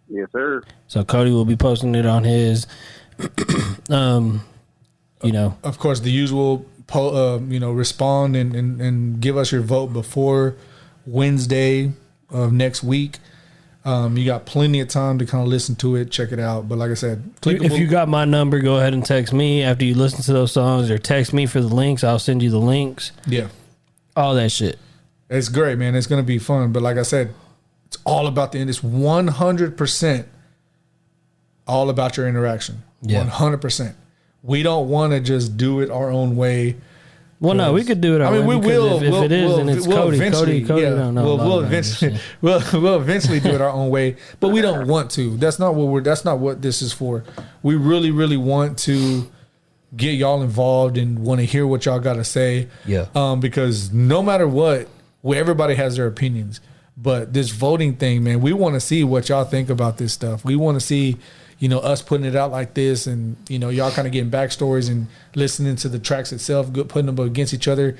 Yes, sir. So Cody will be posting it on his. Of course, the usual. Respond and give us your vote before Wednesday of next week. You got plenty of time to kind of listen to it, check it out. But like I said, if you got my number, go ahead and text me after you listen to those songs, or text me for the links. I'll send you the links. Yeah, all that shit. It's great, man. It's gonna be fun. But like I said, it's all about the end. It's 100% all about your interaction. 100%. We don't want to just do it our own way. Well, no, we could do it our way. We will. If it is, then it's Cody. Cody don't know. We'll eventually do it our own way, but we don't want to. That's not what this is for. We really, really want to get y'all involved and want to hear what y'all got to say. Yeah. Because no matter what, everybody has their opinions. But this voting thing, man, we want to see what y'all think about this stuff. We want to see, us putting it out like this, and y'all kind of getting backstories and listening to the tracks itself, putting them against each other.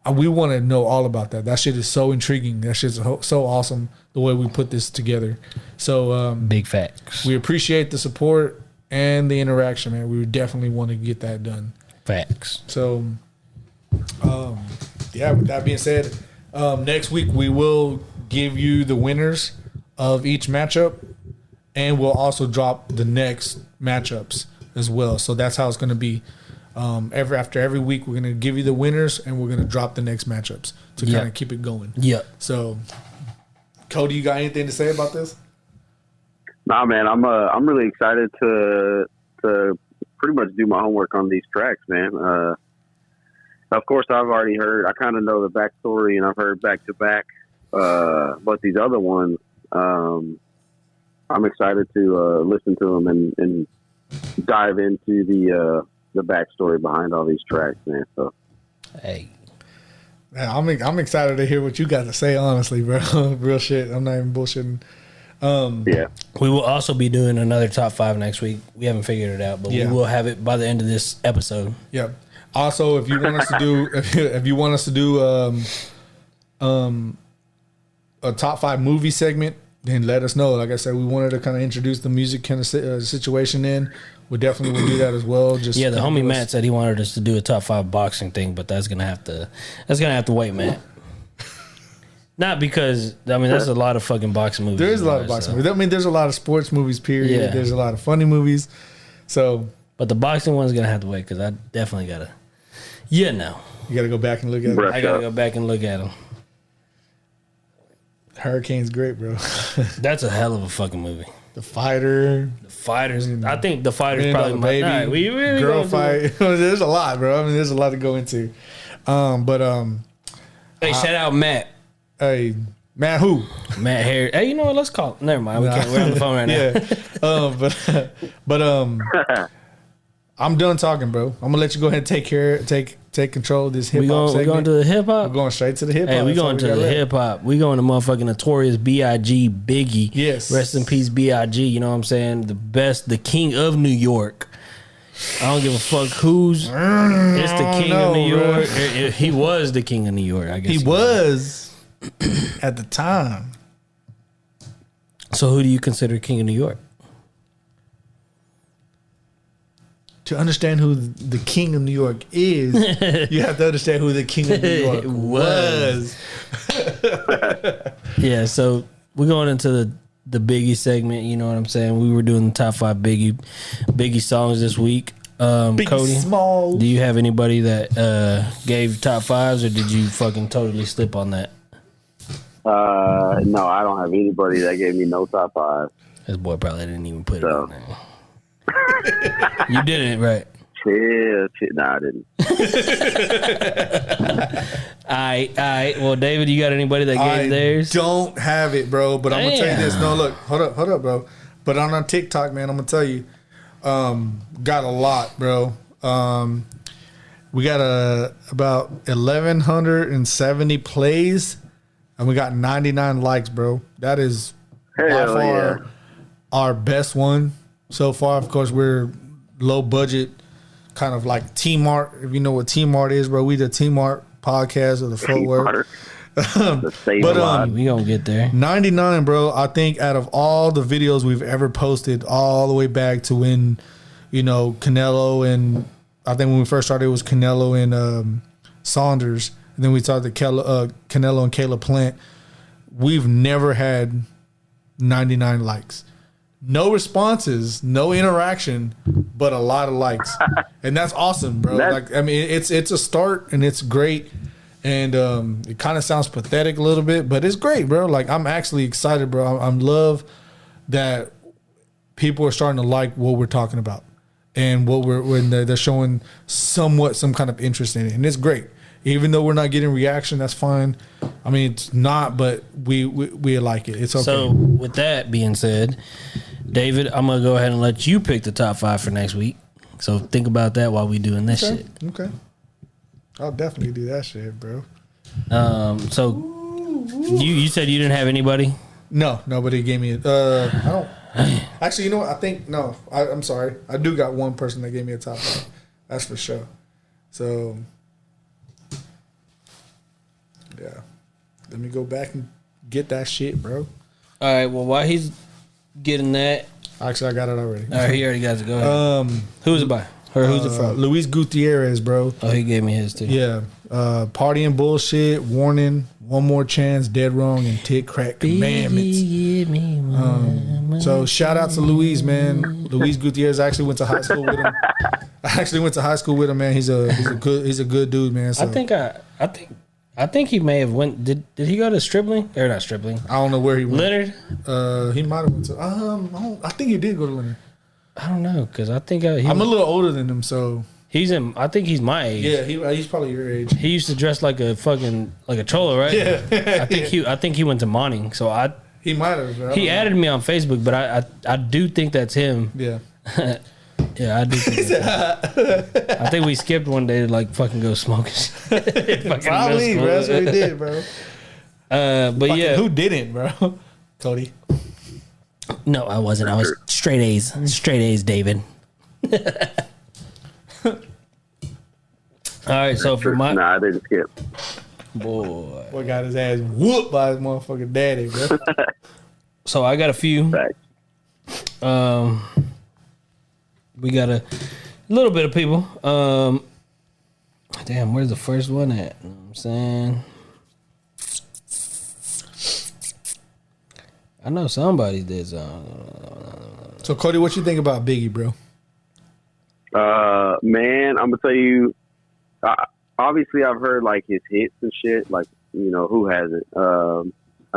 We want to know all about that. That shit is so intriguing. That shit's so awesome the way we put this together. So big facts. We appreciate the support and the interaction, man. We definitely want to get that done. Facts. So, with that being said, next week we will give you the winners of each matchup. And we'll also drop the next matchups as well. So that's how it's going to be. After every week, we're going to give you the winners, and we're going to drop the next matchups to kind of keep it going. Yeah. So, Cody, you got anything to say about this? Nah, man, I'm really excited to pretty much do my homework on these tracks, man. Of course, I've already heard. I kind of know the backstory, and I've heard back to back. But these other ones. I'm excited to listen to them and dive into the backstory behind all these tracks, man. So, hey, man, I'm excited to hear what you got to say. Honestly, bro, real shit. I'm not even bullshitting. Yeah. We will also be doing another top 5 next week. We haven't figured it out, but Yeah. we will have it by the end of this episode. Yeah. Also, if you want us to do, if you want us to do a top 5 movie segment, then let us know. Like I said, we wanted to kind of introduce the music kind of situation in. We definitely will do that as well. Just Yeah, the kinda homie give us- Matt said he wanted us to do a top 5 boxing thing, but that's gonna have to wait, Matt. Not because that's a lot of fucking boxing movies. There is a lot of and boxing all that movies. I mean, there's a lot of sports movies. Period. Yeah. There's a lot of funny movies. So stuff. But the boxing one's gonna have to wait because I definitely gotta. Yeah, no, you got to go back and look at it. Bruh. I gotta go back and look at them. Hurricane's great, bro. That's a hell of a fucking movie. The Fighter, The Fighters. I think the Fighters Man probably on the my Baby, Nah, we girl gonna do fight. There's a lot, bro. I mean, there's a lot to go into. But Hey, shout out Matt. hey, man, who? Matt Harris. Hey, you know what? Let's call. Never mind. We can't. We're on the phone right now. Yeah. But I'm done talking, bro. I'm gonna let you go ahead and take control of this hip We hop going. We segment. going to the hip hop. We're going straight to the hip hop. Hey, we That's all going to got the left. hip hop. We going to motherfucking Notorious B.I.G. Biggie. Yes. Rest in peace, B.I.G. You know what I'm saying? The best, the king of New York. I don't give a fuck who's. It's the king of New bro. York. He was the king of New York, I guess. He was at the time. So who do you consider king of New York? To understand who the king of New York is, you have to understand who the king of New York was. Yeah, so we're going into the Biggie segment. You know what I'm saying? We were doing the top 5 Biggie songs this week. Biggie Cody, Small. do you have anybody that gave top 5s, or did you fucking totally slip on that? No, I don't have anybody that gave me no top 5. This boy probably didn't even put it So. on there. You didn't, right? Chill. Nah, I didn't. All right. Well, David, you got anybody that gave I theirs? don't have it, bro. But I'm gonna tell you this. Damn. No, look, hold up, bro. But on our TikTok, man, I'm gonna tell you, got a lot, bro. We got about 1,170 plays, and we got 99 likes, bro. That is by Hell far yeah. our best one so far. Of course, we're low budget, kind of like Team Art. If you know what Team Art is, bro, we the Team Art podcast of the footwork. To save But, a lot. We gonna get there. 99, bro. I think out of all the videos we've ever posted, all the way back to when, Canelo and I think when we first started, it was Canelo and Saunders, and then we started Canelo and Caleb Plant. We've never had 99 likes, no responses, no interaction, but a lot of likes, and that's awesome, bro. It's a start, and it's great. And it kind of sounds pathetic a little bit, but it's great, bro. Like, I'm actually excited, bro. I'm love that people are starting to like what we're talking about, and when they're showing somewhat some kind of interest in it, and it's great. Even though we're not getting reaction, that's fine. I mean, it's not, but we like it. It's okay. So, with that being said, David, I'm gonna go ahead and let you pick the top 5 for next week. So think about that while we doing this shit. Okay. I'll definitely do that shit, bro. So you said you didn't have anybody. No, nobody gave me it. I don't. Actually, you know what? I think no. I'm sorry. I do got one person that gave me a top 5. That's for sure. So yeah, let me go back and get that shit, bro. All right. Well, while he's getting that, Actually, I got it already. all right, he already got to go ahead. Who's it by? Or who's it from? Luis Gutierrez, bro. Oh, he gave me his too. Yeah. Partying bullshit, warning, one more chance, dead wrong, and tick crack commandments. Give me one. So shout out to Luis, man. Luis Gutierrez. I actually went to high school with him. Man. He's a good dude, man. So I think he may have went. Did he go to Stribling or not Stribling? I don't know where he went. Leonard. He might have went to. I think he did go to Leonard. I don't know because I think I'm a little older than him, so he's in. I think he's my age. yeah, he's probably your age. He used to dress like a cholo, right? Yeah. I think he went to Monning. So He might have. he added me on Facebook, but I do think that's him. Yeah. Yeah, I do think that's him. I think we skipped one day to like fucking go smoke. Probably, bro. That's what he did, bro. But Fucking yeah, who didn't, bro? Cody. No, I wasn't. I was straight A's. Straight A's, David. All right, so for my Nah, I didn't skip. boy. Boy got his ass whooped by his motherfucking daddy, bro. So I got a few. Facts. We got a little bit of people. Damn, where's the first one at? You know what I'm saying? I know somebody did something. So Cody, what you think about Biggie, bro? Man, I'm gonna tell you. Obviously, I've heard like his hits and shit. Like, you know, who hasn't? I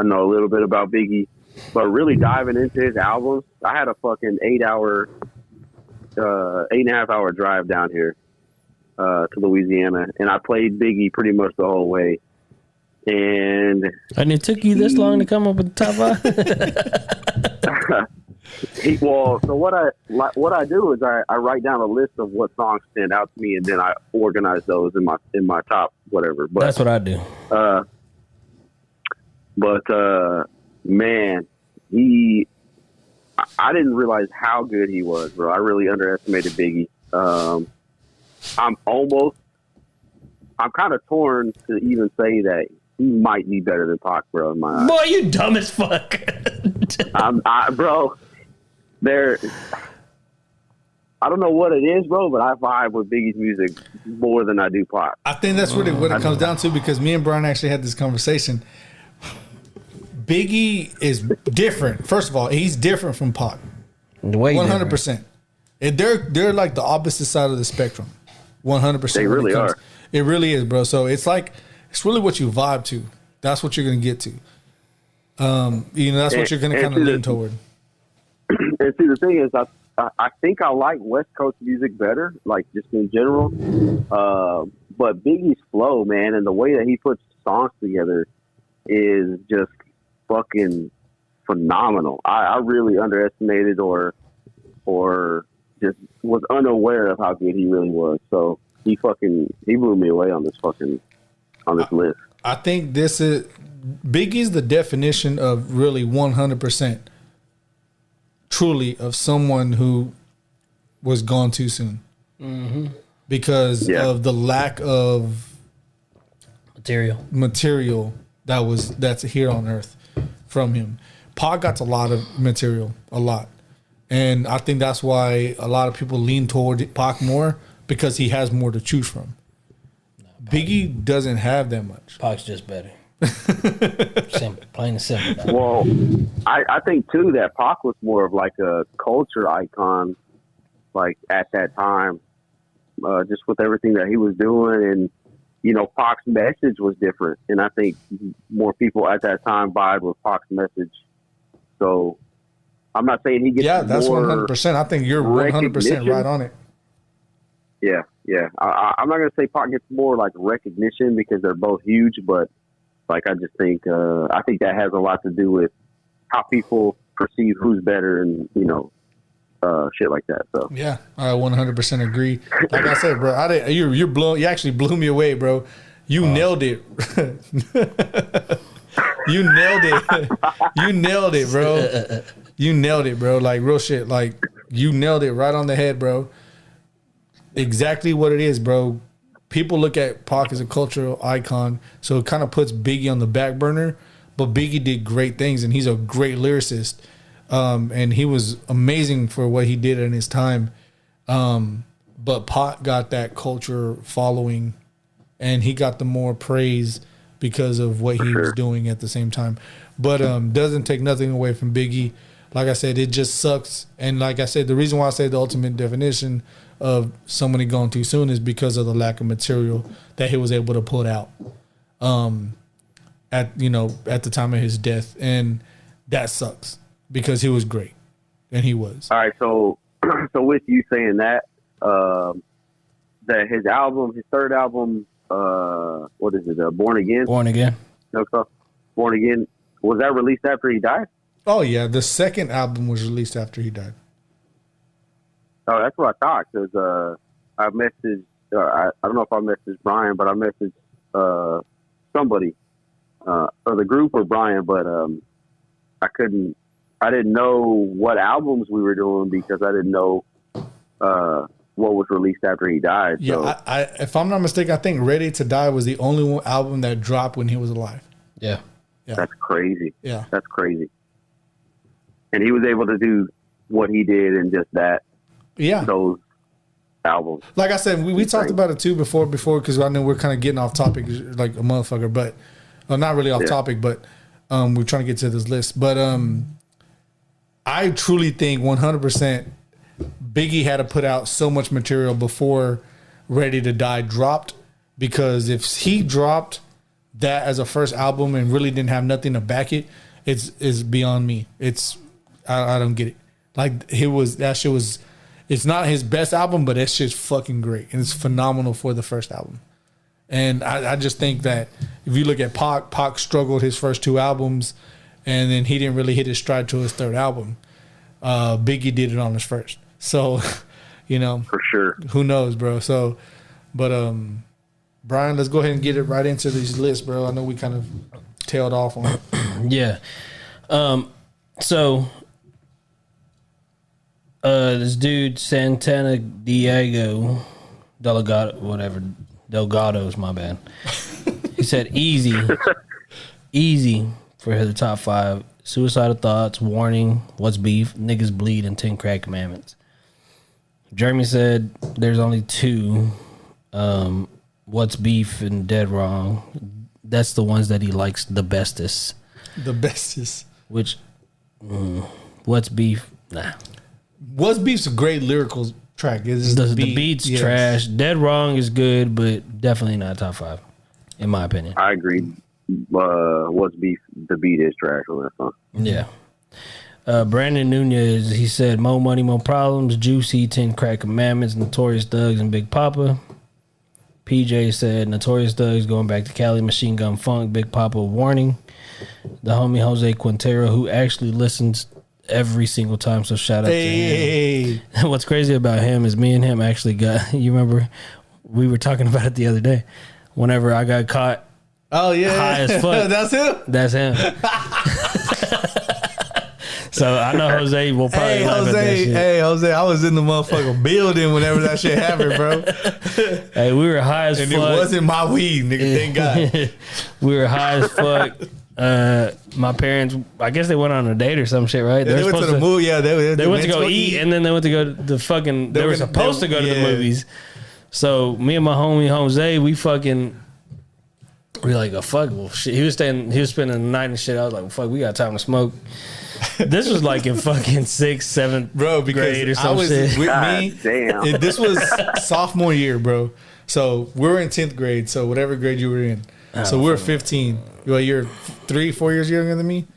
know a little bit about Biggie, but really diving into his albums, I had a fucking 8.5 hour drive down here to Louisiana, and I played Biggie pretty much the whole way. And it took you this long to come up with the top five? so what I do is I write down a list of what songs stand out to me, and then I organize those in my top whatever. But That's what I do. Man, I didn't realize how good he was, bro. I really underestimated Biggie. I'm kind of torn to even say that he might be better than Pac, bro. In my eyes. Boy, you dumb as fuck. Bro, I don't know what it is, bro, but I vibe with Biggie's music more than I do Pac. I think that's really what it comes down to, because me and Brian actually had this conversation. Biggie is different. First of all, he's different from Pac. Way 100%. And they're like the opposite side of the spectrum. 100%. They really are. It really is, bro. So it's really what you vibe to. That's what you're going to get to. That's what you're going to kind of lean toward. And see, the thing is, I think I like West Coast music better, like just in general. But Biggie's flow, man, and the way that he puts songs together is just fucking phenomenal. I really underestimated or just was unaware of how good he really was. So he blew me away on this list. I think Biggie's the definition of really 100% truly of someone who was gone too soon. Mm-hmm. Because of the lack of material that's here on earth from him. Pac got a lot of material, a lot. And I think that's why a lot of people lean toward Pac more, because he has more to choose from. Biggie doesn't have that much. Pac's just better. Simple, plain and simple. Well, I think too that Pac was more of like a culture icon, like at that time, just with everything that he was doing, and Pac's message was different, and I think more people at that time vibed with Pac's message. So I'm not saying he gets that's more 100%. I think you're 100% right on it. Yeah. I'm not gonna say Pac gets more like recognition because they're both huge, but like I just think that has a lot to do with how people perceive who's better, and shit like that. So yeah, I 100% agree. Like I said, bro, you actually blew me away, bro. You nailed it. You nailed it. You nailed it, bro. You nailed it, bro. Like real shit. Like you nailed it right on the head, bro. Exactly what it is, bro. People look at Pac as a cultural icon, so it kind of puts Biggie on the back burner. But Biggie did great things, and he's a great lyricist. And he was amazing for what he did in his time. But Pac got that culture following, and he got the more praise because of what he was doing at the same time. But doesn't take nothing away from Biggie. Like I said, it just sucks. And like I said, the reason why I say the ultimate definition of somebody gone too soon is because of the lack of material that he was able to put out at the time of his death. And that sucks because he was great. And he was. All right, so with you saying that his third album, what is it? Born Again? Born Again. Born Again. Was that released after he died? Oh, yeah. The second album was released after he died. Oh, that's what I thought, because I messaged, I don't know if I messaged Brian, but I messaged somebody, or the group or Brian, but I couldn't I didn't know what albums we were doing because I didn't know what was released after he died. Yeah, so. I if I'm not mistaken, I think Ready to Die was the only album that dropped when he was alive. Yeah. That's crazy. Yeah. That's crazy. And he was able to do what he did in just that. Yeah. Those albums. Like I said, we talked about it too before because I know we're kind of getting off topic like a motherfucker, but not really off topic, but we're trying to get to this list. But I truly think 100% Biggie had to put out so much material before Ready to Die dropped, because if he dropped that as a first album and really didn't have nothing to back it, it's beyond me. I don't get it. Like that shit was. It's not his best album, but that shit's fucking great, and it's phenomenal for the first album. And I just think that if you look at Pac struggled his first 2 albums, and then he didn't really hit his stride to his 3rd album. Biggie did it on his first, so for sure. Who knows, bro? So, but Brian, let's go ahead and get it right into these lists, bro. I know we kind of tailed off on it. Yeah. So this dude Santana Diego Delgado's my bad. He said easy for the top 5: Suicidal Thoughts, Warning, What's Beef, Niggas Bleed, and 10 Crack Commandments. Jeremy said there's only 2, What's Beef and Dead Wrong. That's the ones that he likes the bestest. The bestest. Which What's Beef? Nah. What's Beef's a great lyrical track. It's The beat's trash. Dead Wrong is good, but definitely not top 5, in my opinion. I agree. What's Beef? The beat is trash on that song. Yeah. Brandon Nunez, he said More Money, More Problems, Juicy, 10 Crack Commandments, Notorious Thugs, and Big Papa. PJ said Notorious Thugs, Going Back to Cali, Machine Gun Funk, Big Papa, Warning. The homie Jose Quintero, who actually listens every single time, so shout out to him. What's crazy about him is me and him actually got, you remember we were talking about it the other day, whenever I got caught high as fuck. That's him. So I know Jose will probably laugh at that shit. Hey, Jose, I was in the motherfucking building whenever that shit happened, bro. Hey, we were high as and fuck. And it wasn't my weed, nigga. Thank God. We were high as fuck. My parents, I guess they went on a date or some shit, right? They went to the movie. Yeah, they went to go eat, and then they went to go to the fucking. They were supposed to go to the movies. So me and my homie Jose, we like, oh, fuck. Well, shit. He was spending the night and shit. I was like, well, fuck, we got time to smoke. This was like in fucking 6th, 7th grade or some shit. With me, damn. This was sophomore year, bro. So we were in 10th grade. So whatever grade you were in. So we were 15. You're 3-4 years younger than me.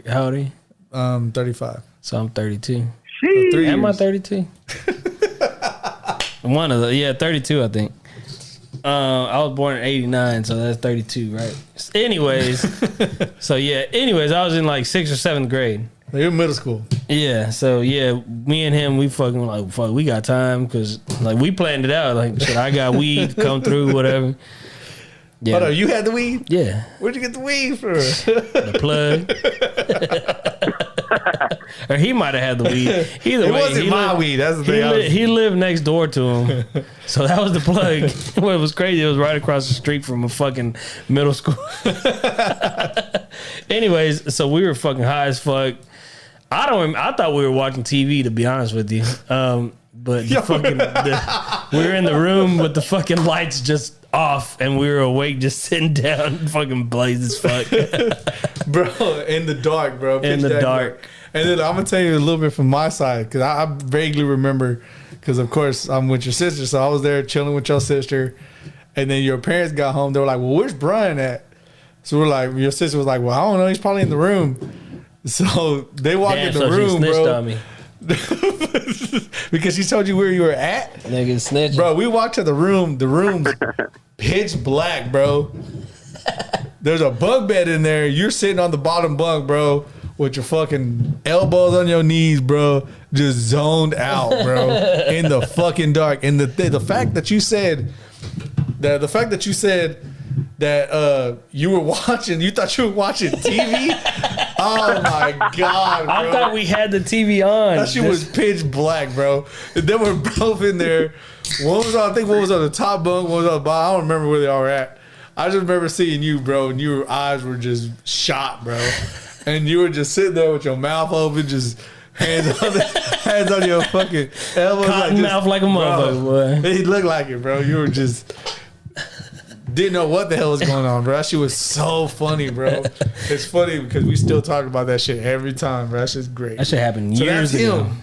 How old are you? 35. So I'm 32. So Am I 32? One of the 32, I think. I was born in 89, so that's 32, right? Anyways, I was in like 6th or 7th grade. You're in middle school. Yeah, so me and him, we fucking like, fuck, we got time, because like we planned it out. Like, shit, I got weed, come through, whatever. Yeah. Hold on, you had the weed? Yeah. Where'd you get the weed from? The plug. Or he might have had the weed. Either way, it wasn't my weed. That's the thing. He lived next door to him, so that was the plug. What was crazy, it was right across the street from a fucking middle school. Anyways, so we were fucking high as fuck. I thought we were watching TV, to be honest with you. But we were in the room with the fucking lights just off, and we were awake, just sitting down, fucking blazed as fuck, bro. In the dark, bro. In the dark. And then I'm gonna tell you a little bit from my side, because I vaguely remember, because of course I'm with your sister, so I was there chilling with your sister, and then your parents got home. They were like, "Well, where's Brian at?" So we're like, your sister was like, "Well, I don't know. He's probably in the room." So they walk in the room, she snitched bro. On me. Because she told you where you were at. Nigga snitching. Bro, we walked to the room. The room's pitch black, bro. There's a bunk bed in there. You're sitting on the bottom bunk, bro, with your fucking elbows on your knees, bro, just zoned out, bro, in the fucking dark. And the fact that you said that you were watching, you thought you were watching TV. Oh my god, bro. I thought we had the TV on. That shit was pitch black, bro. And they were both in there. One was on, I think one was on the top bunk, one was on the bottom. I don't remember where they all were at. I just remember seeing you, bro, and your eyes were just shot, bro. And you were just sitting there with your mouth open, just hands on your fucking elbows. Cotton mouth like a motherfucker, boy. He looked like it, bro. You were just didn't know what the hell was going on, bro. That shit was so funny, bro. It's funny because we still talk about that shit every time, bro. That shit's great. That shit happened So years that's ago. him.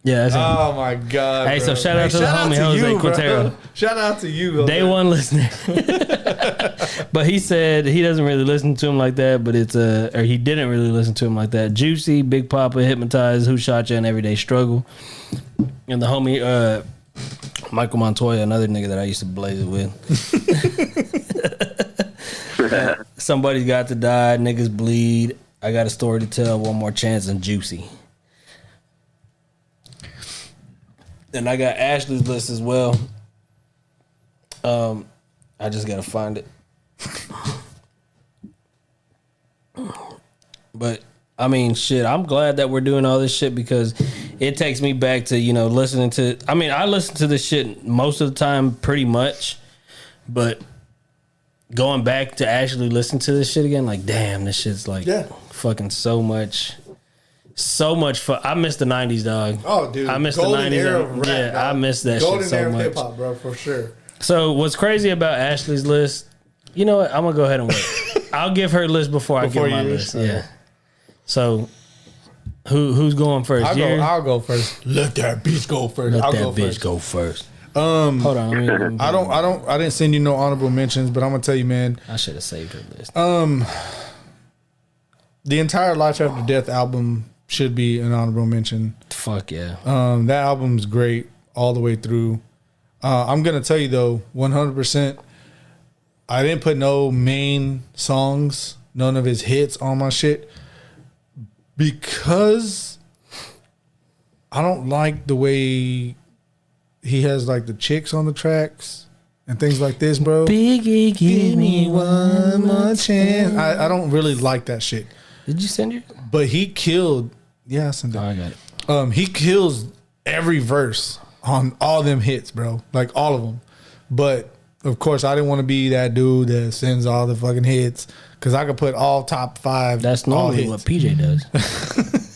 Yeah, that's him. Oh my god. Hey, bro. so shout out to the homie Jose you, bro. Quintero. Shout out to you, Jose. Day one listener. But he said he doesn't really listen to him like that, but it's or he didn't really listen to him like that. Juicy, Big Papa, Hypnotized, Who Shot Ya, and Everyday Struggle. And the homie Michael Montoya, another nigga that I used to blaze it with. Somebody's Got to Die, Niggas Bleed, I Got a Story to Tell, One More Chance, and Juicy. And I got Ashley's list as well. I just gotta find it. But I mean, shit, I'm glad that we're doing all this shit because it takes me back to, listening to, I mean, I listen to this shit most of the time pretty much, but going back to actually listen to this shit again, like, damn, this shit's like fucking so much fun. I miss the 90s, dog. Oh, dude. I miss the Golden 90s. Era of rap, Yeah, dog. I miss that Golden shit so era much. hip hop, bro, for sure. So what's crazy about Ashley's list, you know what? I'm gonna go ahead and wait. I'll give her list before I give my list. Yeah. So who's going first? I'll go first. Let that bitch go first. Let that bitch go first. Hold on. Let me I didn't send you no honorable mentions, but I'm gonna tell you, man. I should have saved her list. The entire Life After Death album should be an honorable mention. Fuck yeah. That album's great all the way through. I'm gonna tell you though, 100%. I didn't put no main songs, none of his hits on my shit because I don't like the way he has like the chicks on the tracks and things like this, bro. Biggie, give me one more chance. I don't really like that shit. Did you send her? But he killed. Yeah, I sent it. Oh, I got it. He kills every verse on all them hits, bro. Like all of them. But of course, I didn't want to be that dude that sends all the fucking hits because I could put all top 5. That's normally what PJ does.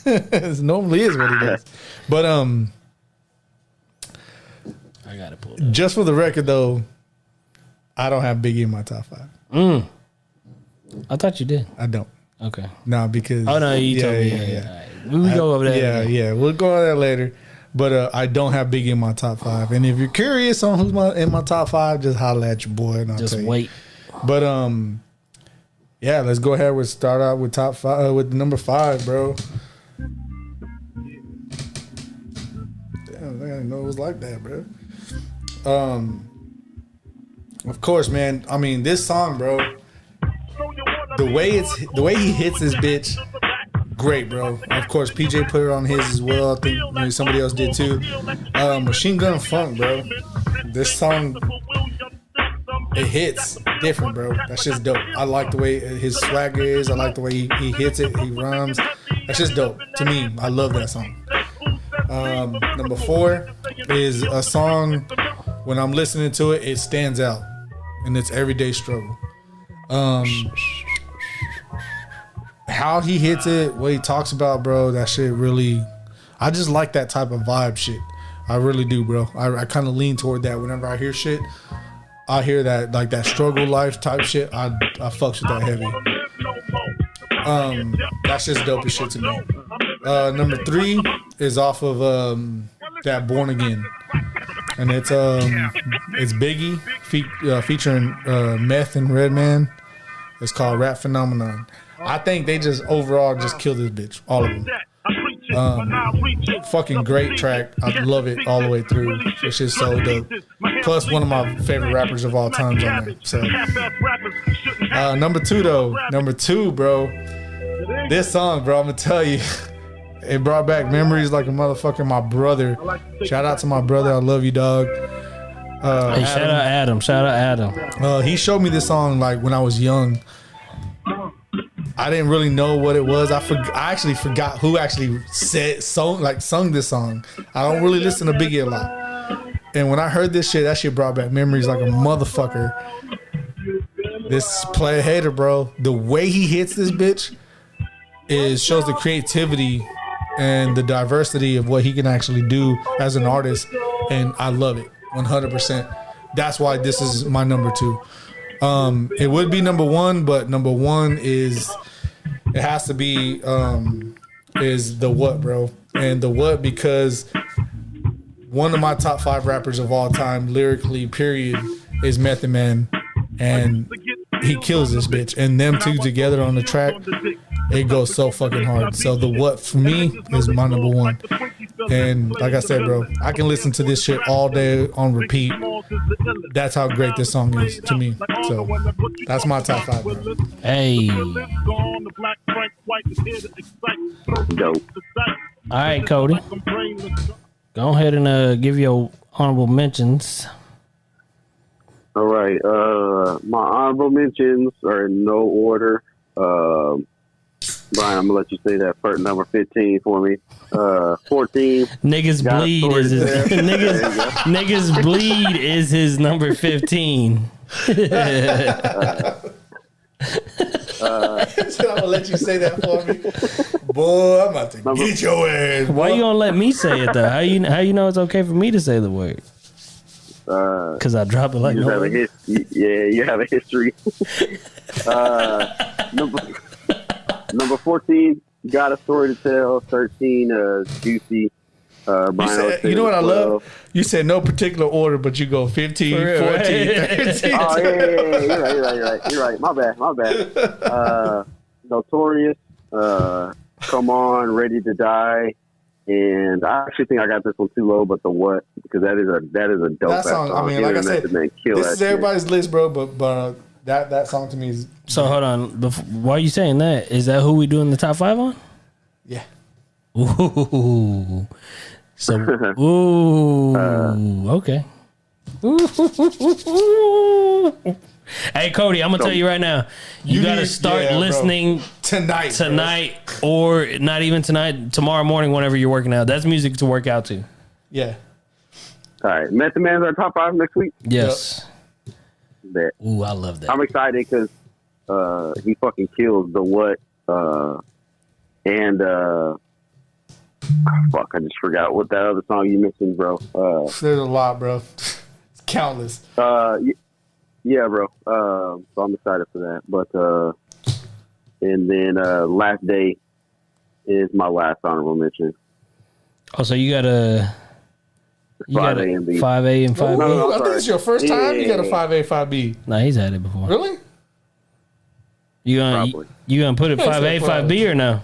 It normally is what he does. But I got to pull it up. just for the record, though, I don't have Biggie in my top 5. I thought you did. I don't. Okay. No, because Oh no, you told me. Yeah. All right. We go over that. Yeah. We'll go over that later. But I don't have Biggie in my top 5. And if you're curious on who's in my top 5, just holler at your boy and I'll Just tell you. wait. But yeah, let's go ahead with start out with top 5 with number 5, bro. Damn, I didn't know it was like that, bro. Of course, man. I mean, this song, bro. The way he hits this bitch, great, bro. Of course, PJ put it on his as well. I think maybe somebody else did too. Machine Gun Funk, bro. This song, it hits different, bro. That's just dope. I like the way his swagger is. I like the way he hits it. He rhymes. That's just dope to me. I love that song. Number 4 is a song. When I'm listening to it, it stands out, and it's Everyday Struggle. How he hits it, what he talks about, bro, that shit really, I just like that type of vibe shit. I really do, bro. I kind of lean toward that whenever I hear shit. I hear that, like that struggle life type shit. I fucks with that heavy. That's just dope as shit to me. Number 3 is off of that Born Again. And it's Biggie featuring Meth and Redman. It's called Rap Phenomenon. I think they just overall just killed this bitch, all of them. Fucking great track. I love it all the way through. It's just so dope. Plus one of my favorite rappers of all times on there. So number 2 though. Number 2, bro. This song, bro, I'm gonna tell you, it brought back memories like a motherfucker. My brother. Shout out to my brother. I love you, dog. Hey, shout out Adam. He showed me this song like when I was young. I didn't really know what it was. I actually forgot who actually sung this song. I don't really listen to Biggie a lot. And when I heard this shit, that shit brought back memories like a motherfucker. This Player Hater, bro. The way he hits this bitch shows the creativity and the diversity of what he can actually do as an artist. And I love it 100%. That's why this is my number 2. It would be number 1, but number 1 it has to be is The What, bro. And The What, because one of my top 5 rappers of all time, lyrically, period, is Method Man. And he kills this bitch. And them two together on the track, it goes so fucking hard. So The What, for me, is my number 1. And like I said, bro, I can listen to this shit all day on repeat. That's how great this song is to me. So that's my top 5, bro. Hey. Dope. All right, Cody. Go ahead and give your honorable mentions. All right. My honorable mentions are in no order. Brian, I'm gonna let you say that first number 15 for me. 14. Niggas bleed is his niggas bleed is his number 15. I'm gonna let you say that for me, boy. I'm about to get your ass. Why you gonna let me say it though? How you know it's okay for me to say the word? Because I drop it like you no. have you have a history. Number 14, Got a Story to Tell. 13, Juicy. Brian, you know what I love? You said no particular order, but you go 15, 14, 13. Oh, yeah. You're right. My bad. Notorious. Come On, Ready to Die. And I actually think I got this one too low, but The What? Because that is a dope that song. I mean, like I said, this is everybody's list, bro. But that song to me is. So hold on. Why are you saying that? Is that who we doing the top 5 on? Yeah. Ooh. So ooh. Okay. Hey Cody, I'm gonna tell you right now. You gotta start listening tonight, or not even tonight. Tomorrow morning, whenever you're working out. That's music to work out to. Yeah. All right, Method Man's our top 5 next week. Yes. Bet. Ooh, I love that. I'm excited because he fucking kills The What, and fuck, I just forgot what that other song you mentioned, bro. There's a lot, bro. It's countless. Yeah, bro. So I'm excited for that. But and then Last Day is my last honorable mention. Oh, so you got a 5A and B. 5A and 5B? No, I think it's your first time you got a 5A, 5B. Nah, he's had it before. Really? You gonna put it 5A, 5B or no?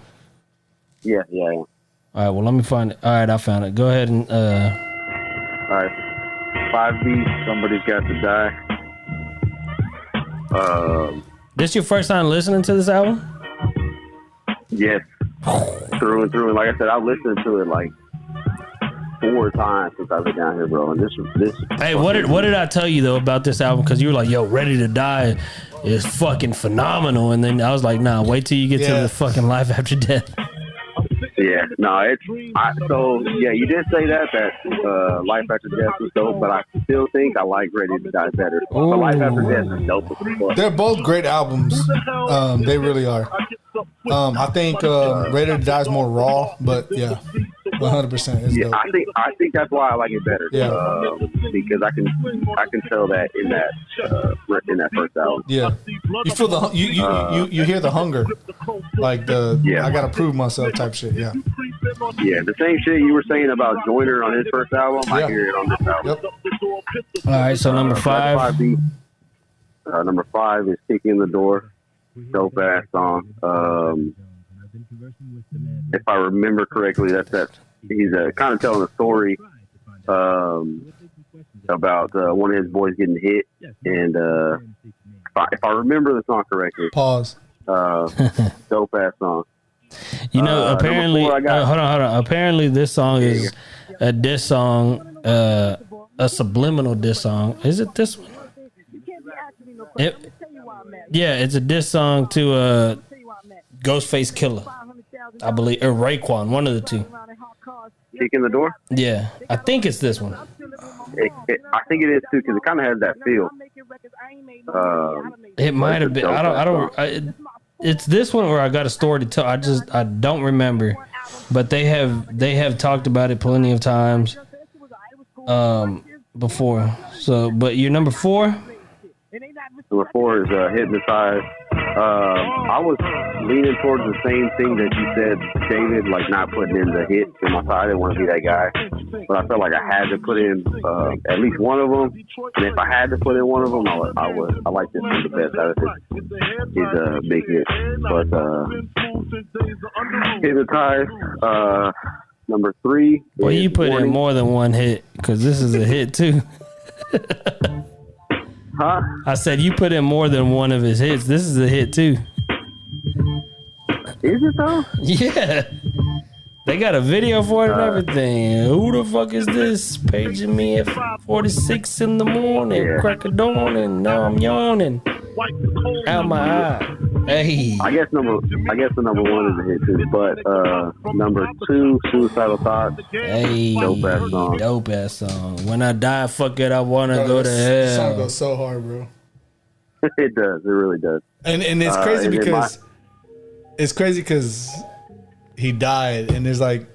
Yeah. All right, well, let me find it. All right, I found it. Go ahead and... All right. 5B, Somebody's Got to Die. This your first time listening to this album? Yes. Through and through. And like I said, I've listened to it like 4 times since I've been down here, bro. And this. Hey, what did I tell you though about this album? Because you were like, "Yo, Ready to Die is fucking phenomenal," and then I was like, "Nah, wait till you get to the fucking Life After Death." Yeah, no, you did say that Life After Death was dope, but I still think I like Ready to Die better. But Life After Death is dope as fuck. They're both great albums. They really are. I think Ready to Die is more raw, but yeah, 100%. It's dope. I think that's why I like it better. Yeah, because I can tell that in that first album. Yeah, you feel you hear the hunger, like I gotta prove myself type shit. Yeah. Yeah, the same shit you were saying about Joyner on his first album, I hear it on this album. Yep. All right, so number 5. Number 5 is Kicking the Door. Dope ass song. If I remember correctly, he's kind of telling a story about one of his boys getting hit, and if I remember the song correctly, pause. Dope ass song. You know, apparently, hold on. Apparently, this song is a diss song, a subliminal diss song. Is it this one? Yeah, it's a diss song to Ghostface Killer, I believe, or Raekwon, one of the two. Kick in the door. Yeah, I think it's this one. I think it is too because it kind of has that feel. It might have been. It's this one, or I got a story to tell. I don't remember, but they have talked about it plenty of times before. So, but your number 4? Number 4 is Hypnotize. I was leaning towards the same thing that you said, David, like not putting in the hits in my side. I didn't want to be that guy, but I felt like I had to put in at least one of them. And if I had to put in one of them, I would. I like this one the best out of his big hit. But Hypnotize, number 3. Well, you put in more than one hit because this is a hit too. Huh? I said you put in more than one of his hits. This is a hit too. Is it though? Yeah. They got a video for it and everything. Who the fuck is this? Paging me at 46 in the morning, crack of dawn, and now I'm yawning out my eye. Hey. I guess the number 1 is a hit too, but number 2, Suicidal Thoughts. Hey, dope ass song. Dope ass song. When I die, fuck it, I wanna go to hell. This song goes so hard, bro. It does. It really does. And it's crazy because he died, and there's like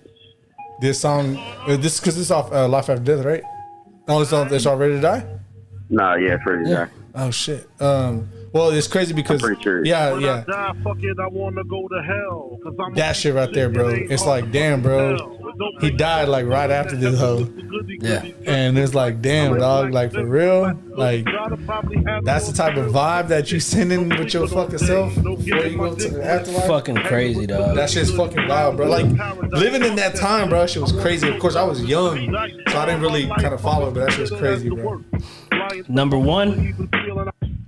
this song. This because it's off Life After Death, right? Oh, it's off Ready to Die. Nah, yeah, it's Ready to Die. Oh shit. Well, it's crazy because yeah. Fuck it, I wanna go to hell. That shit right there, bro. It's like, damn, bro. He died like right after this hoe. Yeah. And it's like, damn, dog, like for real? Like that's the type of vibe that you sending with your fucking self before you go to the afterlife. Fucking crazy, dog. That shit's fucking wild, bro. Like living in that time, bro, that shit was crazy. Of course, I was young, so I didn't really kind of follow, but that shit was crazy, bro. Number 1?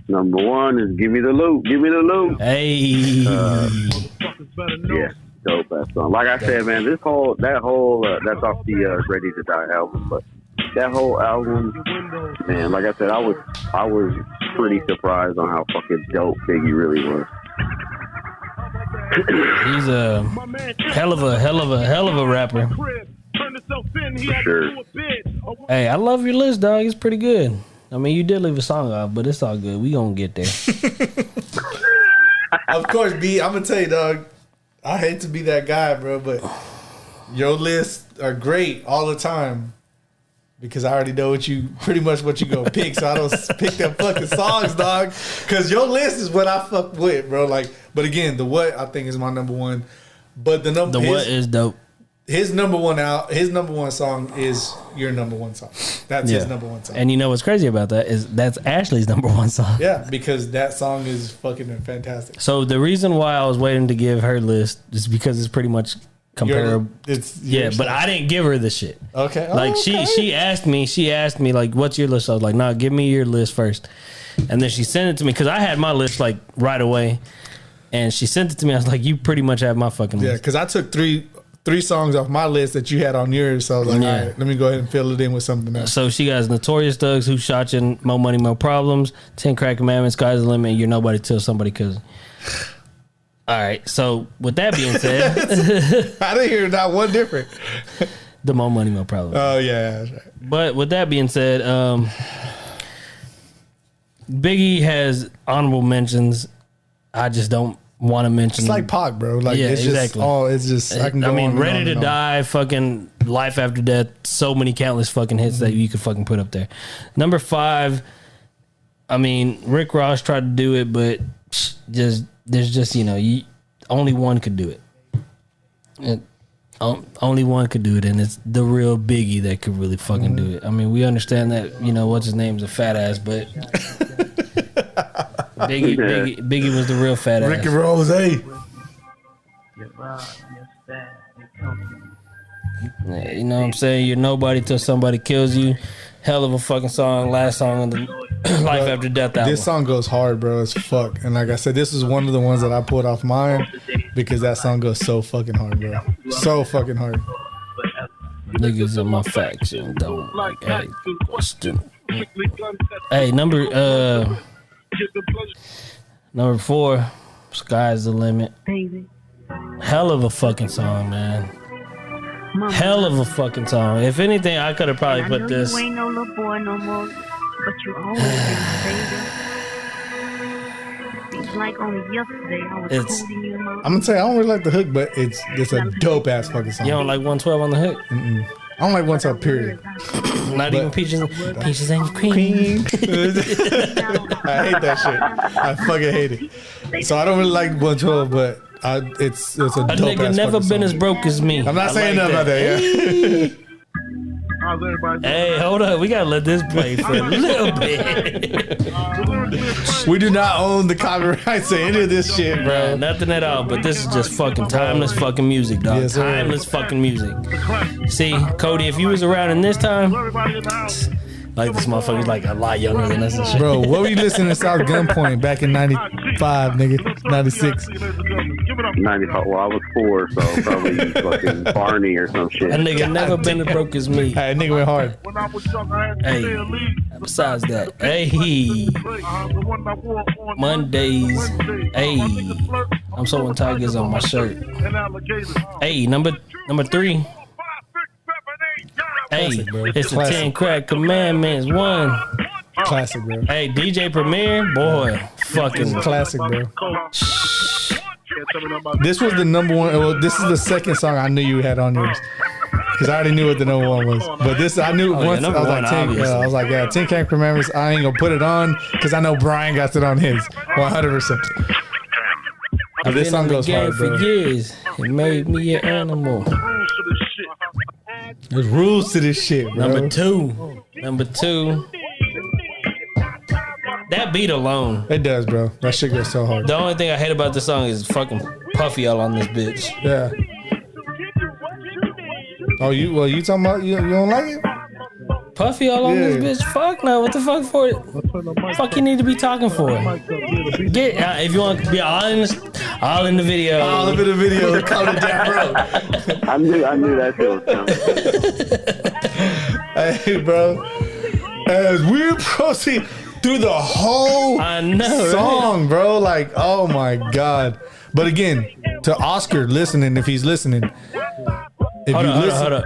Number 1 is Give Me the Loot. Give Me the Loot. Hey. Yeah, dope ass song. Like I said, man, that's off the Ready to Die album, but that whole album, man, like I said, I was pretty surprised on how fucking dope Biggie really was. He's a hell of a rapper. For sure. Hey, I love your list, dog. It's pretty good. I mean, you did leave a song off, but it's all good. We gonna get there. Of course, B, I'm gonna tell you, dog. I hate to be that guy, bro, but your lists are great all the time because I already know what you gonna pick, so I don't pick them fucking songs, dog. Because your list is what I fuck with, bro. Like, but again, the what I think is my number 1, but the what is dope. His number one song is your number 1 song. That's his number 1 song. And you know what's crazy about that is that's Ashley's number 1 song. Yeah, because that song is fucking fantastic. So the reason why I was waiting to give her list is because it's pretty much comparable. But I didn't give her the shit. Okay. Like she asked me like, what's your list? I was like, nah, give me your list first. And then she sent it to me because I had my list like right away. And she sent it to me. I was like, you pretty much have my fucking list. Yeah, because I took three songs off my list that you had on yours. So I was like, all right, let me go ahead and fill it in with something else. So she got Notorious Thugs, Who Shot You, More Money, More Problems, 10 Crack Commandments, Sky's the Limit, You're Nobody Till Somebody Kills You. All right. So with that being said, I didn't hear not one different. The More Money, More Problems. Oh yeah, that's right. But with that being said, Biggie has honorable mentions. I just don't want to mention. It's like Pac, bro. Like yeah, it's exactly. I can go on and Ready on to and on. Die, fucking Life After Death, so many countless fucking hits that you could fucking put up there. Number 5, I mean, Rick Ross tried to do it, but there's just, only one could do it. Only one could do it, and it's the real Biggie that could really fucking do it. I mean, we understand that, what's his name's a fat ass, but Biggie was the real fat ass. Ricky Rose. Yeah, you know what I'm saying? You're nobody till somebody kills you. Hell of a fucking song. Last song on the Life After Death album. This song goes hard, bro, as fuck. And like I said, this is one of the ones that I pulled off mine because that song goes so fucking hard, bro. So fucking hard. Niggas in my faction don't like a question. Hey, number 4, Sky's the Limit. Baby, Hell of a fucking song, man. Hell of a fucking song. If anything, I could have probably put this. You ain't no little boy no more, but you always been a baby. Seems like only yesterday I was holding you, Mom. I'm gonna tell you, I don't really like the hook, but it's a dope ass fucking song. You don't like 112 on the hook? I don't like 112, period. Not even Peaches and Cream. I hate that shit. I fucking hate it. So I don't really like 112, but it's a dope A nigga ass never fucking been song. as broke as me. I'm not saying like nothing about that. Yeah. How's everybody? Hey, hold up. We gotta let this play for a little bit. We do not own the copyrights to any of this shit, bro. Nothing at all, but this is just fucking timeless fucking music, dog. Yes, sir. Timeless fucking music. See, Cody, if you was around in this time, Everybody in the house. like this motherfucker's like a lot younger than us and shit. Bro, what were you listening to South Gunpoint back in 95, nigga? 96. Give it up. 95. Well, I was 4, so probably fucking Barney or some shit. That nigga never been as broke as me. Hey, nigga went hard. When I was young, I had to Hey. stay and leave. Besides that, hey, The one I wore on Mondays, Wednesday. hey, My niggas flirt. I'm sewing tigers on my shirt. And alligators. Hey, number 3. 5, 6, 7, 8, 9. Hey, Classic, bro. it's the Classic. 10 crack commandments. 1. Classic, bro. Hey, DJ Premier, boy, fucking Classic, bro. This was the number one. Well, this is the second song I knew you had on yours. Because I already knew what the number one was. But this, I knew yeah, once. number I was like, one, 10, obviously. I was like, yeah, 10 Can Commandments. I ain't gonna put it on because I know Brian got it on his 100%. But this song goes hard, for bro. years. It made me an animal. There's rules to this shit, bro. Number two. That beat alone. It does, bro. That shit goes so hard. The only thing I hate about this song is fucking Puffy all on this bitch. Yeah. Oh, you talking about you don't like it? Puffy all on this bitch? Fuck no. What the fuck for it? Fuck you need to be talking for? Get if you want to be all in the video. All of it in the video. Calm it down, bro. I knew that shit was coming. Hey, bro. As we proceed through the whole I know, song, bro. Like, oh my god. But again, to Oscar listening, if he's listening, if Hold up.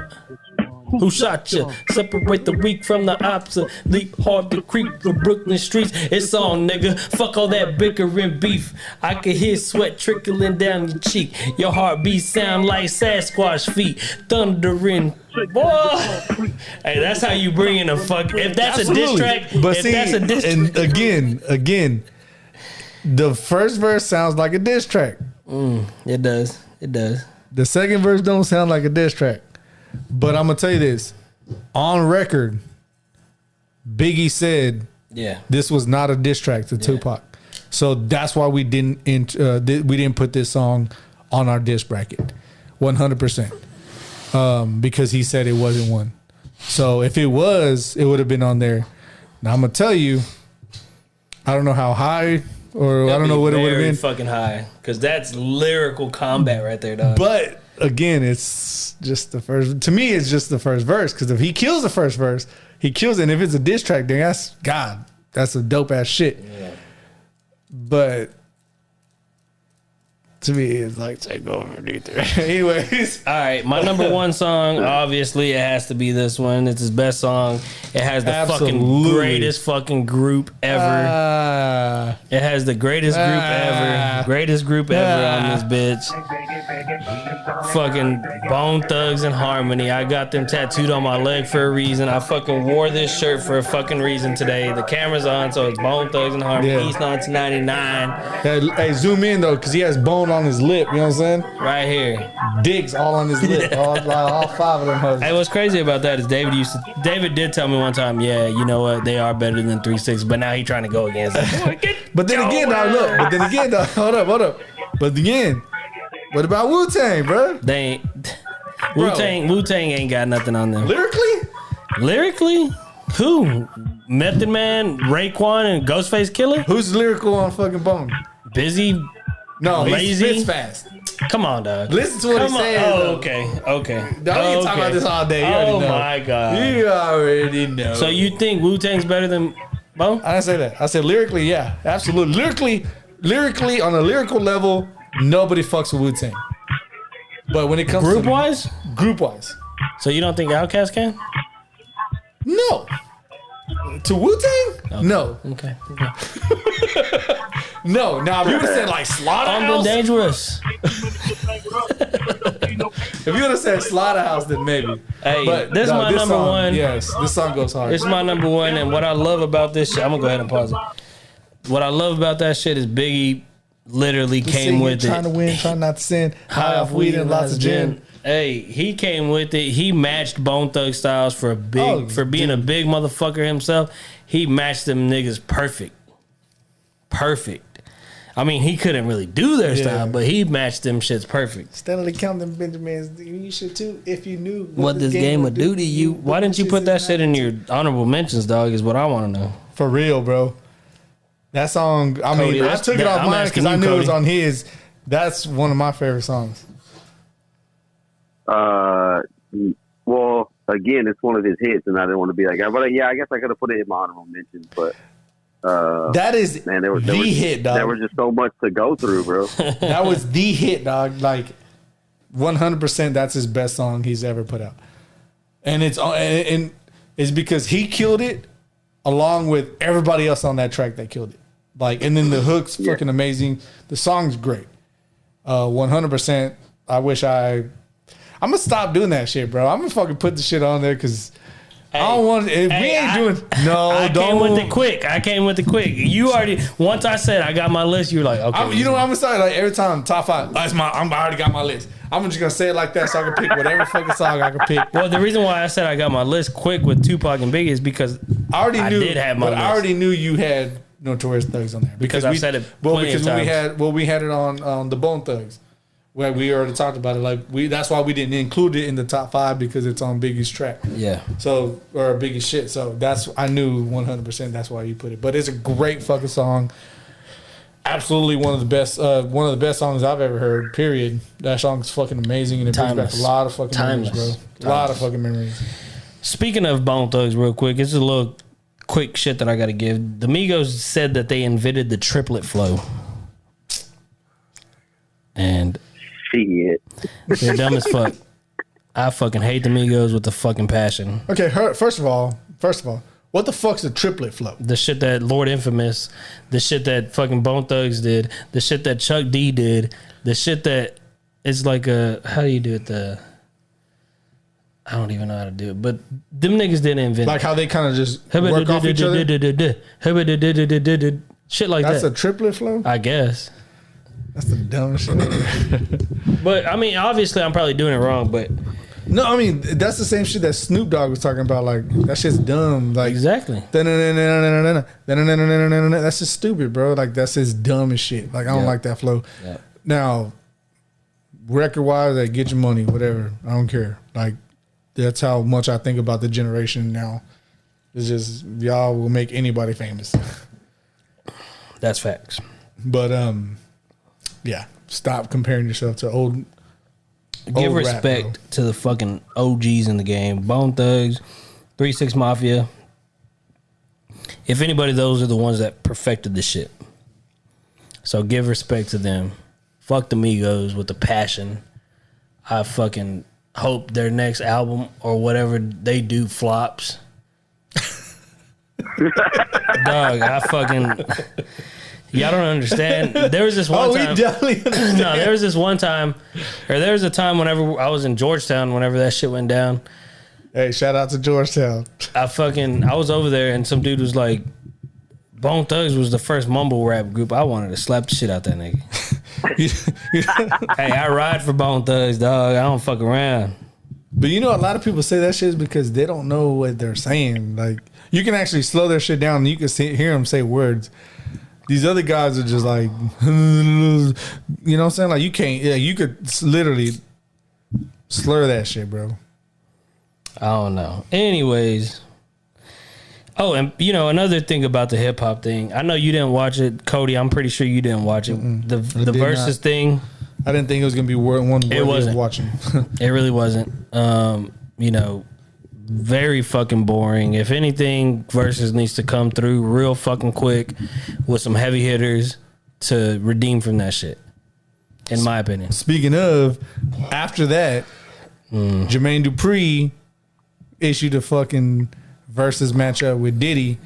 Who shot you? Separate the weak from the opposite. Leap hard to creep the Brooklyn streets. It's on, nigga. Fuck all that bickering beef. I can hear sweat trickling down your cheek. Your heartbeat sound like Sasquatch feet. Thundering. Boy. Hey, that's how you bring in a fuck. If that's a diss track, But if see, that's a diss and again, the first verse sounds like a diss track. It does. The second verse don't sound like a diss track. But I'm gonna tell you this: on record, Biggie said, Yeah. this was not a diss track to Tupac. So that's why we didn't put this song on our diss bracket, 100%, because he said it wasn't one. So if it was, it would have been on there. Now I'm gonna tell you, I don't know how high or I don't know what it would have been. Fucking high, because that's lyrical combat right there, dog. But again, it's just the first. To me, it's just the first verse. Because if he kills the first verse, he kills it. And if it's a diss track, then that's a dope ass shit. Yeah. But to me, it's like take over neither. Anyways, All right, my number one song, obviously, it has to be this one. It's his best song. It has the fucking Absolutely. greatest fucking group ever. It has the greatest group ever. Greatest group ever on this bitch. Fucking Bone Thugs and Harmony. I got them tattooed on my leg for a reason. I fucking wore this shirt for a fucking reason today. The camera's on, so it's Bone Thugs and Harmony. Yeah. East 1999. hey, zoom in though, because he has bone on his lip. You know what I'm saying? Right here. Dicks all on his lip. all 5 of them hoes. Hey, what's crazy about that is David did tell me one time, yeah, you know what, they are better than 3-6, but now he trying to go against it. But then again, though, look. But then again, though, hold up. But again, what about Wu-Tang, bro? They ain't. Wu-Tang ain't got nothing on them. Lyrically? Who? Method Man, Raekwon, and Ghostface Killer? Who's lyrical on fucking Bone? Busy? No, he Lazy? spits fast. Come on, dog. Listen to what Come he on. says. Oh, though. okay. Dog, you can talk about this all day. You Oh already know. my god. You already know. So you think Wu-Tang's better than Bone? I didn't say that. I said lyrically, yeah, absolutely. Lyrically, on a lyrical level, nobody fucks with Wu-Tang. But when it comes Group to wise? group wise, So you don't think Outkast can? no. To Wu-Tang? No. Okay. No. Now, if you would have said like I'm Slaughterhouse, dangerous. if you would have said Slaughterhouse, then maybe. Hey, this is my number song, one. Yes, this song goes hard. This is my number one, and what I love about this shit, I'm gonna go ahead and pause it. What I love about that shit is Biggie literally came with trying to it. win, trying not to sin. High off weed and lots of gin. Hey, he came with it. He matched Bone Thug Styles for being a big motherfucker himself. He matched them niggas perfect. I mean, he couldn't really do their style, but he matched them shits perfect. Steadily counting Benjamins. You should too if you knew What this game would do to you. Why didn't you put that shit in your honorable mentions, dog? Is what I want to know. For real, bro. That song, I Cody, mean, I took it off I'm mine asking because I you, knew it was Cody. on his. That's one of my favorite songs. Well, again, it's one of his hits, and I didn't want to be like, but yeah, I guess I could have put it in my honorable mentions, but That is man, there was hit, dog. There was just so much to go through, bro. That was the hit, dog. Like 100%, that's his best song he's ever put out, and it's because he killed it, along with everybody else on that track that killed it. Like, and then the hook's fucking amazing. The song's great. 100%. I wish I'm gonna stop doing that shit, bro. I'm gonna fucking put the shit on there because I don't want. If we ain't doing, no, I don't. came with it quick. You already once I said I got my list. You were like, okay. You know what I'm gonna say? Like every time top five, I already got my list. I'm just gonna say it like that so I can pick whatever fucking song I can pick. Well, the reason why I said I got my list quick with Tupac and Biggie is because I already knew. did have my but list. I already knew you had Notorious Thugs on there Because I've said it plenty of times. we had it on the Bone Thugs. Where we already talked about it, that's why we didn't include it in the top 5 because it's on Biggie's track. Yeah. So or Biggie's shit. So I knew 100% that's why you put it. But it's a great fucking song. Absolutely one of the best songs I've ever heard. Period. That song's fucking amazing and it brings back a lot of fucking memories, bro. A lot of fucking memories. Speaking of Bone Thugs, real quick, it's a little quick shit that I got to give. The Migos said that they invented the triplet flow, and Shit. they're dumb as fuck. I fucking hate the Migos with the fucking passion. Okay, first of all, what the fuck's a triplet flow? The shit that Lord Infamous, the shit that fucking Bone Thugs did, the shit that Chuck D did, the shit that is like how do you do it? I don't even know how to do it, but them niggas didn't invent Like how they kind of just work off each other? Shit like That's that. a triplet flow? I guess. That's the dumbest shit ever. But I mean, obviously, I'm probably doing it wrong. But No, I mean, that's the same shit that Snoop Dogg was talking about. Like, that shit's dumb. Like, exactly. That's just stupid, bro. Like, that's just dumb as shit. Like, I don't like that flow. Yeah. Now, record wise, like, get your money, whatever. I don't care. Like, that's how much I think about the generation now. It's just, y'all will make anybody famous. That's facts. But, yeah, stop comparing yourself to old Give rap, respect bro. to the fucking OGs in the game. Bone Thugs, 3-6 Mafia. If anybody, those are the ones that perfected the shit. So give respect to them. Fuck the Migos with the passion. I fucking hope their next album or whatever they do flops. Dog, I fucking... Y'all don't understand. There was this one time. we definitely understand. No, there was this one time, or there was a time whenever I was in Georgetown, whenever that shit went down. Hey, shout out to Georgetown. I was over there and some dude was like, Bone Thugs was the first mumble rap group. I wanted to slap the shit out that nigga. Hey, I ride for Bone Thugs, dog. I don't fuck around. But you know, a lot of people say that shit is because they don't know what they're saying. Like, you can actually slow their shit down and you can hear them say words. These other guys are just like, you know what I'm saying? Like, you can't, you could literally slur that shit, bro. I don't know. Anyways. Oh, and you know, another thing about the hip hop thing. I know you didn't watch it, Cody. I'm pretty sure you didn't watch it. The versus thing. I didn't think it was going to be one worthy wasn't. of watching. It really wasn't. You know, very fucking boring. If anything, versus needs to come through real fucking quick with some heavy hitters to redeem from that shit. in my opinion. Speaking of, after that, Jermaine Dupri issued a fucking versus matchup with Diddy,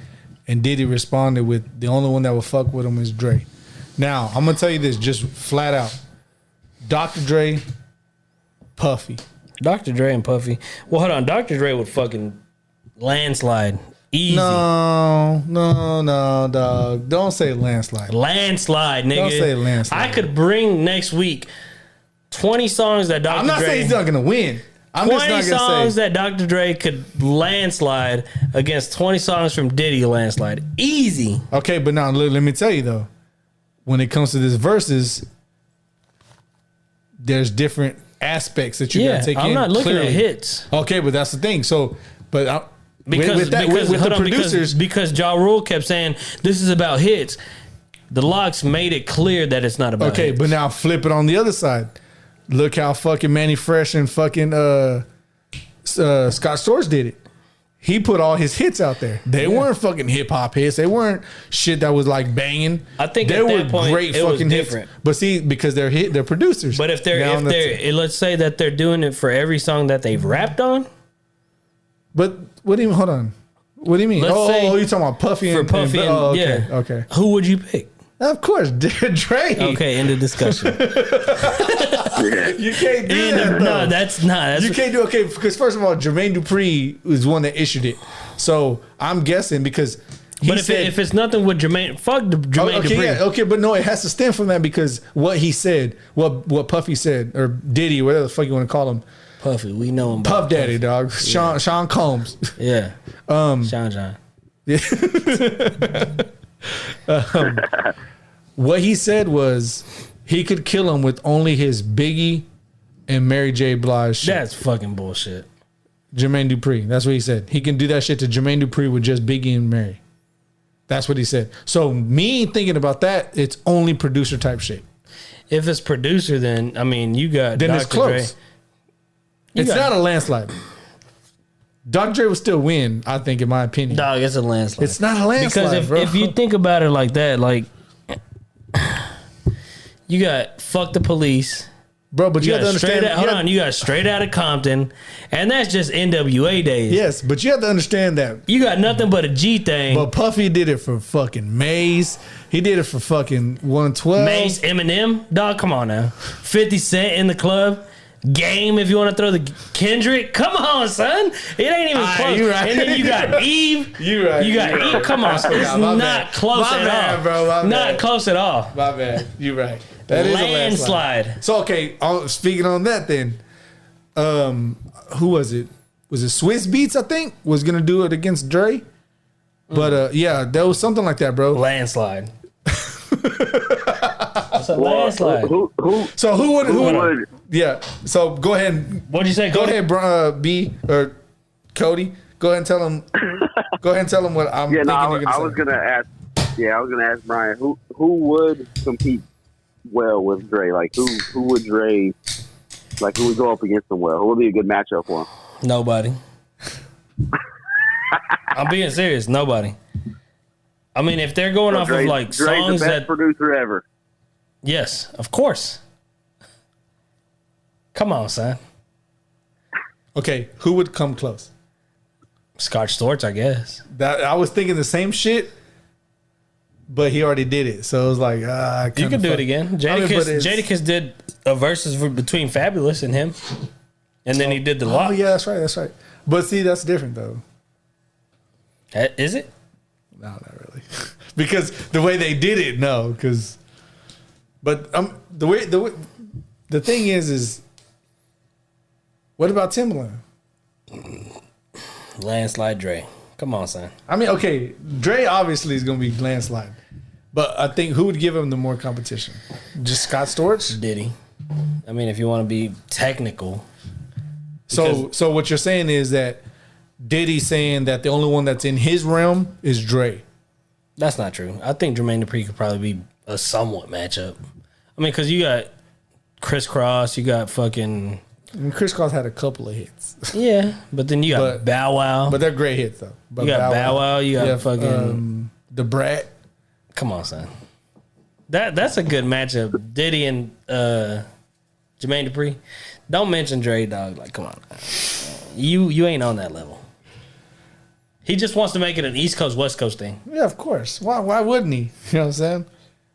and Diddy responded with the only one that will fuck with him is Dre. Now, I'm gonna tell you this just flat out. Dr. Dre, Puffy. Dr. Dre and Puffy. Well, hold on. Dr. Dre would fucking landslide. Easy. No, dog. Don't say landslide. Landslide, nigga. Don't say landslide. I could bring next week 20 songs that Dr. I'm not Dre... saying he's not gonna win. I'm just 20 not gonna songs say that Dr. Dre could landslide against 20 songs from Diddy landslide. Easy. Okay, but now let me tell you though, when it comes to this versus, there's different aspects that you gotta take in. I'm not looking clearly. at hits. Okay, but that's the thing. So, but Because the producers, because Ja Rule kept saying this is about hits. The Locks made it clear that it's not about okay, hits. but now flip it on the other side. Look how fucking Manny Fresh and fucking Scott Storch did it. He put all his hits out there. They weren't fucking hip hop hits. They weren't shit that was like banging. I think they at were that point, great it was fucking hits. different. But see, because they're producers. But if they're let's say that they're doing it for every song that they've rapped on. But what do you mean? Hold on. What do you mean? Let's say you're talking about Puffy for and Puffy and, oh, okay, yeah. okay. Who would you pick? Of course, Dre. Okay, end of discussion. You can't do that. No, that's not. You can't do because first of all, Jermaine Dupri is one that issued it. So I'm guessing because he said, if it's nothing with Jermaine, fuck the Jermaine okay, Dupri. yeah, okay, but no, it has to stem from that because what he said, what Puffy said, or Diddy, whatever the fuck you want to call him, Puffy, we know him. Puff Daddy, dog, Sean Combs, Yeah, Sean. What he said was he could kill him with only his Biggie and Mary J. Blige shit. That's fucking bullshit. Jermaine Dupri. That's what he said. He can do that shit to Jermaine Dupri with just Biggie and Mary. That's what he said. So me thinking about that, it's only producer type shit. If it's producer, then I mean you got Then Dr. it's close. Dre. It's not a landslide. Dr. Dre will still win, I think, in my opinion. Dog, it's a landslide. It's not a landslide, because bro. if you think about it like that, like you got Fuck the Police. Bro, but you have to understand. You got Straight Outta Compton, and that's just NWA days. Yes, but you have to understand that. You got Nothing But a G Thing. But Puffy did it for fucking Maze. He did it for fucking 112. Maze, Eminem, dog, come on now. 50 Cent in the club. Game, if you want to throw the Kendrick. Come on, son. It ain't even close. You right. And then you got Eve. You right. You got Eve. Come on. It's not close my at bad, all. Bro, my not bad. Close at all. My bad. You right. That is a landslide. So, okay, speaking on that then, who was it? Was it Swiss Beats, I think, was going to do it against Dre? But, yeah, there was something like that, bro. Landslide. It's a landslide. So who would? Yeah. So go ahead. What'd you say? Go Cody? ahead, B or Cody. Go ahead and tell him. Go ahead and tell him what I'm thinking. I you're gonna say. was gonna ask. Yeah, I was gonna ask Brian who would compete well with Dre. Like who would Dre? Like who would go up against him well? Who would be a good matchup for him? Nobody. I'm being serious. Nobody. I mean, if they're going off of like Dre's songs the best that, producer ever. yes, of course. Come on, son. Okay, who would come close? Scotch Storch, I guess. That I was thinking the same shit, but he already did it. So it was like, You can do it again. Jadakiss did a versus between Fabulous and him, and then he did the Lock. Oh yeah, that's right. That's right. But see, that's different though. Is it? No, not really. Because the way they did it, no. Because, but the thing is, what about Timbaland? Landslide Dre. Come on, son. I mean, okay, Dre obviously is going to be landslide, but I think who would give him the more competition? Just Scott Storch? Diddy. I mean, if you want to be technical. So what you're saying is that Diddy's saying that the only one that's in his realm is Dre. That's not true. I think Jermaine Dupri could probably be a somewhat matchup. I mean, because you got Criss Cross, you got fucking... I mean, Criss Cross had a couple of hits. Yeah, but then you got Bow Wow. But they're great hits, though. But you got Bow Wow, you got fucking... The Brat. Come on, son. That's a good matchup. Diddy and Jermaine Dupri. Don't mention Dre, dog. Like, come on, you ain't on that level. He just wants to make it an East Coast West Coast thing. Yeah, of course. Why wouldn't he? You know what I'm saying?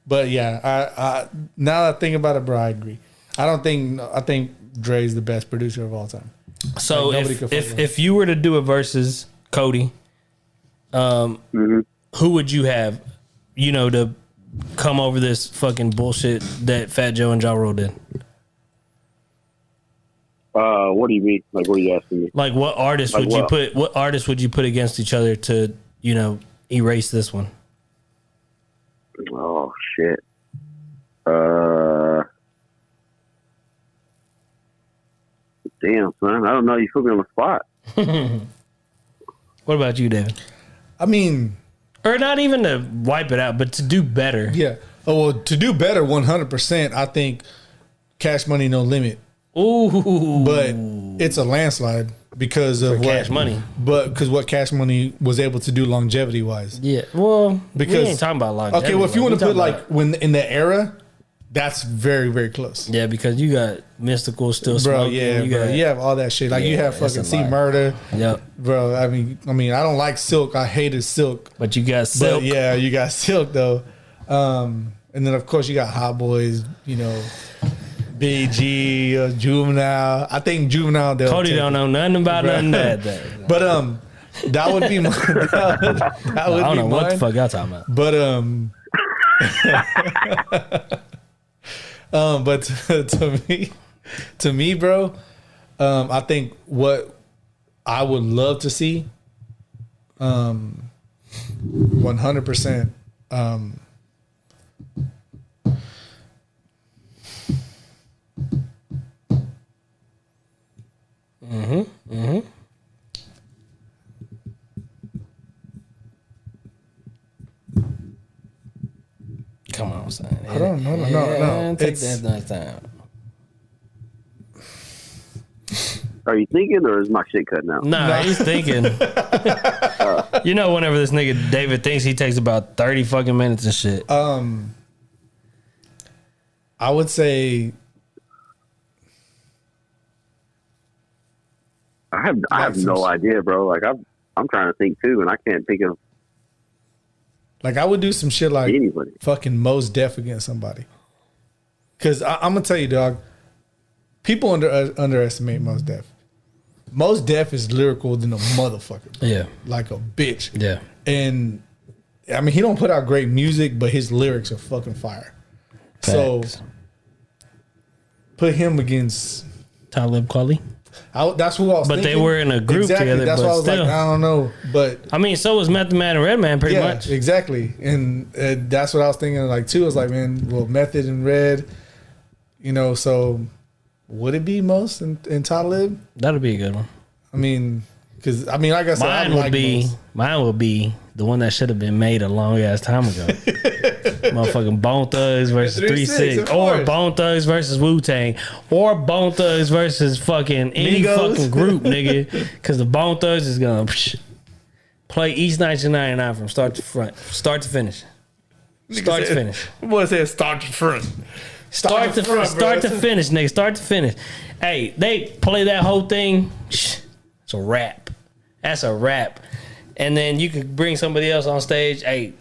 But yeah, I now that I think about it, bro, I agree. I think Dre's the best producer of all time. So Like, nobody could fuck with him. if you were to do a versus Cody, who would you have? You know, to come over this fucking bullshit that Fat Joe and Ja Rule did. What do you mean? Like, what are you asking me? Like, what artist Like would what? you put? What artist would you put against each other to, you know, erase this one? Oh shit. Damn, son. I don't know. You put me on the spot. What about you, David? I mean, Or not even to wipe it out, but to do better. yeah. Oh well, to do better, 100%. I think Cash Money No Limit, Ooh, but it's a landslide because of what Cash Money. But because what Cash Money was able to do longevity wise. Yeah, well, Because we ain't talking about longevity. Okay, well, if you want We to put talking like about- when in the era, that's very very close. yeah, because you got Mystical still Bro, smoking. yeah, you bro, got, you have all that shit. Like you Yeah, have that's fucking a C lot. Murder, Yep. bro. I mean, I don't like Silk. I hated Silk, But you got but Silk. yeah, you got Silk though. And then of course you got Hot Boys. You know, BG, Juvenile. I think Juvenile. they'll Cody take don't it. know nothing about Bro. nothing that. that. But that would be my. That would I don't be know what the mine. fuck y'all talking about. But but to me, bro, I think what I would love to see, 100%. Come on, son. Hold on, no. Take It's- that next time. Are you thinking, or is my shit cutting out? Nah, he's thinking. You know, whenever this nigga David thinks, he takes about 30 fucking minutes and shit. I would say I have no idea, bro. Like I'm trying to think too, and I can't think of like I would do some shit like anybody. fucking Mos Def against somebody. Cause I'm gonna tell you, dog. People underestimate Mos Def. Mos Def is lyrical than a motherfucker, bro. Yeah. Like a bitch. Yeah. And I mean, he don't put out great music, but his lyrics are fucking fire. Facts. So put him against. Talib Kweli. That's who I was. But they thinking. were in a group exactly. together, That's but why I was still. like, I don't know, but I mean, so was Method Man and Redman pretty yeah, much. exactly. And that's what I was thinking. Like too, I was like, man, well, Method and Red, you know. So would it be Mos and Talib? That'll be a good one. I mean, because I mean, like I said, I like Mos. Mine would be the one that should have been made a long ass time ago. Motherfucking Bone Thugs versus 3-6, 3-6, of or course. Bone Thugs versus Wu Tang, or Bone Thugs versus fucking any Migos. fucking group, nigga. Because the Bone Thugs is gonna play East 1999 from start to finish. Start to finish. What said start to front? Start to front, start bro. to finish, nigga. Start to finish. Hey, they play that whole thing. It's a rap. That's a rap. And then you could bring somebody else on stage. Hey,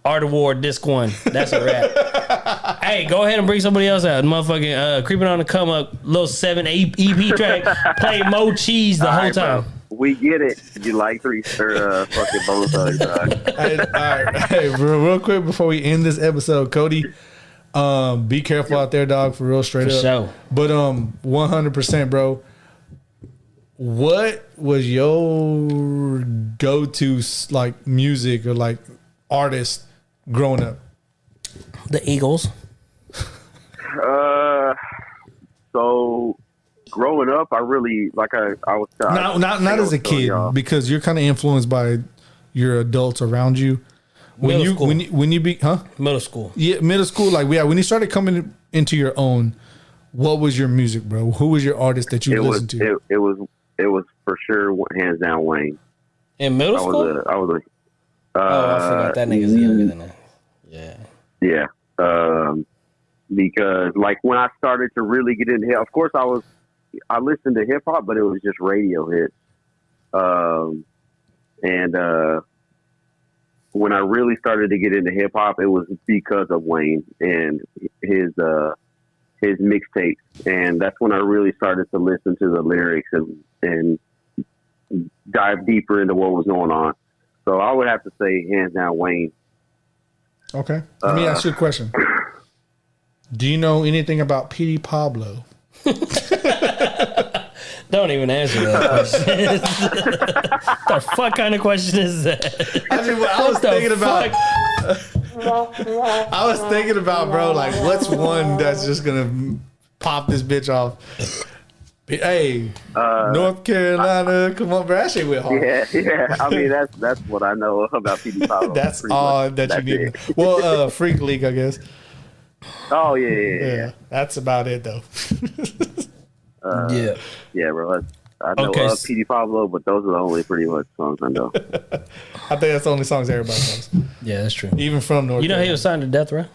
Art of War, Disc 1. That's a rap. Hey, go ahead and bring somebody else out. Motherfucking Creeping on the Come Up, little 7 EP track. Play Mo Cheese the All whole right, bro. time. We get it. You like fucking Bone Thugs, dog. Hey, all right, hey, real quick before we end this episode, Cody, be careful out there, dog. For real, straight For up. sure. But 100%, bro. What was your go-to like music or like artist growing up? The Eagles. So growing up, I really I was Not as a kid, because you're kind of influenced by your adults around you. Middle school. When you Middle school. Yeah, middle school. Like when you started coming into your own, what was your music, bro? Who was your artist that you listened to? It was for sure hands down Wayne. In middle I school? was a I forgot that nigga's younger than that. Yeah. yeah. because like when I started to really get into hip, of course I listened to hip hop, but it was just radio hits. And when I really started to get into hip hop, it was because of Wayne and his mixtapes, and that's when I really started to listen to the lyrics and dive deeper into what was going on. So I would have to say, hands down, Wayne. Okay. Let me ask you a question. Do you know anything about P.D. Pablo? Don't even answer that question. The fuck kind of question is that? I was thinking about, bro, like, what's one that's just gonna pop this bitch off? Hey, North Carolina, come on, bro, that shit went hard. Yeah. I mean, that's what I know about P.D. Pablo. That's all that you need. Well, Freak League, I guess. Oh yeah. That's about it, though. Yeah, bro. I know of P.D. Pablo, but those are the only pretty much songs I know. I think that's the only songs everybody knows. Yeah, that's true. Even from North Carolina. He was signed to Death Row?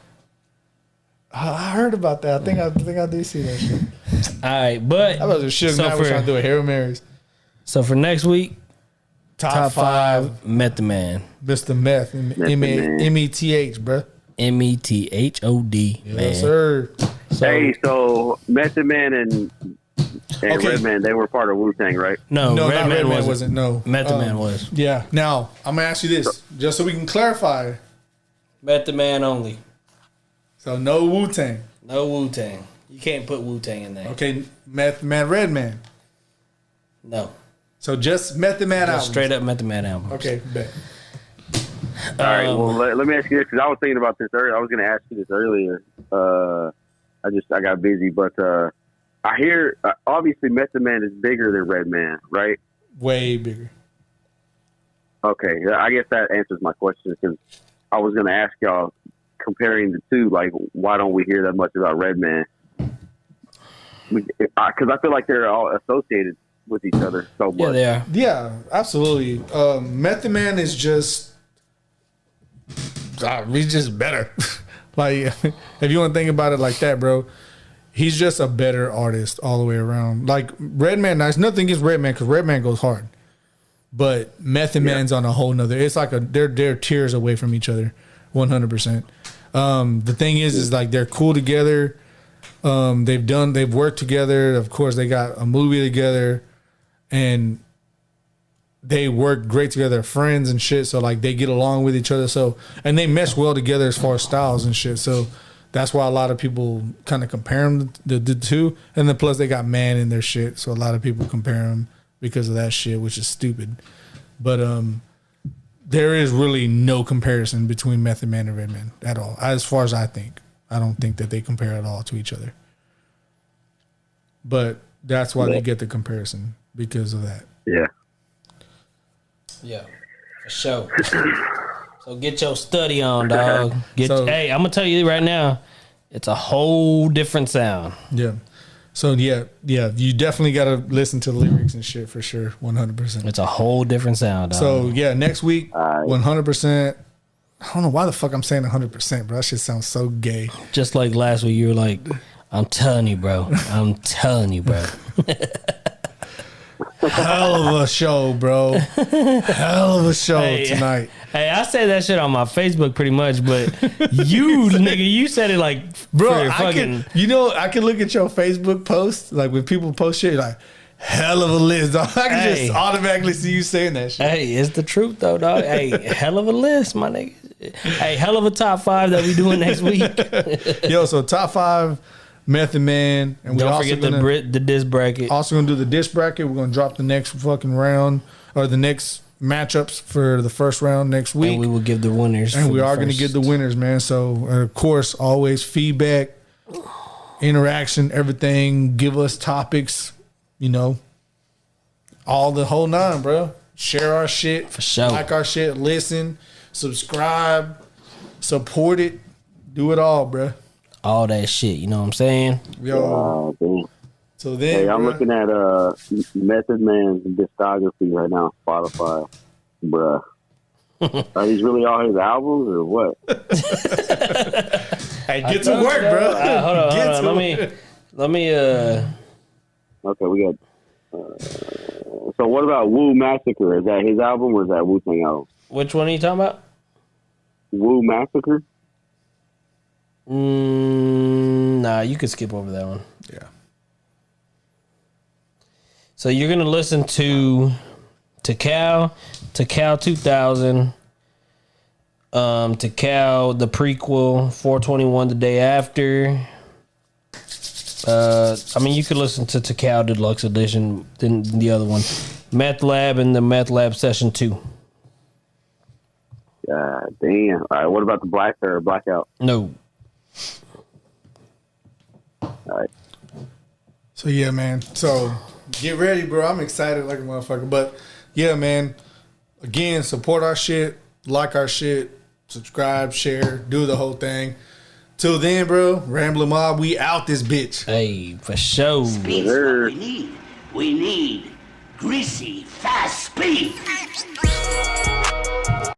I heard about that. I think I do see that shit. All right, but I was Suge Knight was trying to do a Hail Marys. So for next week, top five Method Man. Mr. Meth. M-E-T-H, bro. M-E-T-H-O-D. Yes, sir. So Method Man and Redman, they were part of Wu-Tang, right? No, Redman wasn't. No, Method Man was. Yeah. Now I'm gonna ask you this, just so we can clarify. Method Man only. So no Wu-Tang. No Wu-Tang. You can't put Wu-Tang in there. Okay, Method Man, Redman. No. So just Method Man albums. Straight up Method Man album. Okay, bet. All right. Well, let me ask you this, because I was thinking about this earlier. I was going to ask you this earlier. I got busy, but I hear obviously Method Man is bigger than Redman, right? Way bigger. Okay, I guess that answers my question, because I was going to ask y'all, comparing the two, like, why don't we hear that much about Redman? Because I feel like they're all associated with each other so much. Yeah, they are. Yeah, absolutely. Method Man is just, he's just better. Like, if you want to think about it like that, bro, he's just a better artist all the way around. Like, Redman, there's nothing against Redman, because Redman goes hard. But Method Man's on a whole nother. It's like they're tiers away from each other, 100%. The thing is like they're cool together. They've worked together. Of course, they got a movie together, and they work great together. They're friends and shit. So like they get along with each other. So, and they mesh well together as far as styles and shit. So that's why a lot of people kind of compare them the two. And then plus they got Man in their shit. So a lot of people compare them because of that shit, which is stupid. But there is really no comparison between Method Man and Redman at all, as far as I think. I don't think that they compare at all to each other. But that's why they get the comparison, because of that. Yeah. Yeah, for sure. So get your study on, dog. Hey, I'm going to tell you right now, it's a whole different sound. Yeah. So, yeah, you definitely got to listen to the lyrics and shit for sure, 100%. It's a whole different sound, dog. So, yeah, next week, 100%. I don't know why the fuck I'm saying 100%, bro. That shit sounds so gay. Just like last week, you were like, I'm telling you, bro. I'm telling you, bro. Hell of a show, bro. Hell of a show tonight. Hey, I said that shit on my Facebook pretty much, but you, nigga, you said it like, bro, I can look at your Facebook post, like when people post shit, like, hell of a list, dog. I can just automatically see you saying that shit. Hey, it's the truth, though, dog. Hey, hell of a list, my nigga. Hey, hell of a top 5 that we doing next week. Yo, so top 5 Method Man, and don't forget the disc bracket. Also gonna do the disc bracket. We're gonna drop the next fucking round, or the next matchups for the first round next week. And we will give the winners. And we are gonna give the winners, man. So of course, always feedback, interaction, everything. Give us topics, all the whole 9, bro. Share our shit, for sure. Like our shit, listen, subscribe, support it, do it all, bro. All that shit, you know what I'm saying? Yo. So then, hey, I'm looking at Method Man's discography right now, Spotify, bruh. Are these really all his albums or what? Hey, get to work, bro. Hold on. Get to Let me. Okay, we got. So what about Wu Massacre? Is that his album or is that Wu Tang album? Which one are you talking about? Wu Massacre. Nah, you could skip over that one. Yeah. So you're gonna listen to Cal 2000, Cal the prequel 421 the day after. I mean, you could listen to Cal Deluxe Edition, then the other one, Meth Lab and the Meth Lab Session 2. God damn. All right, what about the Black or Blackout? No. All right. So yeah, man. So get ready, bro. I'm excited like a motherfucker. But yeah, man. Again, support our shit, like our shit, subscribe, share, do the whole thing. Till then, bro, Ramblin Mob, we out this bitch. Hey, for sure. Speed's what we need. We need greasy, fast speed.